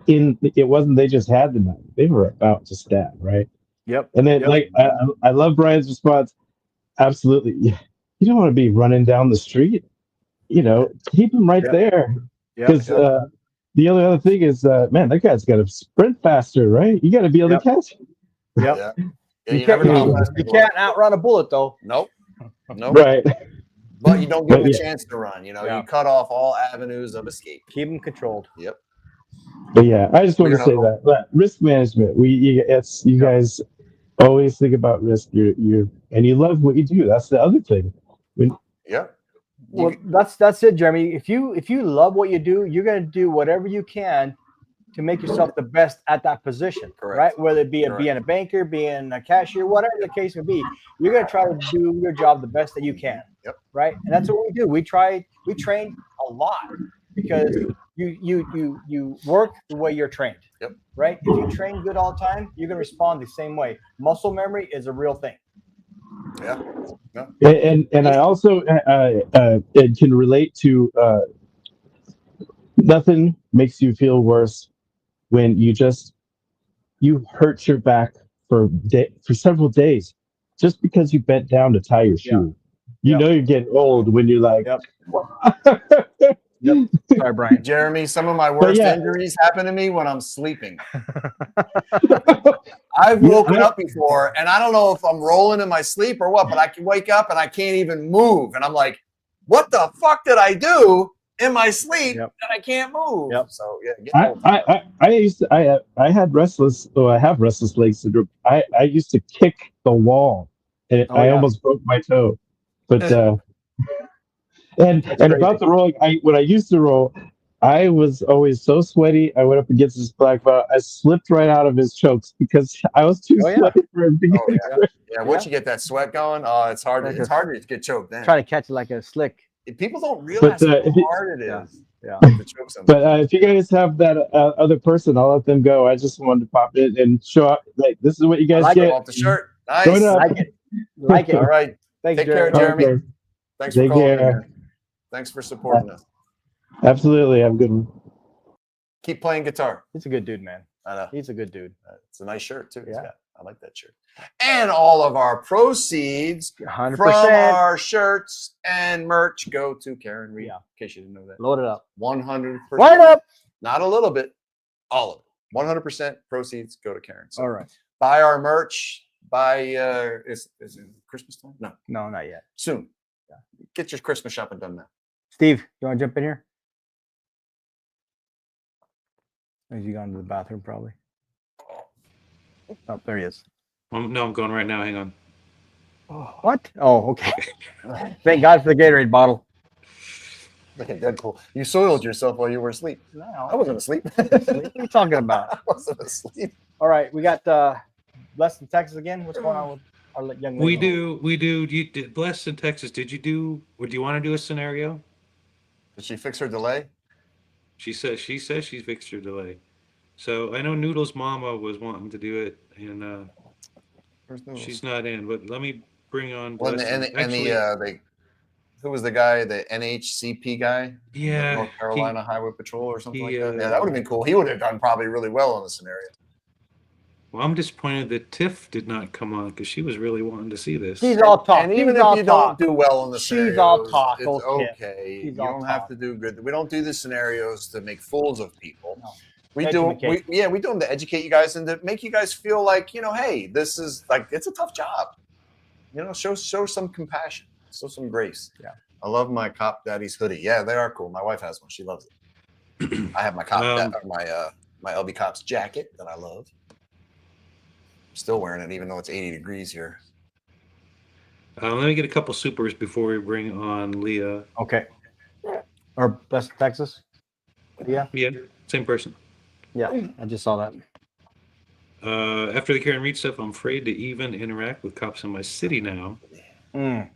it wasn't they just had the knife, they were about to stab, right? Yep. And then I love Brian's response. Absolutely. You don't want to be running down the street, keep him right there. Because the only other thing is, man, that guy's got to sprint faster, right? You got to be able to catch him. Yep. You can't outrun a bullet, though. Nope. Right. But you don't give them a chance to run. You cut off all avenues of escape. Keep them controlled. Yep. But yeah, I just want to say that. But risk management. You guys always think about risk. You love what you do. That's the other thing. Well, that's it, Jeremy. If you love what you do, you're going to do whatever you can to make yourself the best at that position, right? Whether it be being a banker, being a cashier, whatever the case may be, you're going to try to do your job the best that you can, right? And that's what we do. We train a lot because you work the way you're trained, right? If you train good all the time, you're going to respond the same way. Muscle memory is a real thing. Yeah. And I also it can relate to nothing makes you feel worse when you hurt your back for several days just because you bent down to tie your shoe. You know you're getting old when you're like, Sorry, Brian. Jeremy, some of my worst injuries happen to me when I'm sleeping. I've woken up before, and I don't know if I'm rolling in my sleep or what, but I can wake up and I can't even move. And I'm like, what the fuck did I do in my sleep that I can't move? So I have restless leg syndrome. I used to kick the wall, and I almost broke my toe. But and about the rolling, when I used to roll, I was always so sweaty. I went up against this black belt. I slipped right out of his chokes because I was too sweaty for him to get. Once you get that sweat going, it's hard. It's harder to get choked then. Try to catch it like a slick. People don't realize how hard it is. To choke somebody. But if you guys have that other person, I'll let them go. I just wanted to pop in and show up. Like, this is what you guys get. Off the shirt. Nice. Join up. Like it. All right. Thanks, Take care, Jeremy. Okay. Thanks for calling. Thanks for supporting us. Absolutely. Have a good one. Keep playing guitar. He's a good dude, man. I know. He's a good dude. It's a nice shirt too. Yeah. I like that shirt. And all of our proceeds 100%. from our shirts and merch go to Karen Reed. Yeah. In case you didn't know that. Load it up. 100%. Light up. Not a little bit. All of it. 100% proceeds go to Karen. So All right. buy our merch. Buy is it Christmas time? No. No, not yet. Soon. Yeah. Get your Christmas shopping done now. Steve, you want to jump in here? Has he gone to the bathroom probably? Oh, there he is. No, I'm going right now. Hang on. What? Oh, okay. Thank God for the Gatorade bottle. Look at Deadpool. You soiled yourself while you were asleep. No, I wasn't asleep. What are you talking about? I wasn't asleep. All right, we got Blessed in Texas again. What's going on with our young lady? We do. You did Blessed in Texas. Did you do? Or do you want to do a scenario? Did she fix her delay? She says she's fixed her delay. So I know Noodle's mama was wanting to do it, and she's not in. But let me bring on. Well, who was the guy, the NHCP guy? Yeah, North Carolina Highway Patrol or something like that. Yeah, that would have been cool. He would have done probably really well in the scenario. Well, I'm disappointed that Tiff did not come on because she was really wanting to see this. She's all talk. And even if you don't do well in the scenarios, she's all talk. it's okay. You don't have to do good. We don't do the scenarios to make fools of people. No. We do them to educate you guys and to make you guys feel like, hey, this is like, it's a tough job. Show some compassion, show some grace. Yeah. I love my Cop Daddy's hoodie. Yeah, they are cool. My wife has one. She loves it. I have my my LV Cops jacket that I love. Still wearing it, even though it's 80 degrees here. Let me get a couple supers before we bring on Leah. Okay. Or Blessed Texas? Yeah. Yeah, same person. Yeah, I just saw that. After the Karen Reed stuff, I'm afraid to even interact with cops in my city now. I'm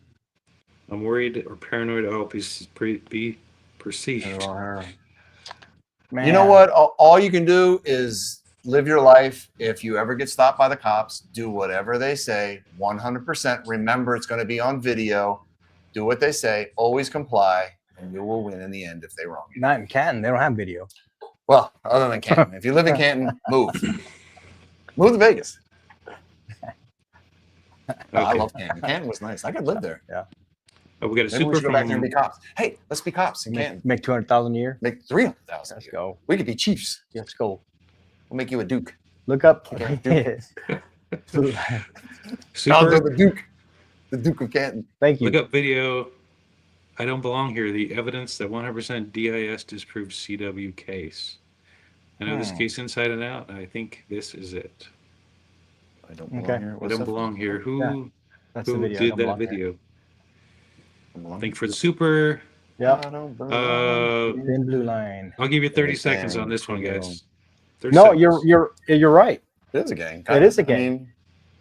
worried or paranoid I'll be perceived. Man. You know what? All you can do is live your life. If you ever get stopped by the cops, do whatever they say. 100%. Remember, it's going to be on video. Do what they say. Always comply, and you will win in the end if they wrong you. Not in Canton. They don't have video. Well, other than Canton. If you live in Canton, move. Move to Vegas. I love Canton. Canton was nice. I could live there. Yeah. Oh, we got a Maybe we super should go back there and be cops. Hey, let's be cops in Canton. Make 200,000 a year. Make 300,000. Let's go. We could be chiefs. Let's go. We'll make you a duke. Look up. Okay, Super. The Duke. The Duke of Canton. Thank you. Look up video. I don't belong here. The evidence that 100% DIS disproved CW case. I know this case inside and out. And I think this is it. I don't belong here. I don't belong here. Who That's the video. did that video? Thank you for the super. Yeah. Thin blue line. I'll give you 30 seconds on this one, guys. No, you're right. It is a gang. It is a gang.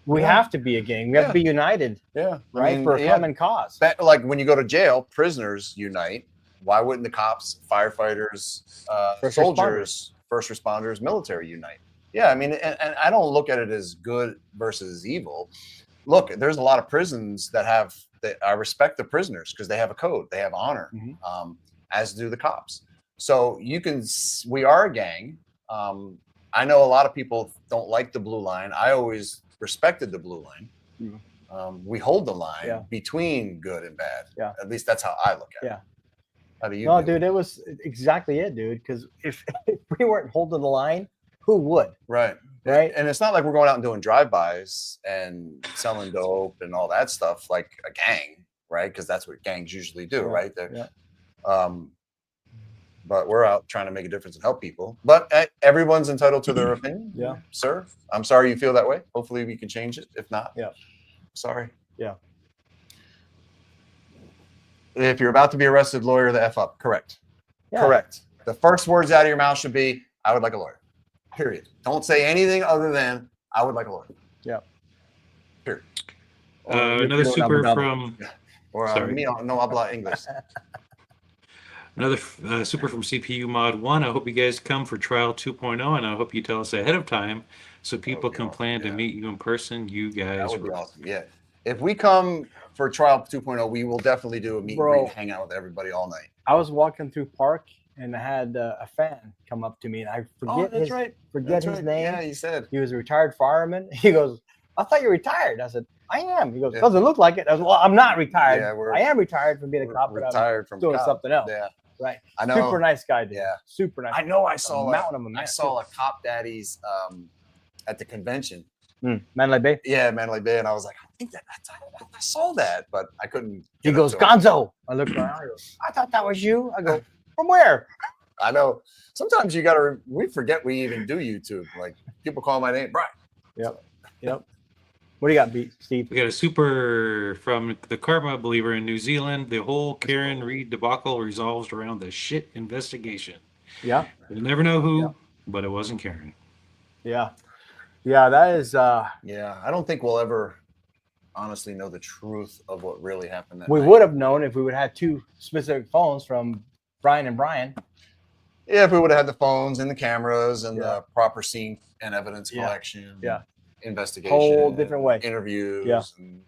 We have to be a gang. We have to be united. Yeah. Right? For a common cause. Like when you go to jail, prisoners unite. Why wouldn't the cops, firefighters, soldiers, first responders, military unite? Yeah, I mean, and I don't look at it as good versus evil. Look, there's a lot of prisons that I respect the prisoners because they have a code, they have honor, as do the cops. So we are a gang. I know a lot of people don't like the blue line. I always respected the blue line. We hold the line between good and bad. Yeah. At least that's how I look at it. How do you? No, dude, it was exactly it, dude. Because if we weren't holding the line, who would? Right. Right. And it's not like we're going out and doing drive-bys and selling dope and all that stuff like a gang, right? Because that's what gangs usually do, right? But we're out trying to make a difference and help people. But everyone's entitled to their opinion. Yeah. Sir, I'm sorry you feel that way. Hopefully we can change it. If not, sorry. Yeah. If you're about to be arrested, lawyer the F up. Correct. Yeah. Correct. The first words out of your mouth should be, I would like a lawyer. Period. Don't say anything other than, I would like a lawyer. Yeah. Period. Another super from... Or me, no habla English. Another super from CPU Mod 1. I hope you guys come for Trial 2.0, and I hope you tell us ahead of time so people can plan to meet you in person. You guys That would be awesome. Yeah. If we come for trial 2.0, we will definitely do a meet and Bro. greet, hang out with everybody all night. I was walking through park and I had a fan come up to me, and I forget his name. Yeah, you said he was a retired fireman. He goes, "I thought you were retired." I said, "I am." He goes, "Doesn't look like it." I was, "Well, I'm not retired. Yeah, I am retired from being a cop, but retired I'm from doing cop. something else." Yeah, right. I know. Super nice guy, dude. Yeah, super nice. I know. I A saw mountain of a man, I saw a cop daddies at the convention. Mandalay Bay. Yeah, Mandalay Bay, and I was like, I saw that, but I couldn't. He goes, "Gonzo." I looked around. I go, "I thought that was you." I go, "From where?" I know. Sometimes you gotta. We forget we even do YouTube. Like people call my name, Brian. Yep. What do you got, Steve? We got a super from the Karma Believer in New Zealand. The whole Karen Reed debacle resolves around the shit investigation. Yeah. You'll never know who, but it wasn't Karen. Yeah. That is. Yeah, I don't think we'll ever honestly know the truth of what really happened. We would have known if we would have had two specific phones from Brian and Brian. Yeah, if we would have had the phones and the cameras and the proper scene and evidence collection. Yeah. Investigation. Whole different way. Interviews. Yeah. And,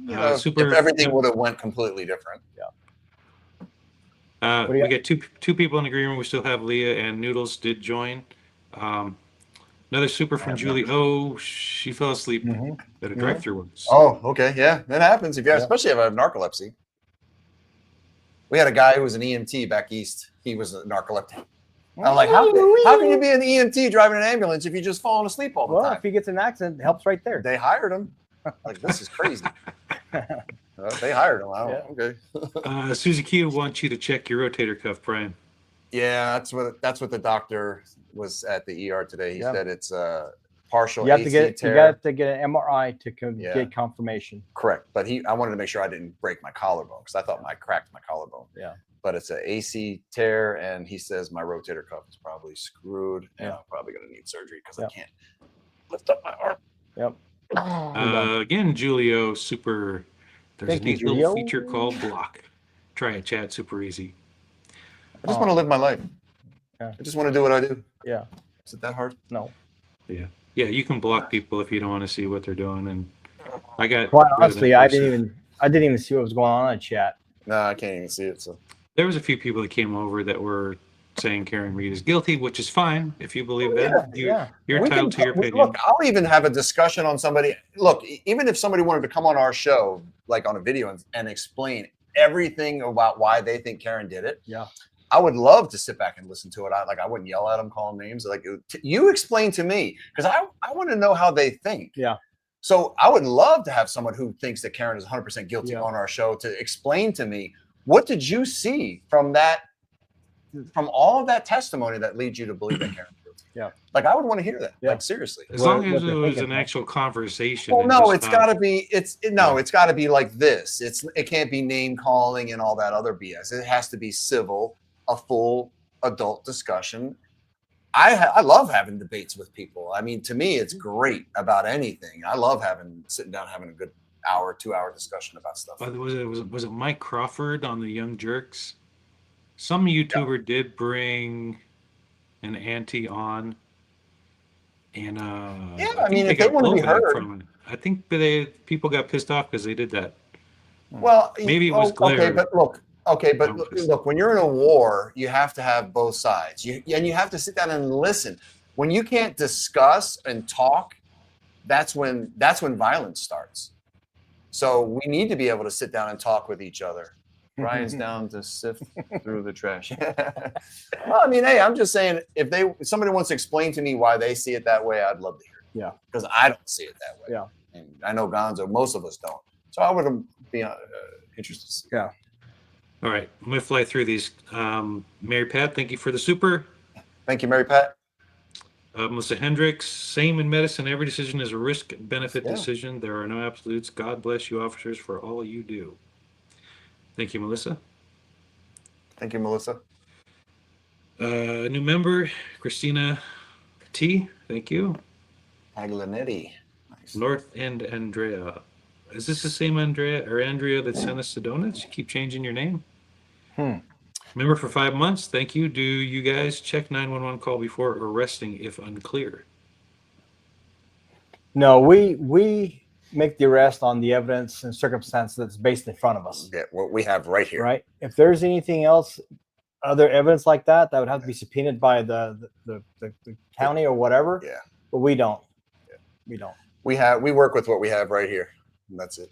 if everything would have went completely different. Yeah. We got two people in agreement. We still have Leah and Noodles did join. Another super from Julie. Oh, she fell asleep at a drive-through once. Oh, okay. Yeah, that happens. Especially if I have narcolepsy. We had a guy who was an EMT back east. He was a narcoleptic. I'm like, how can you be an EMT driving an ambulance if you're just falling asleep all the time? If he gets in an accident, it helps right there. They hired him. Like, this is crazy. They hired him. Okay. Susie Q wants you to check your rotator cuff, Brian. Yeah, that's what the doctor was at the ER today. He said it's a partial You have AC to get tear. you got to get an MRI to get confirmation. Correct, but I wanted to make sure I didn't break my collarbone because I thought I cracked my collarbone. Yeah. But it's an AC tear, and he says my rotator cuff is probably screwed, and I'm probably going to need surgery because I can't lift up my arm. Yep. Again, Julio, super. There's Thank a you, neat little Julio. feature called Block. Try it, chat. Super easy. I just want to live my life. Yeah. I just want to do what I do. Yeah. Is it that hard? No. Yeah. You can block people if you don't want to see what they're doing. And I got Quite rid of honestly, that I person. didn't even see what was going on in chat. No, I can't even see it. So There was a few people that came over that were saying Karen Reed is guilty, which is fine if you believe that. You're entitled to your opinion. Look, I'll even have a discussion on somebody. Look, even if somebody wanted to come on our show, like on a video, and explain everything about why they think Karen did it. Yeah. I would love to sit back and listen to it. I wouldn't yell at them, call them names. Like, you explain to me, because I want to know how they think. Yeah. So I would love to have someone who thinks that Karen is 100% guilty on our show to explain to me, what did you see from all of that testimony that leads you to believe that Karen's guilty? Yeah. Like, I would want to hear that. Like, seriously. As long as it was an actual conversation. Well, and no, just it's not- got to be. It's got to be like this. It can't be name calling and all that other BS. It has to be civil, a full adult discussion. I love having debates with people. I mean, to me, it's great about anything. I love sitting down, having a good hour, 2-hour discussion about stuff. But was it Mike Crawford on the Young Jerks? Some YouTuber did bring an auntie on, and I mean, if they want to be heard. I think people got pissed off because they did that. Well, maybe it was Claire. Okay, but look, when you're in a war, you have to have both sides. And you have to sit down and listen. When you can't discuss and talk, that's when violence starts. So we need to be able to sit down and talk with each other. Ryan's down to sift through the trash. Well, I mean, hey, I'm just saying, if somebody wants to explain to me why they see it that way, I'd love to hear it. Yeah. Because I don't see it that way. Yeah. And I know Gonzo, most of us don't. So I would be interested to see. Yeah. All right, I'm gonna fly through these. Mary Pat, thank you for the super. Thank you, Mary Pat. Melissa Hendricks, same in medicine. Every decision is a risk-benefit decision. There are no absolutes. God bless you, officers, for all you do. Thank you, Melissa. Thank you, Melissa. New member, Christina T. Thank you. Aglanetti. Nice. North End Andrea. Is this the same Andrea that sent us the donuts? You keep changing your name. Member for 5 months. Thank you. Do you guys check 911 call before arresting if unclear? No, we make the arrest on the evidence and circumstance that's based in front of us. Yeah, what we have right here. Right. If there's anything else, other evidence like that, that would have to be subpoenaed by the county or whatever. Yeah. But we don't. Yeah. We don't. We work with what we have right here. And that's it.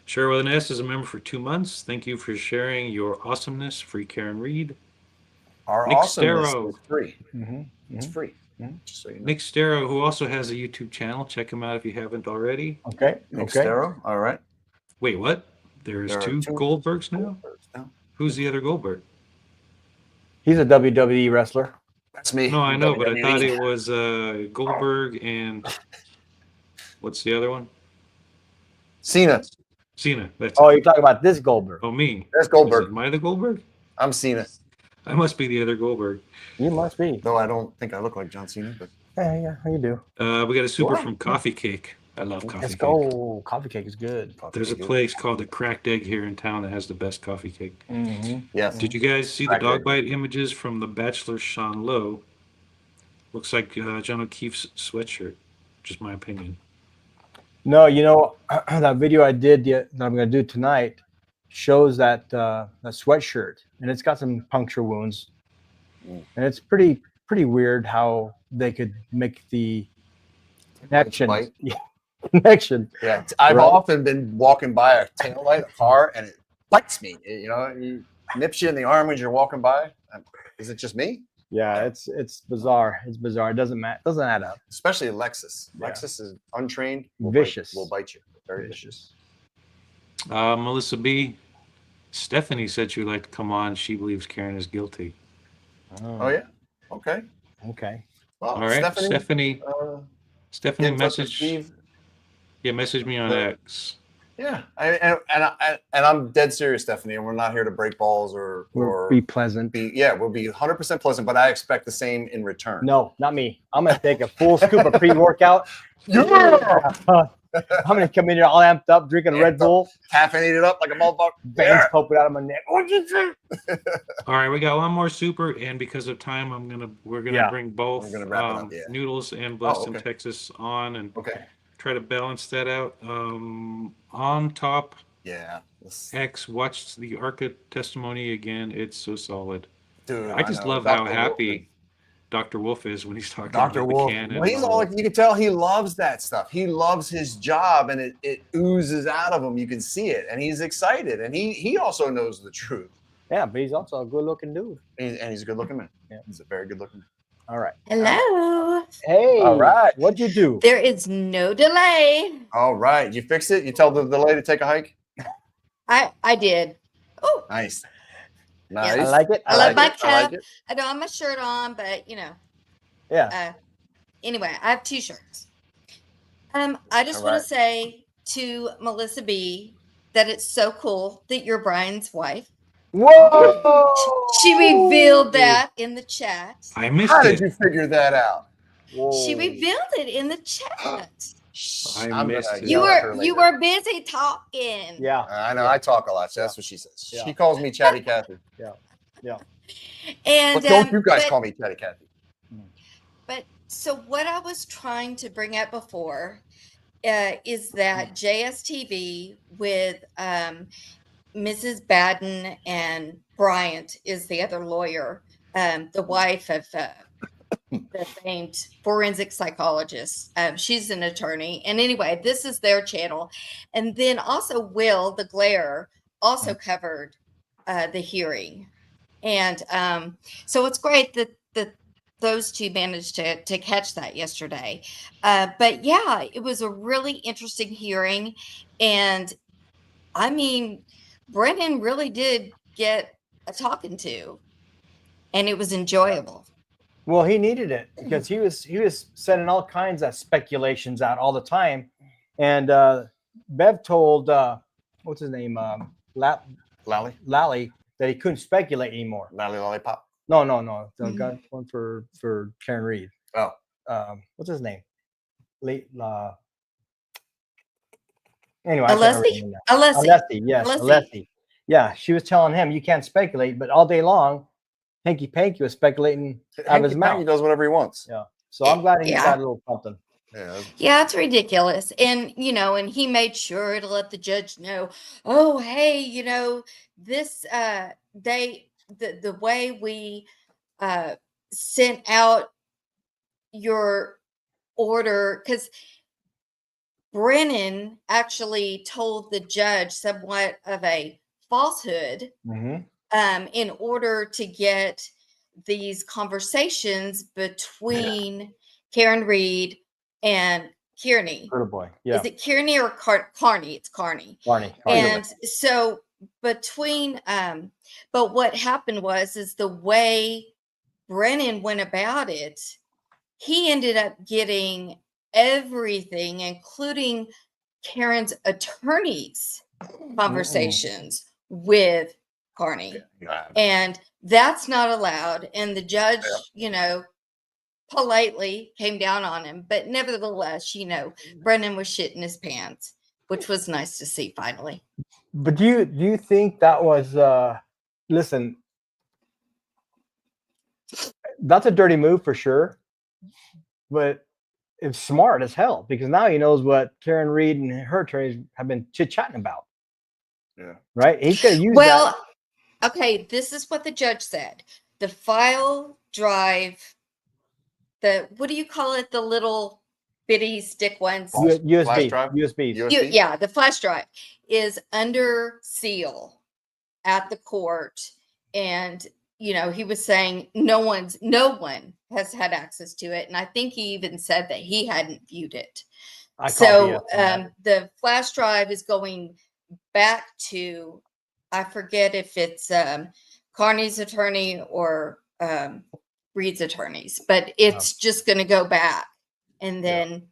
Sure with an S is a member for 2 months. Thank you for sharing your awesomeness. Free Karen Reed. Our Nick awesomeness Starrow. is free. Mm-hmm. It's free. Just so you know. Nick Starrow, who also has a YouTube channel. Check him out if you haven't already. Okay. Nick Starrow. All right. Wait, what? There's There are two two Goldbergs now? Goldbergs now. Who's the other Goldberg? He's a WWE wrestler. That's me. No, I know, but I WWE. thought it was Goldberg and what's the other one? Cena. Cena. That's Oh, you're talking about this Goldberg. Oh, me. That's Goldberg. Am I the Goldberg? I'm Cena. I must be the other Goldberg. You must be. Though I don't think I look like John Cena, but Yeah, you do. We got a super What? from Coffee Cake. I love coffee Let's cake. go. Coffee cake is good. There's a place called the Cracked Egg here in town that has the best coffee cake. Mm-hmm. Yes. Did you guys see Cracked the dog Egg. bite images from The Bachelor Sean Lowe? Looks like John O'Keefe's sweatshirt. Just my opinion. No, you know, that video I did that I'm going to do tonight shows that that sweatshirt, and it's got some puncture wounds, and it's pretty weird how they could make the connection. Bite? Yeah, connection. Yeah, I've Right. often been walking by a taillight, a car, and it bites me. You know, it nips you in the arm when you're walking by. Is it just me? Yeah, it's bizarre. It's bizarre. It doesn't add up. Especially Lexus. Yeah. Lexus is untrained. Vicious. Will bite you. Very vicious. Melissa B. Stephanie said she would like to come on. She believes Karen is guilty. Oh yeah. Okay. Okay. Well, All right, Stephanie. Stephanie get in touch with message. Steve. Yeah, message me on X. Yeah, and I'm dead serious, Stephanie. And we're not here to break balls or Be pleasant. we'll be 100% pleasant, but I expect the same in return. No, not me. I'm gonna take a full scoop of pre-workout. Yeah. I'm gonna come in here all amped up, drinking a Red Bull, Caffeinated it up like a motherfucker. veins poking out of my neck. What'd you say? All right, we got one more super, and because of time, we're gonna Yeah. bring both We're gonna wrap it up, yeah. Noodles and Blessed okay. in Texas on and Okay. try to balance that out. On top, Yeah. X watched the ARCA testimony again. It's so solid. Dude, I just know. love Dr. how Wolf happy Dr. Wolf is when he's talking Dr. about Wolf. the cannon. Well, he's all like, you can tell he loves that stuff. He loves his job, and it oozes out of him. You can see it, and he's excited, and he also knows the truth. Yeah, but he's also a good-looking dude. And he's a good-looking man. Yeah. He's a very good-looking man. All right. Hello. Hey. All right. What'd you do? There is no delay. All right. You fix it? You tell the delay to take a hike? I did. Oh, Nice. Yes. Nice. I like it. I love my like cup. it. I don't have my shirt on, but you know. Yeah. Anyway, I have 2 shirts. I just All want right. to say to Melissa B that it's so cool that you're Brian's wife. Whoa! She revealed that in the chat. I missed How it. did you figure that out? She revealed it in the chat. I missed it. You were busy talking. Yeah. I know. I talk a lot, so that's what she says. Yeah. She calls me Chatty Cathy. Yeah. And But don't you guys but- call me Chatty Cathy? But so what I was trying to bring up before is that JSTV with Mrs. Baden and Bryant is the other lawyer, the wife of the famed forensic psychologist. She's an attorney. And anyway, this is their channel. And then also Will, the Glare, also covered the hearing. And so it's great that those two managed to catch that yesterday. But yeah, it was a really interesting hearing. And I mean, Brennan really did get a talking to, and it was enjoyable. Well, he needed it because he was sending all kinds of speculations out all the time. And Bev told what's his name? Lally? Lally, that he couldn't speculate anymore. Lally Lollipop? No. The guy one for Karen Reed. Oh. What's his name? Anyway, Alessi? Alessi, yes, Alessi. Yeah, she was telling him you can't speculate, but all day long, Hanky Panky was speculating out of his Hanky mouth. Panky does whatever he wants. Yeah. So I'm glad he Yeah. got a little something. Yeah, it's ridiculous. And, and he made sure to let the judge know, oh, hey, this, the way we sent out your order, because Brennan actually told the judge somewhat of a falsehood in order to get these conversations between Karen Reed and Kearney. Little boy. Yeah. Is it Kearney or Carney? It's Carney. Barney. And so between, but what happened is the way Brennan went about it, he ended up getting everything, including Karen's attorney's conversations with Carney. And that's not allowed. And the judge, politely came down on him. But nevertheless, Brennan was shitting his pants, which was nice to see finally. But do you think that was listen, that's a dirty move for sure. But it's smart as hell because now he knows what Karen Reed and her attorneys have been chit-chatting about. Yeah. Right? He could use that. Okay, this is what the judge said. The file drive, what do you call it? The little bitty stick ones? USB. Yeah, the flash drive is under seal at the court. And, he was saying no one has had access to it. And I think he even said that he hadn't viewed it. So the flash drive is going back to, I forget if it's Carney's attorney or Reed's attorneys, but it's just going to go back and then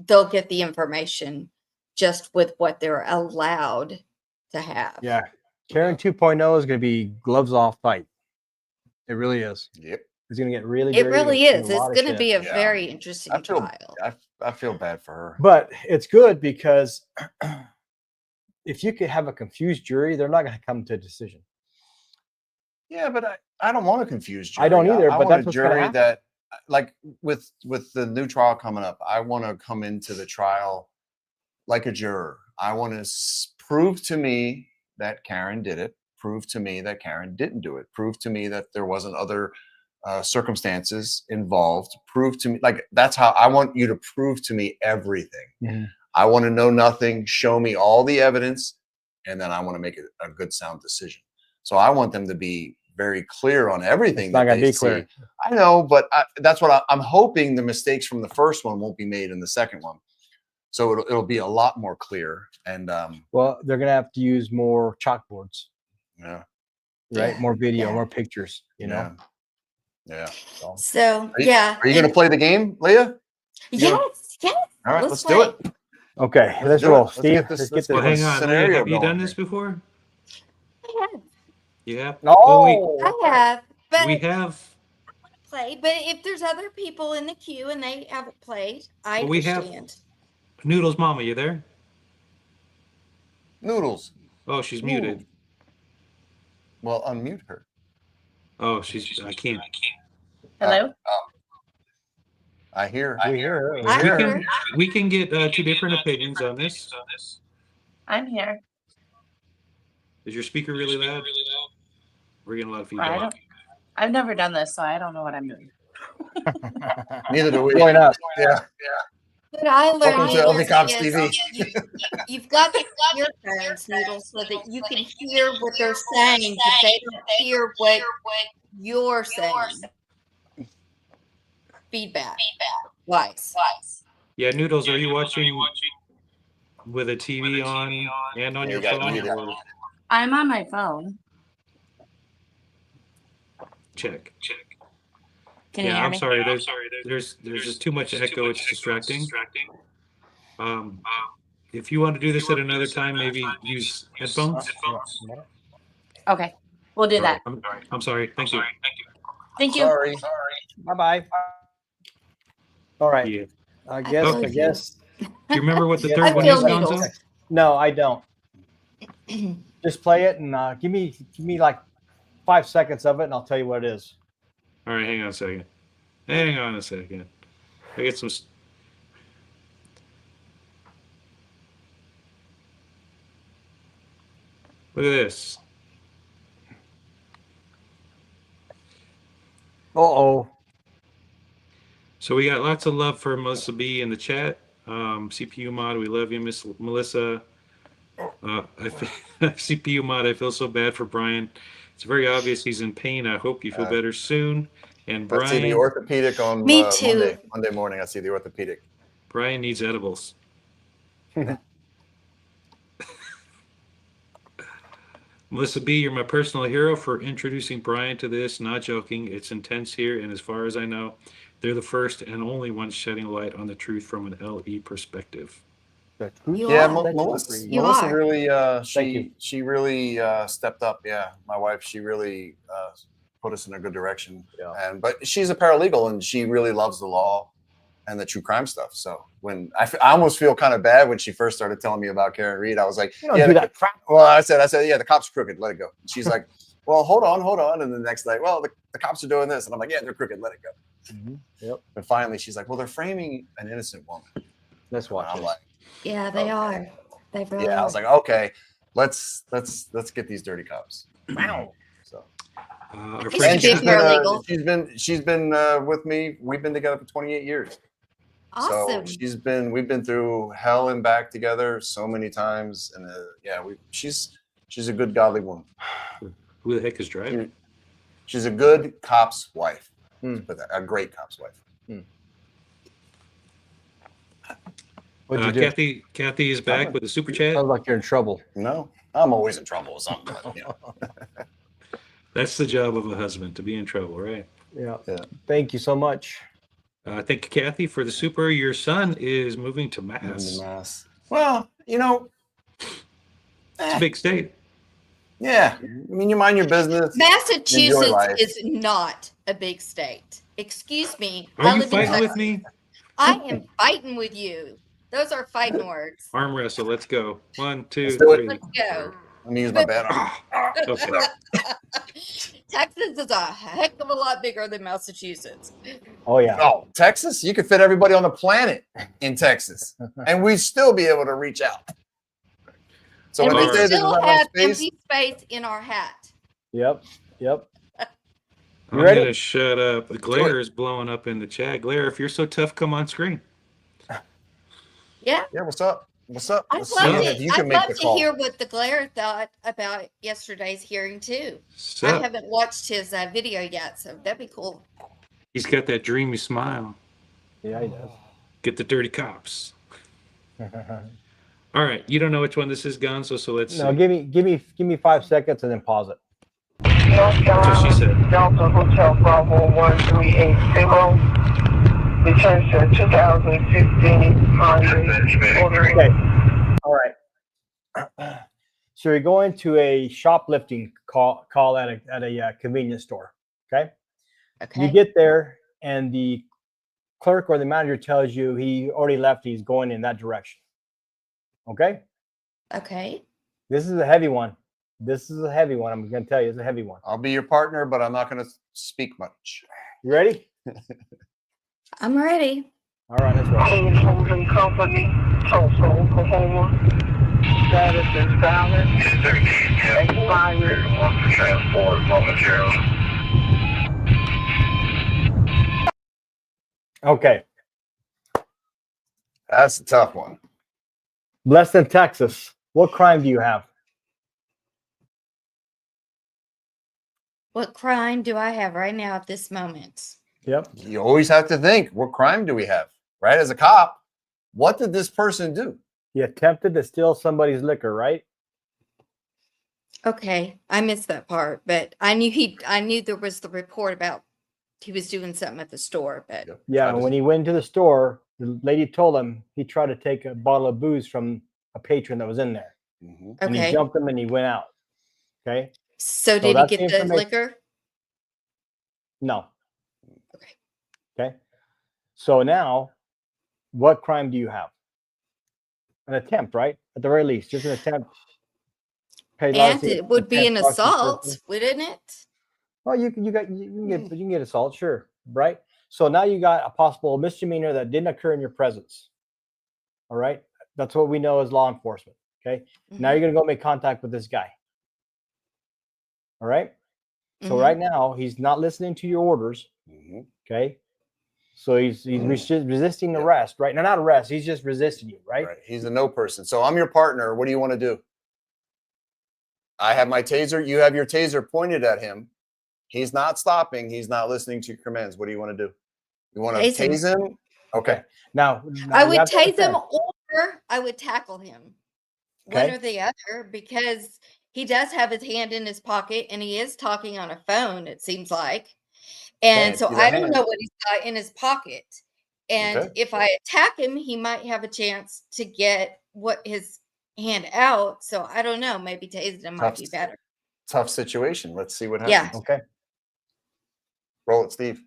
they'll get the information just with what they're allowed to have. Yeah. Karen 2.0 is going to be gloves off fight. It really is. Yep. It's going to get really It really is. It's going to be a Yeah. very interesting trial. I feel bad for her. But it's good because if you could have a confused jury, they're not going to come to a decision. Yeah, but I don't want a confused jury. I don't either, I but want that's a what's gonna jury happen. that, like with the new trial coming up, I want to come into the trial like a juror. I want to prove to me that Karen did it. Prove to me that Karen didn't do it. Prove to me that there wasn't other circumstances involved. Prove to me, that's how I want you to prove to me everything. I want to know nothing. Show me all the evidence, and then I want to make a good, sound decision. So I want them to be very clear on everything. It's not going to be see. clear. I know, but that's what I'm hoping. The mistakes from the first one won't be made in the second one, so it'll be a lot more clear. And well, they're going to have to use more chalkboards. Yeah. Right. Yeah. More video, Yeah. more pictures. You know. Yeah. So Are you going to play the game, Leah? Yes. All right, let's do it. Okay, let's do it. roll. Let's Steve, get this- let's let's get get this Hang on, Leah, scenario have you going done this here. before? You have? Oh, I have, but we have. played. But if there's other people in the queue and they haven't played, I We have understand. Noodles Mama, you there? Noodles. Oh, she's muted. Well, unmute her. Oh, I can't. Hello? I hear. We hear. We can get two different opinions on this. I'm here. Is your speaker really loud? We're getting a lot of feedback. I've never done this, so I don't know what I'm doing. Neither do we. Join us. Yeah. But I learned Welcome to Noodles, LVCopsTV. you've got the earphones, Noodles, so that you can hear what they're saying, but they don't hear what you're saying. Feedback. Wise. Yeah, Noodles, are you watching with a TV on and on your phone? Or I'm on my phone. check. Can you Yeah, hear I'm me? sorry. There's just too much echo. It's distracting. If you want to do this at another time, maybe use headphones. Okay, we'll do that. I'm sorry. Thank you. Thank you. Sorry. Bye-bye. All right. Yeah. I guess. Do you remember what the third I one feel is, Noodles. Gonzo? No, I don't. Just play it and give me like 5 seconds of it, and I'll tell you what it is. All right, hang on a second. I get some. Look at this. Uh-oh. So we got lots of love for Melissa B in the chat. CPU mod, we love you, Miss Melissa. CPU mod, I feel so bad for Brian. It's very obvious he's in pain. I hope you feel better soon. And I see the Brian, orthopedic on Me too. Monday morning. I see the orthopedic. Brian needs edibles. Melissa B, you're my personal hero for introducing Brian to this. Not joking. It's intense here, and as far as I know, they're the first and only ones shedding light on the truth from an LE perspective. You Yeah, are. Melissa. You Melissa are. really, she really stepped up. Yeah, my wife. She really put us in a good direction. Yeah. But she's a paralegal, and she really loves the law and the true crime stuff. So when I almost feel kind of bad when she first started telling me about Karen Reed, I was like, You don't do that crap. Well, I said, yeah, the cop's crooked. Let it go. She's like, well, hold on. And the next night, well, the cops are doing this, and I'm like, yeah, they're crooked. Let it go. Mm-hmm. Yep. And finally, she's like, well, they're framing an innocent woman. Let's watch I'm this. like, Yeah, they are. They really yeah. are. I was like, okay, let's get these dirty cops. Wow. So, Our It's friend, a big paralegal. she's been with me. We've been together for 28 years. Awesome. So we've been through hell and back together so many times, and yeah, she's a good godly woman. who the heck is driving? She's a good cop's wife. But a great cop's wife. What'd you do? Kathy is back with a super chat. Sounds like you're in trouble. No, I'm always in trouble with something. But, you know. That's the job of a husband, to be in trouble, right? Yeah. Thank you so much. Thank you, Kathy, for the super. Your son is moving to Mass. Well, you know, It's a big state. yeah. I mean, you mind your business. enjoy Massachusetts life. is not a big state. Excuse me. Are you live in fighting with Texas. me? I am fighting with you. Those are fighting words. Arm wrestle. Let's go. 1, 2, Let's do it. 3. Let's go. Let me use my bad arm. Okay. Texas is a heck of a lot bigger than Massachusetts. Oh yeah. Oh, Texas? You could fit everybody on the planet in Texas, and we'd still be able to reach out. So And when we they say there's still not enough have space, empty space in our hat. Yep. I'm ready? gonna shut up. Glare is blowing up in the chat. Glare, if you're so tough, come on screen. Yeah. yeah, what's up? What's up? I'd Let's see love, if you I'd can make love the to call. hear what the Glare thought about yesterday's hearing too. So, I haven't watched his video yet, so that'd be cool. he's got that dreamy smile. Yeah, he does. Get the dirty cops. All right, you don't know which one this is, Gonzo, so let's No, see. give me 5 seconds and then pause it. That's what she said. Delta Hotel Bravo 1380. Returns to 2015 Honda ordering. Okay. All right. So you're going to a shoplifting call at a convenience store. Okay. Okay. You get there and the clerk or the manager tells you he already left. He's going in that direction. Okay. Okay. This is a heavy one. I'm going to tell you, it's a heavy one. I'll be your partner, but I'm not going to speak much. You ready? I'm ready. All right, let's roll. Hayes Holding Company, Tulsa, Oklahoma. Status is valid. Expired. Transport momentarily. Okay. That's a tough one. Less than Texas. What crime do you have? What crime do I have right now at this moment? Yep. You always have to think, what crime do we have? Right? As a cop, what did this person do? He attempted to steal somebody's liquor, right? Okay, I missed that part, but I knew there was the report about he was doing something at the store, but Yeah, and when he went to the store, the lady told him he tried to take a bottle of booze from a patron that was in there. And he Okay. jumped him and he went out. Okay. So did he that's get the information- liquor? No. Okay. Okay. So now, what crime do you have? An attempt, right? At the very least, just an attempt. Paid And obviously it would be an attempt prosecution. assault, wouldn't it? Well, you can get assault, sure, right? So now you got a possible misdemeanor that didn't occur in your presence. All right, that's what we know as law enforcement. Okay, now you're gonna go make contact with this guy. All right. So Mhm. right now he's not listening to your orders. Okay. So he's resisting arrest, right? No, not arrest. He's just resisting you, right? Right. He's a no person. So I'm your partner. What do you want to do? I have my taser. You have your taser pointed at him. He's not stopping. He's not listening to your commands. What do you want to do? You want to Tase him. tase him? Okay. Now I you would have to tase him understand. or I would tackle him. One Okay. or the other, because he does have his hand in his pocket and he is talking on a phone, it seems like. And Can't so see I the don't hand. know what he's got in his pocket. And Okay. if I attack him, he might have a chance to get what his hand out. So I don't know. Maybe tasing him might be better. Tough situation. Let's see what Yeah. happens. Okay. Roll it, Steve.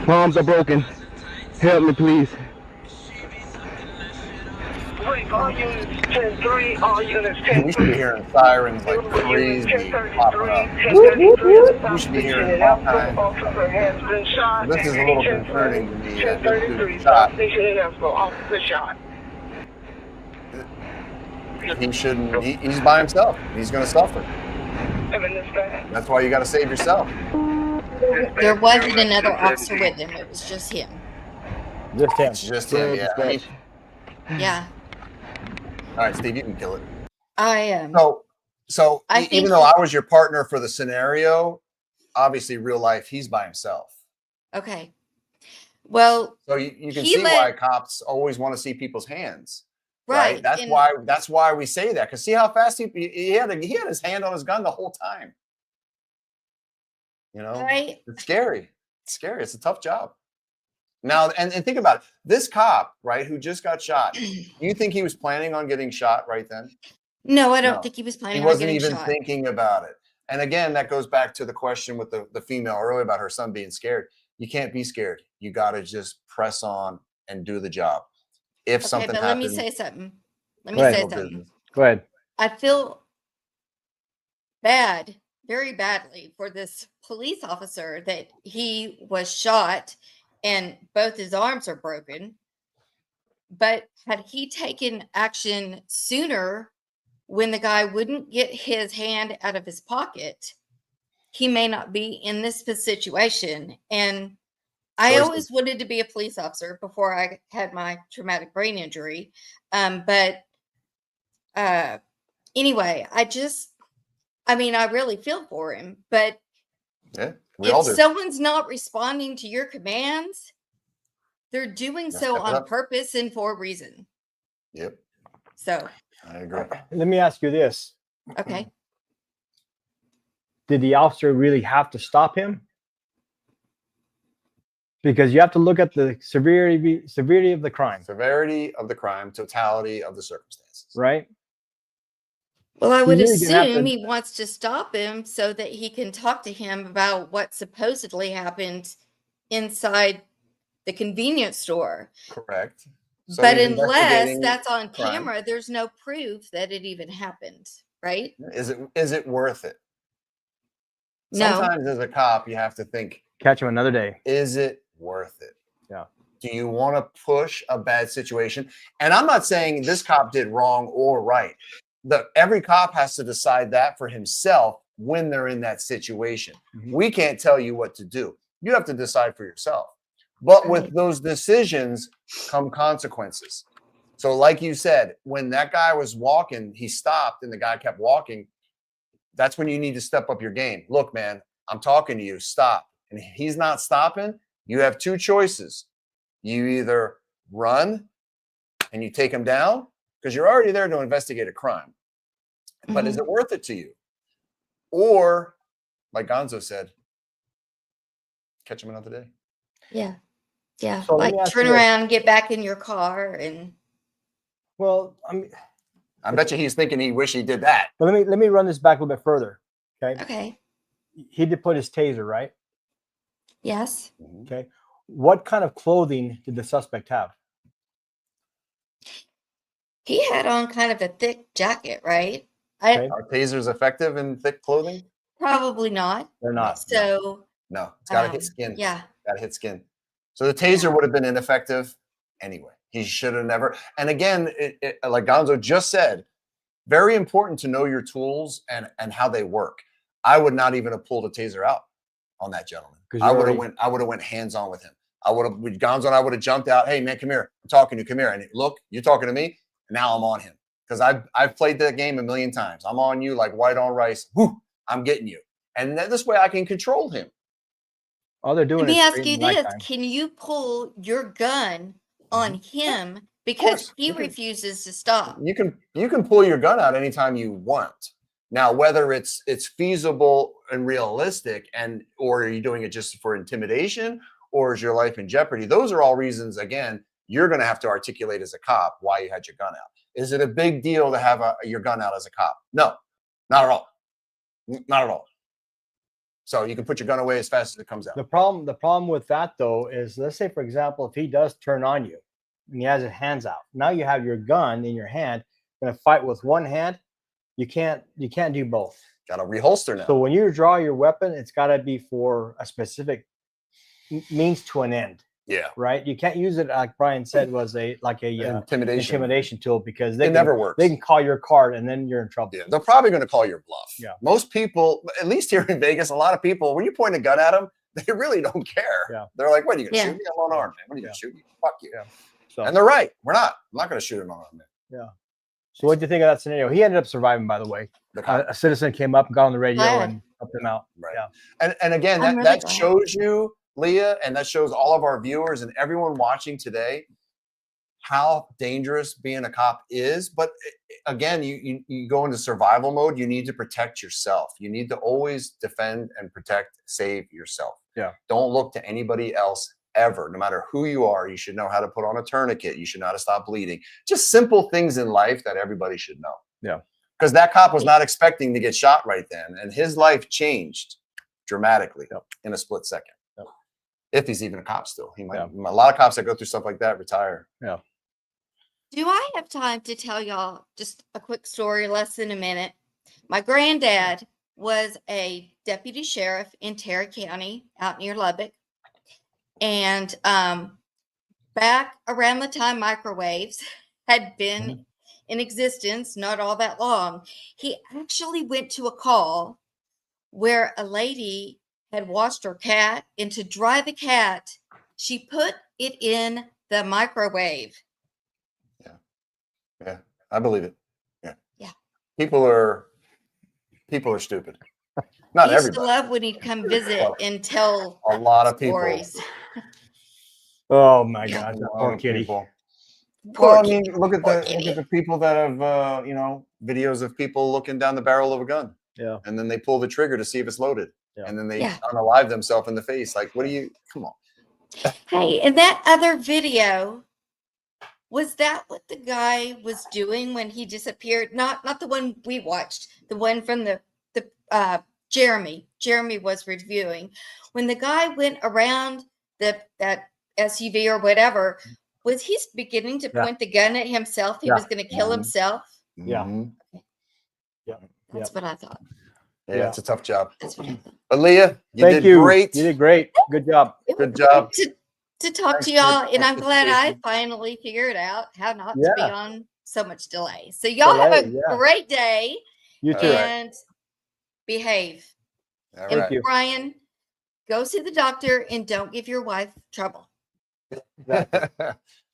My arms are broken. Help me, please. All units 10-3, all units 10-3. We should be hearing sirens like crazy popping up. 1033, We should be hearing all kinds of stuff. officer has been shot. This is a little concerning to me that this dude 1033, shot. station in Elsko, officer shot. He shouldn't. He's by himself. He's going to suffer. That's why you got to save yourself. There wasn't another officer with him. It was just him. Just him. It's just him. Yeah. I mean, Yeah. all right, Steve, you can kill it. I am. So I think even though I was your partner for the scenario, obviously real life, he's by himself. Okay. Well, So you can he see why cops always want to see people's hands. Right. That's why we say that. Because see how fast he had his hand on his gun the whole time. You know, it's scary. It's scary. It's a tough job. Now, and think about it. This cop, right, who just got shot, you think he was planning on getting shot right then? No, I don't think he was planning He on wasn't getting even shot. thinking about it. And again, that goes back to the question with the female earlier about her son being scared. You can't be scared. You got to just press on and do the job. If something but happens, let me say something. Let Go me ahead. say something. Go ahead. I feel bad, very badly, for this police officer that he was shot and both his arms are broken. But had he taken action sooner when the guy wouldn't get his hand out of his pocket, he may not be in this situation. And I always wanted to be a police officer before I had my traumatic brain injury. But anyway, I really feel for him. But yeah, we all if do. someone's not responding to your commands, they're doing so step it on up. purpose and for a reason. Yep, So, I agree. Let me ask you this. okay. Did the officer really have to stop him? Because you have to look at the severity of the crime. Severity of the crime, totality of the circumstances. Right? Well, I would You really didn't have assume to- he wants to stop him so that he can talk to him about what supposedly happened inside the convenience store. Correct. So But he's unless investigating that's on crime. camera, there's no proof that it even happened, right? Is it worth it? No. Sometimes as a cop, you have to think, Catch him another day. is it worth it? Yeah. Do you want to push a bad situation? And I'm not saying this cop did wrong or right. Every cop has to decide that for himself when they're in that situation. We can't tell you what to do. You have to decide for yourself. But with those decisions come consequences. So like you said, when that guy was walking, he stopped and the guy kept walking. That's when you need to step up your game. Look, man, I'm talking to you. Stop. And he's not stopping. You have two choices. You either run and you take him down because you're already there to investigate a crime. But is it worth it to you? Or, like Gonzo said, catch him another day. Yeah. Yeah. So let me like ask turn you this. around, get back in your car and Well, I bet you he's thinking he wish he did that. but let me run this back a little bit further. Okay. okay. He did put his taser, right? Yes. Okay. What kind of clothing did the suspect have? He had on kind of a thick jacket, right? Are tasers effective in thick clothing? Probably not. They're not. So No, it's got to hit skin. Yeah. Got to hit skin. So the taser would have been ineffective anyway. He should have never. And again, like Gonzo just said, very important to know your tools and how they work. I would not even have pulled a taser out on that gentleman. I would have went hands on with him. I would have, with Gonzo and I would have jumped out. Hey man, come here. I'm talking to you. Come here. And look, you're talking to me. Now I'm on him because I've played that game a million times. I'm on you like white on rice. Whoo, I'm getting you. And this way I can control him. All they're doing Let me is ask creating you this: nighttime. can you pull your gun on him because he refuses to stop? You can pull your gun out anytime you want. Now, whether it's feasible and realistic, or are you doing it just for intimidation, or is your life in jeopardy? Those are all reasons. Again, you're going to have to articulate as a cop why you had your gun out. Is it a big deal to have your gun out as a cop? No, not at all. Not at all. So you can put your gun away as fast as it comes out. The problem with that though is, let's say for example, if he does turn on you and he has his hands out, now you have your gun in your hand, gonna fight with one hand. You can't do both. Got to reholster now. So when you draw your weapon, it's got to be for a specific means to an end. Yeah. Right. You can't use it like Brian said was a intimidation tool because they never works. They can call your card and then you're in trouble. Yeah, they're probably going to call your bluff. Yeah. Most people, at least here in Vegas, a lot of people, when you point a gun at them, they really don't care. Yeah. They're like, "What are you going to shoot me? I'm unarmed, man. What are you going to shoot me? Fuck you." Yeah. So, and they're right. I'm not going to shoot him unarmed, man. Yeah. So what do you think of that scenario? He ended up surviving, by the way. A citizen came up and got on the radio and helped him out. Right. Yeah. And again, that shows you, Leah, and that shows all of our viewers and everyone watching today how dangerous being a cop is. But again, you go into survival mode. You need to protect yourself. You need to always defend and protect, save yourself. Yeah. Don't look to anybody else ever. No matter who you are, you should know how to put on a tourniquet. You should know how to stop bleeding. Just simple things in life that everybody should know. Yeah. Because that cop was not expecting to get shot right then. And his life changed dramatically in a split second. Yep. If he's even a cop still. He might. A lot of cops that go through stuff like that retire. Yeah. Do I have time to tell y'all just a quick story, less than a minute? My granddad was a deputy sheriff in Terry County out near Lubbock. And back around the time microwaves had been in existence, not all that long, he actually went to a call where a lady had washed her cat, and to dry the cat, she put it in the microwave. Yeah, I believe it. Yeah. Yeah. People are stupid. Not He used everybody. to love when he'd come visit and tell a lot of people. stories. Oh my God, that poor kitty. Well, I mean, look at the people that have videos of people looking down the barrel of a gun. Yeah. And then they pull the trigger to see if it's loaded. Yeah. And then they unalive themselves in the face. Like, what do you? Come on. Hey, in that other video, was that what the guy was doing when he disappeared? Not the one we watched, the one from the Jeremy. Jeremy was reviewing when the guy went around that SUV or whatever. Was he beginning to point the gun at himself? He was going to kill himself. Yeah. Yeah. That's what I thought. Yeah, it's a tough job. That's what I thought. But Leah, you Thank did great. You did great. Good job. Good job. To talk to y'all, and I'm glad I finally figured out how not to be Yeah. on so much delay. So y'all have a great day. You too. And behave. All And right. Brian, go see the doctor and don't give your wife trouble.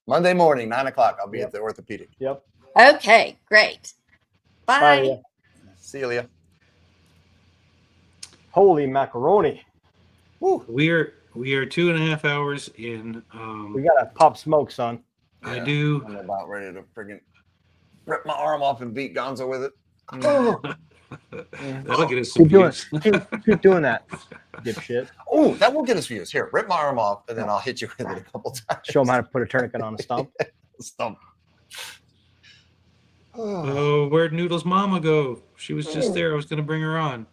Monday morning, 9 o'clock. I'll be at the orthopedic. Yep. Okay, great. Bye. Bye, Leah. See you, Leah. Holy macaroni. We are 2.5 hours in. We got to pop smoke, son. I do. I'm about ready to friggin' rip my arm off and beat Gonzo with it. That'll get us some views. Keep doing that, dipshit. Oh, that will get us views. Here, rip my arm off, and then I'll hit you with it a couple times. Show them how to put a tourniquet on a stump. Stump. Oh, where'd Noodle's mama go? She was just there. I was going to bring her on.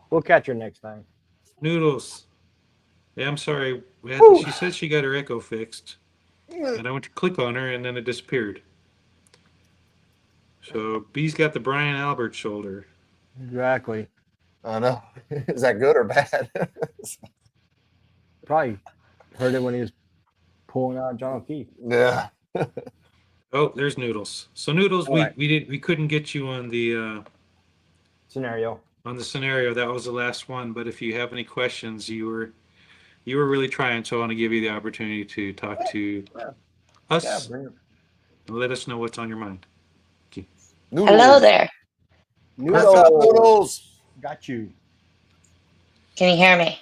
We'll catch her next time. Noodles. Yeah, I'm sorry. She said she got her echo fixed. And I went to click on her, and then it disappeared. So B's got the Brian Albert shoulder. Exactly. I know. Is that good or bad? Probably heard it when he was pulling out John O'Keefe. Yeah. Oh, there's Noodles. So Noodles, All right. we couldn't get you on the Scenario. scenario. That was the last one. But if you have any questions, you were really trying. So I want to give you the opportunity to talk to us. Yeah, bring it. And let us know what's on your mind. Hello there. What's up, Noodles? Got you. Can you hear me? Yep.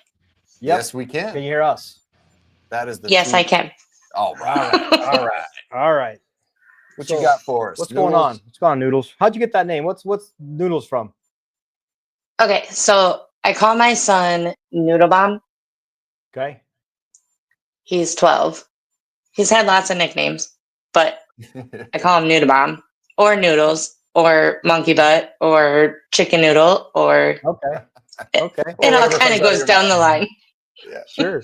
Yes, we can. Can you hear us? That is the Yes, truth. I can. All right. All right. All right. What you got for us? What's going on? What's going on, Noodles? How'd you get that name? What's Noodles from? Okay, so I call my son Noodle Bomb. Okay. He's 12. He's had lots of nicknames, but I call him Noodle Bomb or Noodles or Monkey Butt or Chicken Noodle or Okay. Okay. it all kind of goes down the line. Yeah, sure.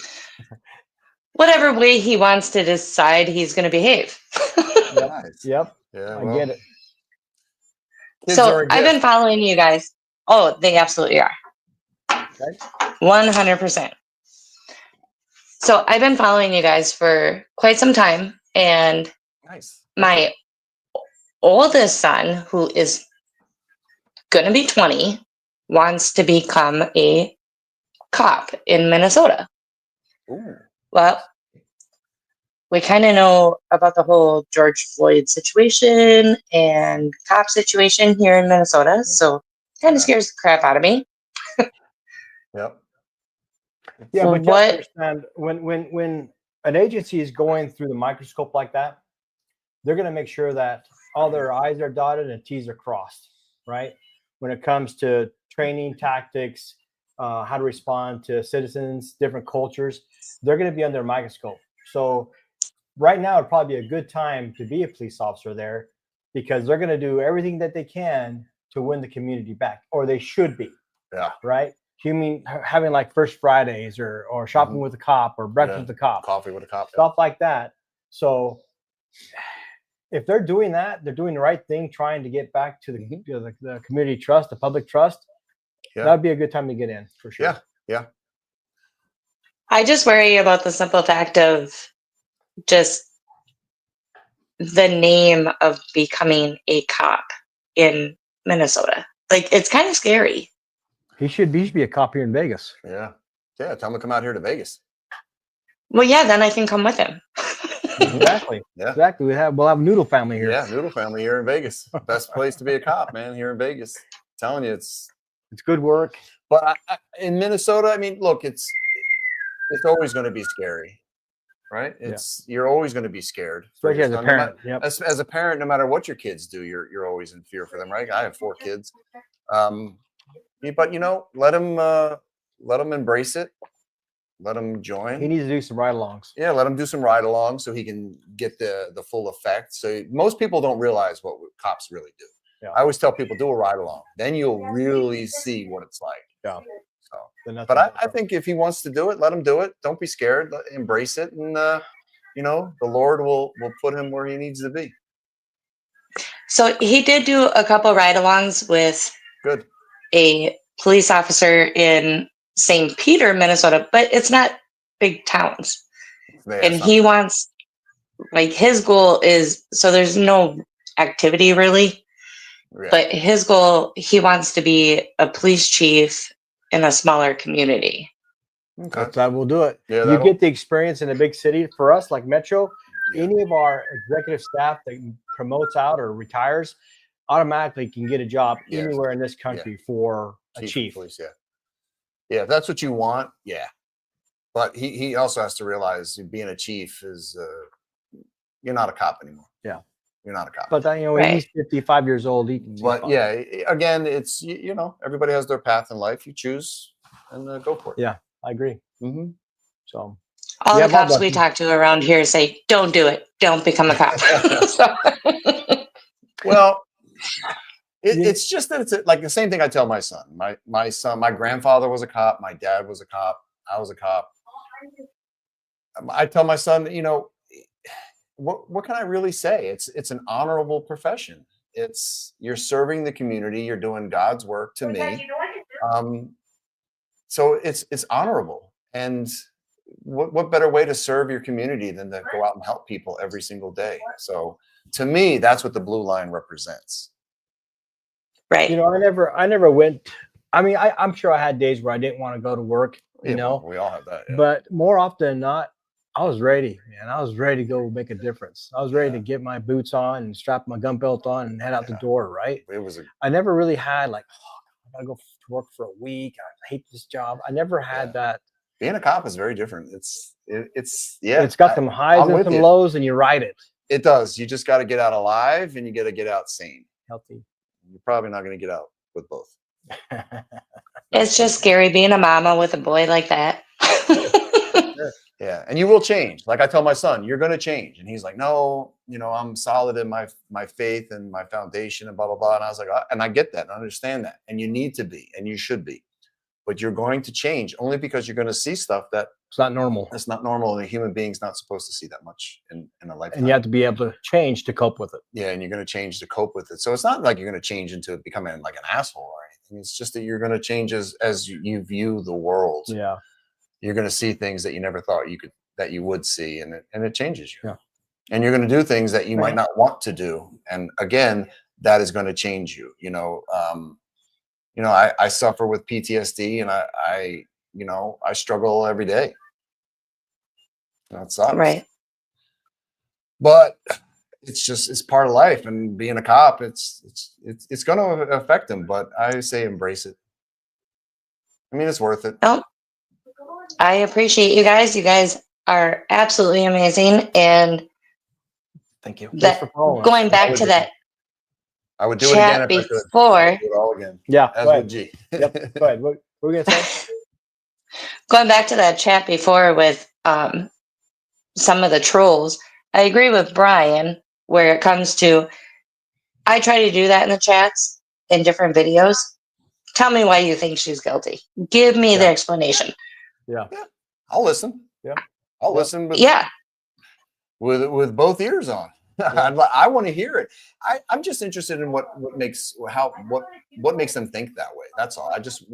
Whatever way he wants to decide he's going to behave. Yep. Nice. Yep. Yeah, I get it. Kids are So a I've gift. been following you guys. Oh, they absolutely are. Okay. 100%. So I've been following you guys for quite some time, and Nice. my oldest son, who is going to be 20, wants to become a cop in Minnesota. Ooh. Well, we kind of know about the whole George Floyd situation and cop situation here in Minnesota, so kind of scares the crap out of me. Yep. Yeah, but you have to What? understand when an agency is going through the microscope like that, they're going to make sure that all their I's are dotted and T's are crossed, right? When it comes to training tactics, how to respond to citizens, different cultures, they're going to be under a microscope. So right now would probably be a good time to be a police officer there because they're going to do everything that they can to win the community back, or they should be. Yeah. Right? You mean having like First Fridays or shopping with a cop or breakfast with a cop, coffee with a cop, stuff like that. So if they're doing that, they're doing the right thing, trying to get back to the community trust, the public trust. Yeah. That'd be a good time to get in for sure. Yeah. Yeah. I just worry about the simple fact of just the name of becoming a cop in Minnesota. Like, it's kind of scary. He should be a cop here in Vegas. Yeah. Yeah. Tell him to come out here to Vegas. Well, yeah, then I can come with him. Exactly. Yeah. Exactly. We'll have Noodle family here. Yeah. Noodle family here in Vegas. Best place to be a cop, man, here in Vegas. telling you, it's good work. But in Minnesota, I mean, look, it's always going to be scary, right? You're always going to be scared, especially as a parent. Yep. As a parent, no matter what your kids do, you're always in fear for them, right? I have 4 kids, but let them embrace it, let them join. He needs to do some ride-alongs. Yeah, let him do some ride-alongs so he can get the full effect. So most people don't realize what cops really do. Yeah. I always tell people, do a ride-along, then you'll really see what it's like. Yeah. So, but I think if he wants to do it, let him do it. Don't be scared. Embrace it, and the Lord will put him where he needs to be. So he did do a couple ride-alongs with a police officer in St. Peter, Minnesota, but it's not big towns. And he wants, like, his goal is, so there's no activity really, but his goal, he wants to be a police chief in a smaller community. Okay. That will do it. Yeah, you get the experience in a big city. For us, like Metro, any of our executive staff that promotes out or retires automatically can get a job anywhere in this country for a chief. Police, yeah, if that's what you want, yeah. But he also has to realize being a chief is you're not a cop anymore. Yeah. You're not a cop. But he's 55 years old. But yeah, again, it's everybody has their path in life. You choose and go for it. Yeah, I agree. Mm-hmm. So all the cops we talk to around here say, "Don't do it. Don't become a cop." Well, it's just that it's like the same thing I tell my son. My son, my grandfather was a cop. My dad was a cop. I was a cop. I tell my son, what can I really say? It's an honorable profession. You're serving the community. You're doing God's work to me. So it's honorable. And what better way to serve your community than to go out and help people every single day? So to me, that's what the blue line represents. Right. You know, I never went. I mean, I'm sure I had days where I didn't want to go to work, you Yeah, know, we all have that. Yeah. but more often than not, I was ready, man. I was ready to go make a difference. I was ready to get my boots on and strap my gun belt on and head out the door, right? It was I never really had like, oh, I gotta go to work for a week. I hate this job. I never had that. Being a cop is very different. It's It's got some highs and some lows, and you ride it. It does. You just got to get out alive, and you got to get out sane. Healthy. You're probably not going to get out with both. It's just scary being a mama with a boy like that. Yeah, and you will change. Like I tell my son, you're going to change, and he's like, no, you know, I'm solid in my faith and my foundation, and blah blah blah. And I was like, and I get that, and I understand that, and you need to be, and you should be. But you're going to change only because you're going to see stuff that it's not normal. It's not normal, and a human being's not supposed to see that much in a lifetime. And you have to be able to change to cope with it. Yeah, and you're going to change to cope with it. So it's not like you're going to change into becoming like an asshole or anything. It's just that you're going to change as you view the world. Yeah, you're going to see things that you never thought you would see, and it changes you. Yeah, and you're going to do things that you might not want to do, and again, that is going to change you. You know, I suffer with PTSD, and I struggle every day. That sucks. Right. But it's part of life, and being a cop, it's going to affect them. But I say embrace it. I mean, it's worth it. Oh, I appreciate you guys. You guys are absolutely amazing, and thank you. Going back to that. I would do it chat again if before. I could. Do it all again. Yeah. As with G. Yep. Go ahead. What were we gonna say? Going back to that chat before with some of the trolls, I agree with Brian where it comes to, I try to do that in the chats in different videos. Tell me why you think she's guilty. Give me the explanation. Yeah. I'll listen. Yeah. I'll listen. But yeah. With both ears on. I want to hear it. I'm just interested in what makes them think that way. That's all. I just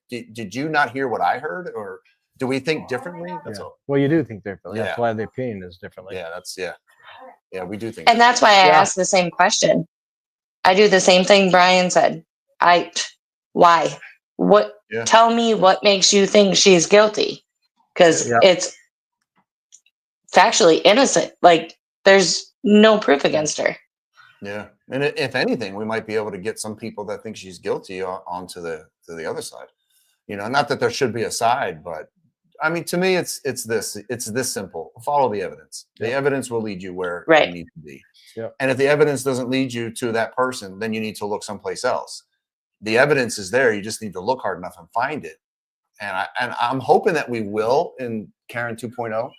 did you not hear what I heard, or do we think differently? That's all. Well, you do think differently. Yeah. That's why the opinion is differently. Yeah, we do think. And that's why I asked the same question. I do the same thing Brian said. Why? What? Yeah. Tell me what makes you think she's guilty, because it's factually innocent. Like there's no proof against her. Yeah, and if anything, we might be able to get some people that think she's guilty onto the other side. You know, not that there should be a side, but I mean, to me, it's this simple. Follow the evidence. The evidence will lead you where you need to be. Yeah. And if the evidence doesn't lead you to that person, then you need to look someplace else. The evidence is there. You just need to look hard enough and find it. And I'm hoping that we will in Karen 2.0.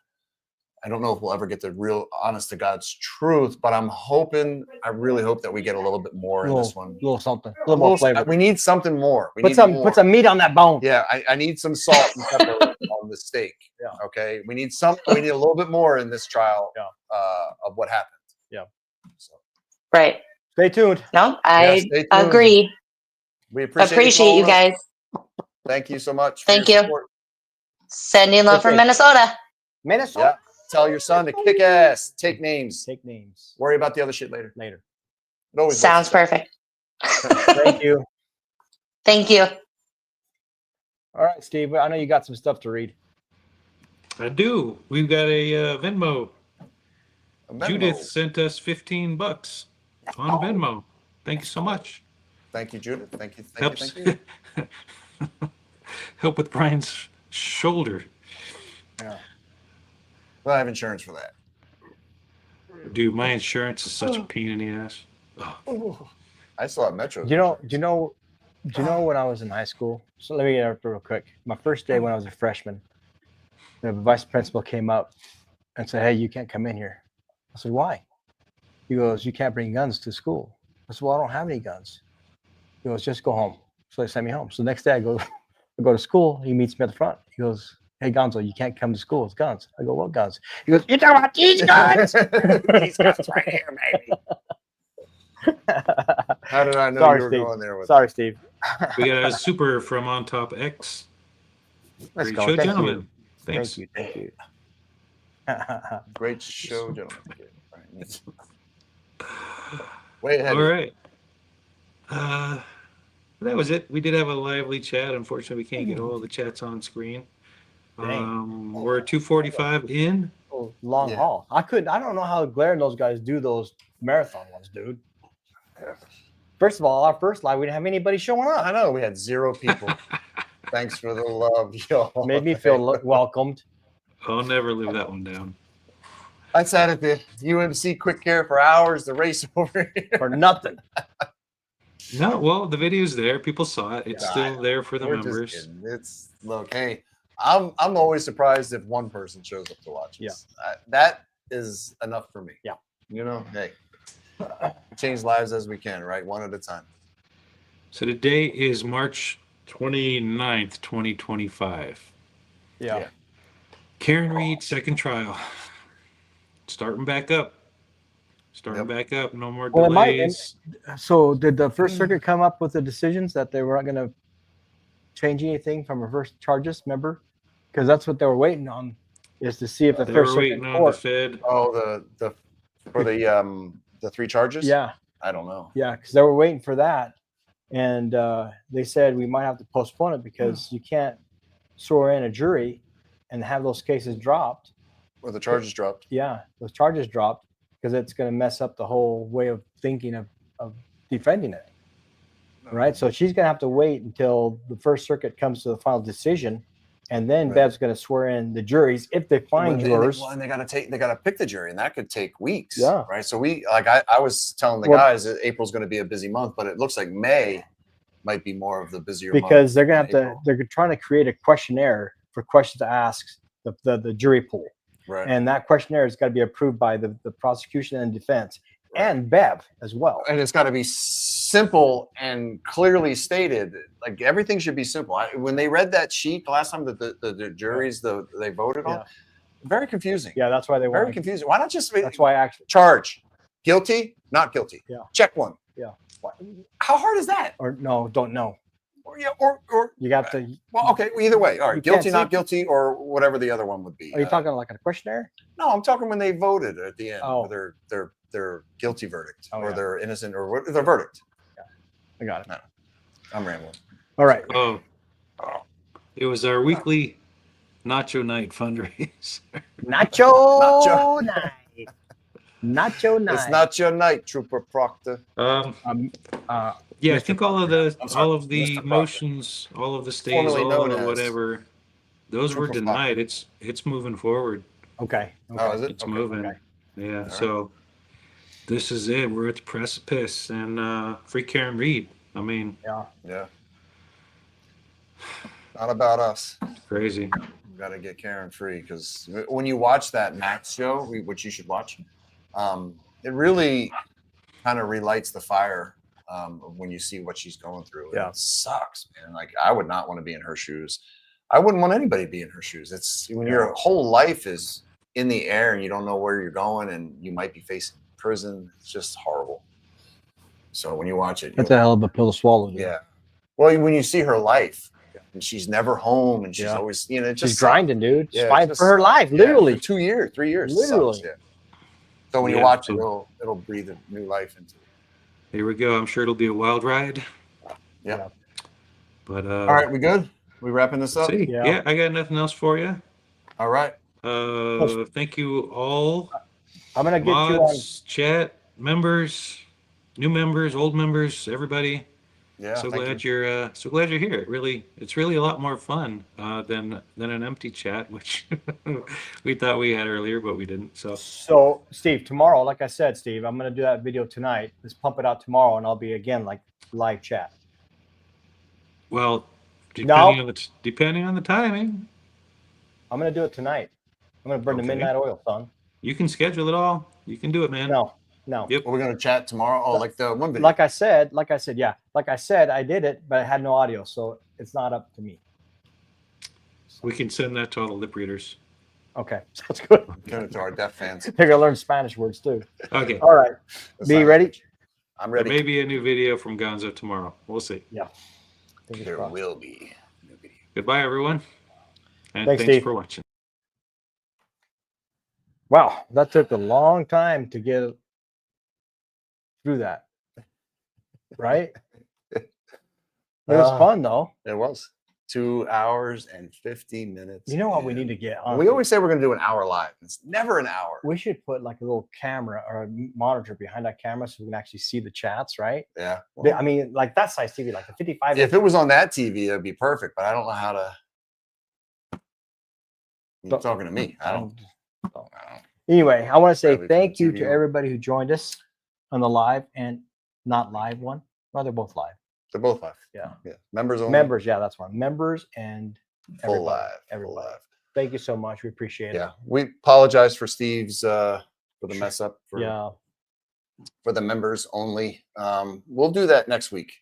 I don't know if we'll ever get the real honest to God's truth, but I really hope that we get a little bit more in this one. A little something. A little more flavor. We need something more. Put some meat on that bone. Yeah, I need some salt and pepper on the steak. Yeah. Okay. We need a little bit more in this trial of what happened. Yeah. So. Right. Stay tuned. No, I agree. We appreciate you guys. Thank you so much. Thank you. Support. Sending love from Minnesota. Minnesota. Yeah. Tell your son to kick ass. Take names. Take names. Worry about the other shit later. Later. It always sounds perfect. Thank you. Thank you. All right, Steve. I know you got some stuff to read. I do. We've got a Venmo. Judith sent us $15 on Venmo. Thank you so much. Thank you, Judith. Thank you. Helps. Thank you. Help with Brian's shoulder. Yeah. Well, I have insurance for that. Dude, my insurance is such a pain in the ass. Oh. I still have Metro. Do you know when I was in high school? So let me get up real quick. My first day when I was a freshman, the vice principal came up and said, "Hey, you can't come in here." I said, "Why?" He goes, "You can't bring guns to school." I said, "Well, I don't have any guns." He goes, "Just go home." So they sent me home. So the next day I go to school. He meets me at the front. He goes, "Hey, Gonzo, you can't come to school. It's guns." I go, "What guns?" He goes, "You're talking about these guns." These guns right here, baby. How did I know you were Steve. going there with Sorry, Steve. We got a super from On Top X. Let's Great go. show, Thank gentlemen. you. Thanks. Thank you. Great show, gentlemen. Way ahead. All right. That was it. We did have a lively chat. Unfortunately, we can't get all the chats on screen. We're 2:45 in. Oh, long haul. I don't know how Blair and those guys do those marathon ones, dude. First of all, our first live, we didn't have anybody showing up. I know, we had 0 people. Thanks for the love, y'all. Made me feel welcomed. I'll never live that one down. I sat at the UMC Quick Care for hours, the race over here. For nothing. No, well, the video's there. People saw it. It's still there for the We're just members. kidding. It's look, hey, I'm always surprised if one person shows up to watch us. That is enough for me. Yeah. You know, hey, change lives as we can, right? One at a time. So today is March 29th, 2025. Yeah. Karen Reed, second trial. Starting back up. Back up. No more delays. So did the First Circuit come up with the decisions that they were not going to change anything from reverse charges? Remember, because that's what they were waiting on, is to see if the They First were Circuit waiting on court. the Fed. Oh, the 3 charges? Yeah. I don't know. Yeah, because they were waiting for that, and they said we might have to postpone it because you can't swear in a jury and have those cases dropped. Or the charges dropped. Yeah, those charges dropped because it's going to mess up the whole way of thinking of defending it. Right, so she's going to have to wait until the First Circuit comes to the final decision, and then Bev's going to swear in the juries if they find yours. And they got to pick the jury, and that could take weeks. Yeah. Right. So I was telling the guys that April's going to be a busy month, but it looks like May might be more of the busier month. Because they're going to have to, they're trying to create a questionnaire for questions to ask the jury pool. Right. And that questionnaire has got to be approved by the prosecution and defense and Bev as well. And it's got to be simple and clearly stated. Like everything should be simple. When they read that sheet the last time that the juries they voted on, very confusing. Yeah, that's why they very want confusing. Why not just That's why actually charge guilty, not guilty. Yeah. Check one. Yeah. How hard is that? Or no, don't know. Or you got to. Well, okay. Either way, all right. You Guilty, can't not see- guilty, or whatever the other one would be. Are you talking like a questionnaire? No, I'm talking when they voted at the end. Oh. Their guilty verdict, Oh, or yeah. their innocent, or what? Their verdict. I got it. No, I'm rambling. All right. Oh, it was our weekly Nacho Night fundraiser. Nacho night. Nacho night. It's not your night, Trooper Proctor. Yeah, I Mr. think all of the motions, all of the stays, Formerly all known of the as whatever, those were Triple denied. It's moving forward. Okay. Oh, is it? It's Okay. moving. Okay. Yeah. right. So this is it. We're at the precipice, and free Karen Reed. I mean, Yeah. Not about us. crazy. We got to get Karen free, because when you watch that Max show, which you should watch, it really kind of relights the fire when you see what she's going through. Yeah. It sucks, man. Like, I would not want to be in her shoes. I wouldn't want anybody to be in her shoes. It's when your whole life is in the air and you don't know where you're going, and you might be facing prison. It's just horrible. So when you watch it, That's a hell of a pill to swallow. Dude. yeah. Well, when you see her life, and she's never home, and she's always, it just She's grinding, dude. She's Yeah, fighting just for her life, literally. for 2 years, 3 years. It sucks, Literally. yeah. So when you Yeah, watch so- it, it'll breathe a new life into it. Here we go. I'm sure it'll be a wild ride. Yeah. But All right, we good? We wrapping this up? see, yeah, I got nothing else for you. All right. Thank you all. I'm gonna get you on. Mods, chat, members, new members, old members, everybody. Yeah. So thank glad you. you're here. It's really a lot more fun than an empty chat, which we thought we had earlier, but we didn't. So, Steve, tomorrow, like I said, Steve, I'm gonna do that video tonight. Let's pump it out tomorrow, and I'll be again like live chat. Well, No. depending on the timing, I'm gonna do it tonight. I'm gonna burn the Okay. midnight oil, son. you can schedule it all. You can do it, man. No. Yep. We're gonna chat tomorrow. Oh, like the one video. Like I said, yeah. Like I said, I did it, but I had no audio, so it's not up to me. We can send that to all the lip readers. Okay, sounds good. Send it to our deaf fans. They're gonna learn Spanish words too. Okay. All right. That's Be fine. ready? I'm There ready. may be a new video from Gonzo tomorrow. We'll see. Yeah. There will be. Goodbye, everyone. And Thanks, thanks Steve. for watching. Wow, that took a long time to get through that. Right? It was fun though. It was 2 hours and 50 minutes. You know what we need to get on? We always say we're going to do an hour live. It's never an hour. We should put like a little camera or a monitor behind that camera so we can actually see the chats, right? Yeah. I mean, like that size TV, like a 55. If it was on that TV, it'd be perfect, but I don't know how to. You're talking to me. I don't. Anyway, I want to say Probably thank put you TV to on. everybody who joined us on the live and not live one. No, they're both live. They're both live. Yeah. Yeah. Members only. Members, yeah, that's one. Members and Full everybody. live. Everybody. Thank you so much. We appreciate it. Yeah. We apologize for Steve's for the mess up for the members only. We'll do that next week.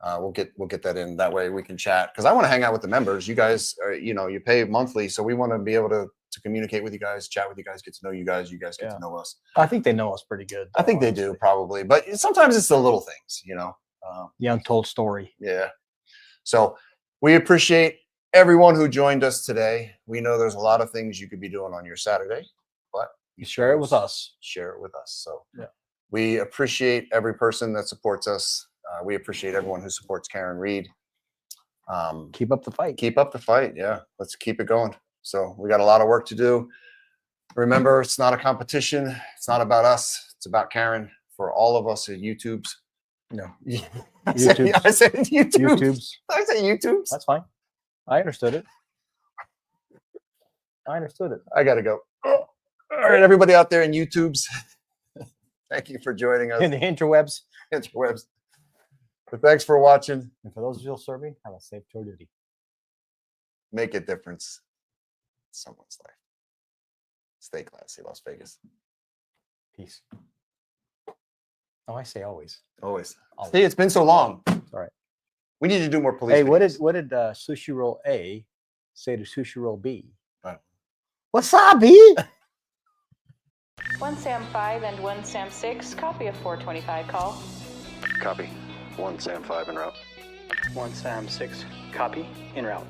We'll get that in. That way we can chat. Because I want to hang out with the members. You guys are, you pay monthly, so we want to be able to communicate with you guys, chat with you guys, get to know you guys. You guys get to know us. I think they know us pretty good. I think they do probably, but sometimes it's the little things, the untold story. Yeah. So we appreciate everyone who joined us today. We know there's a lot of things you could be doing on your Saturday, but you share it with us. Share it with us. So yeah. We appreciate every person that supports us. We appreciate everyone who supports Karen Reed. Keep up the fight. Keep up the fight. Yeah. Let's keep it going. So we got a lot of work to do. Remember, it's not a competition. It's not about us. It's about Karen. For all of us at YouTubes. No. I said YouTubes. I said YouTubes. That's fine. I understood it. I got to go. All right, everybody out there in YouTubes. Thank you for joining us. In the interwebs. But thanks for watching. And for those still serving, have a safe tour duty. Make a difference in someone's life. Stay classy, Las Vegas. Peace. Oh, I say always. Always. See, it's been so long. All right. We need to do more police. Hey, videos. what did Sushi Roll A say to Sushi Roll B? Right. Wasabi. 1 Sam 5 and 1 Sam 6, copy of 425 call. Copy. 1 Sam 5 en route. 1 Sam 6, copy, en route.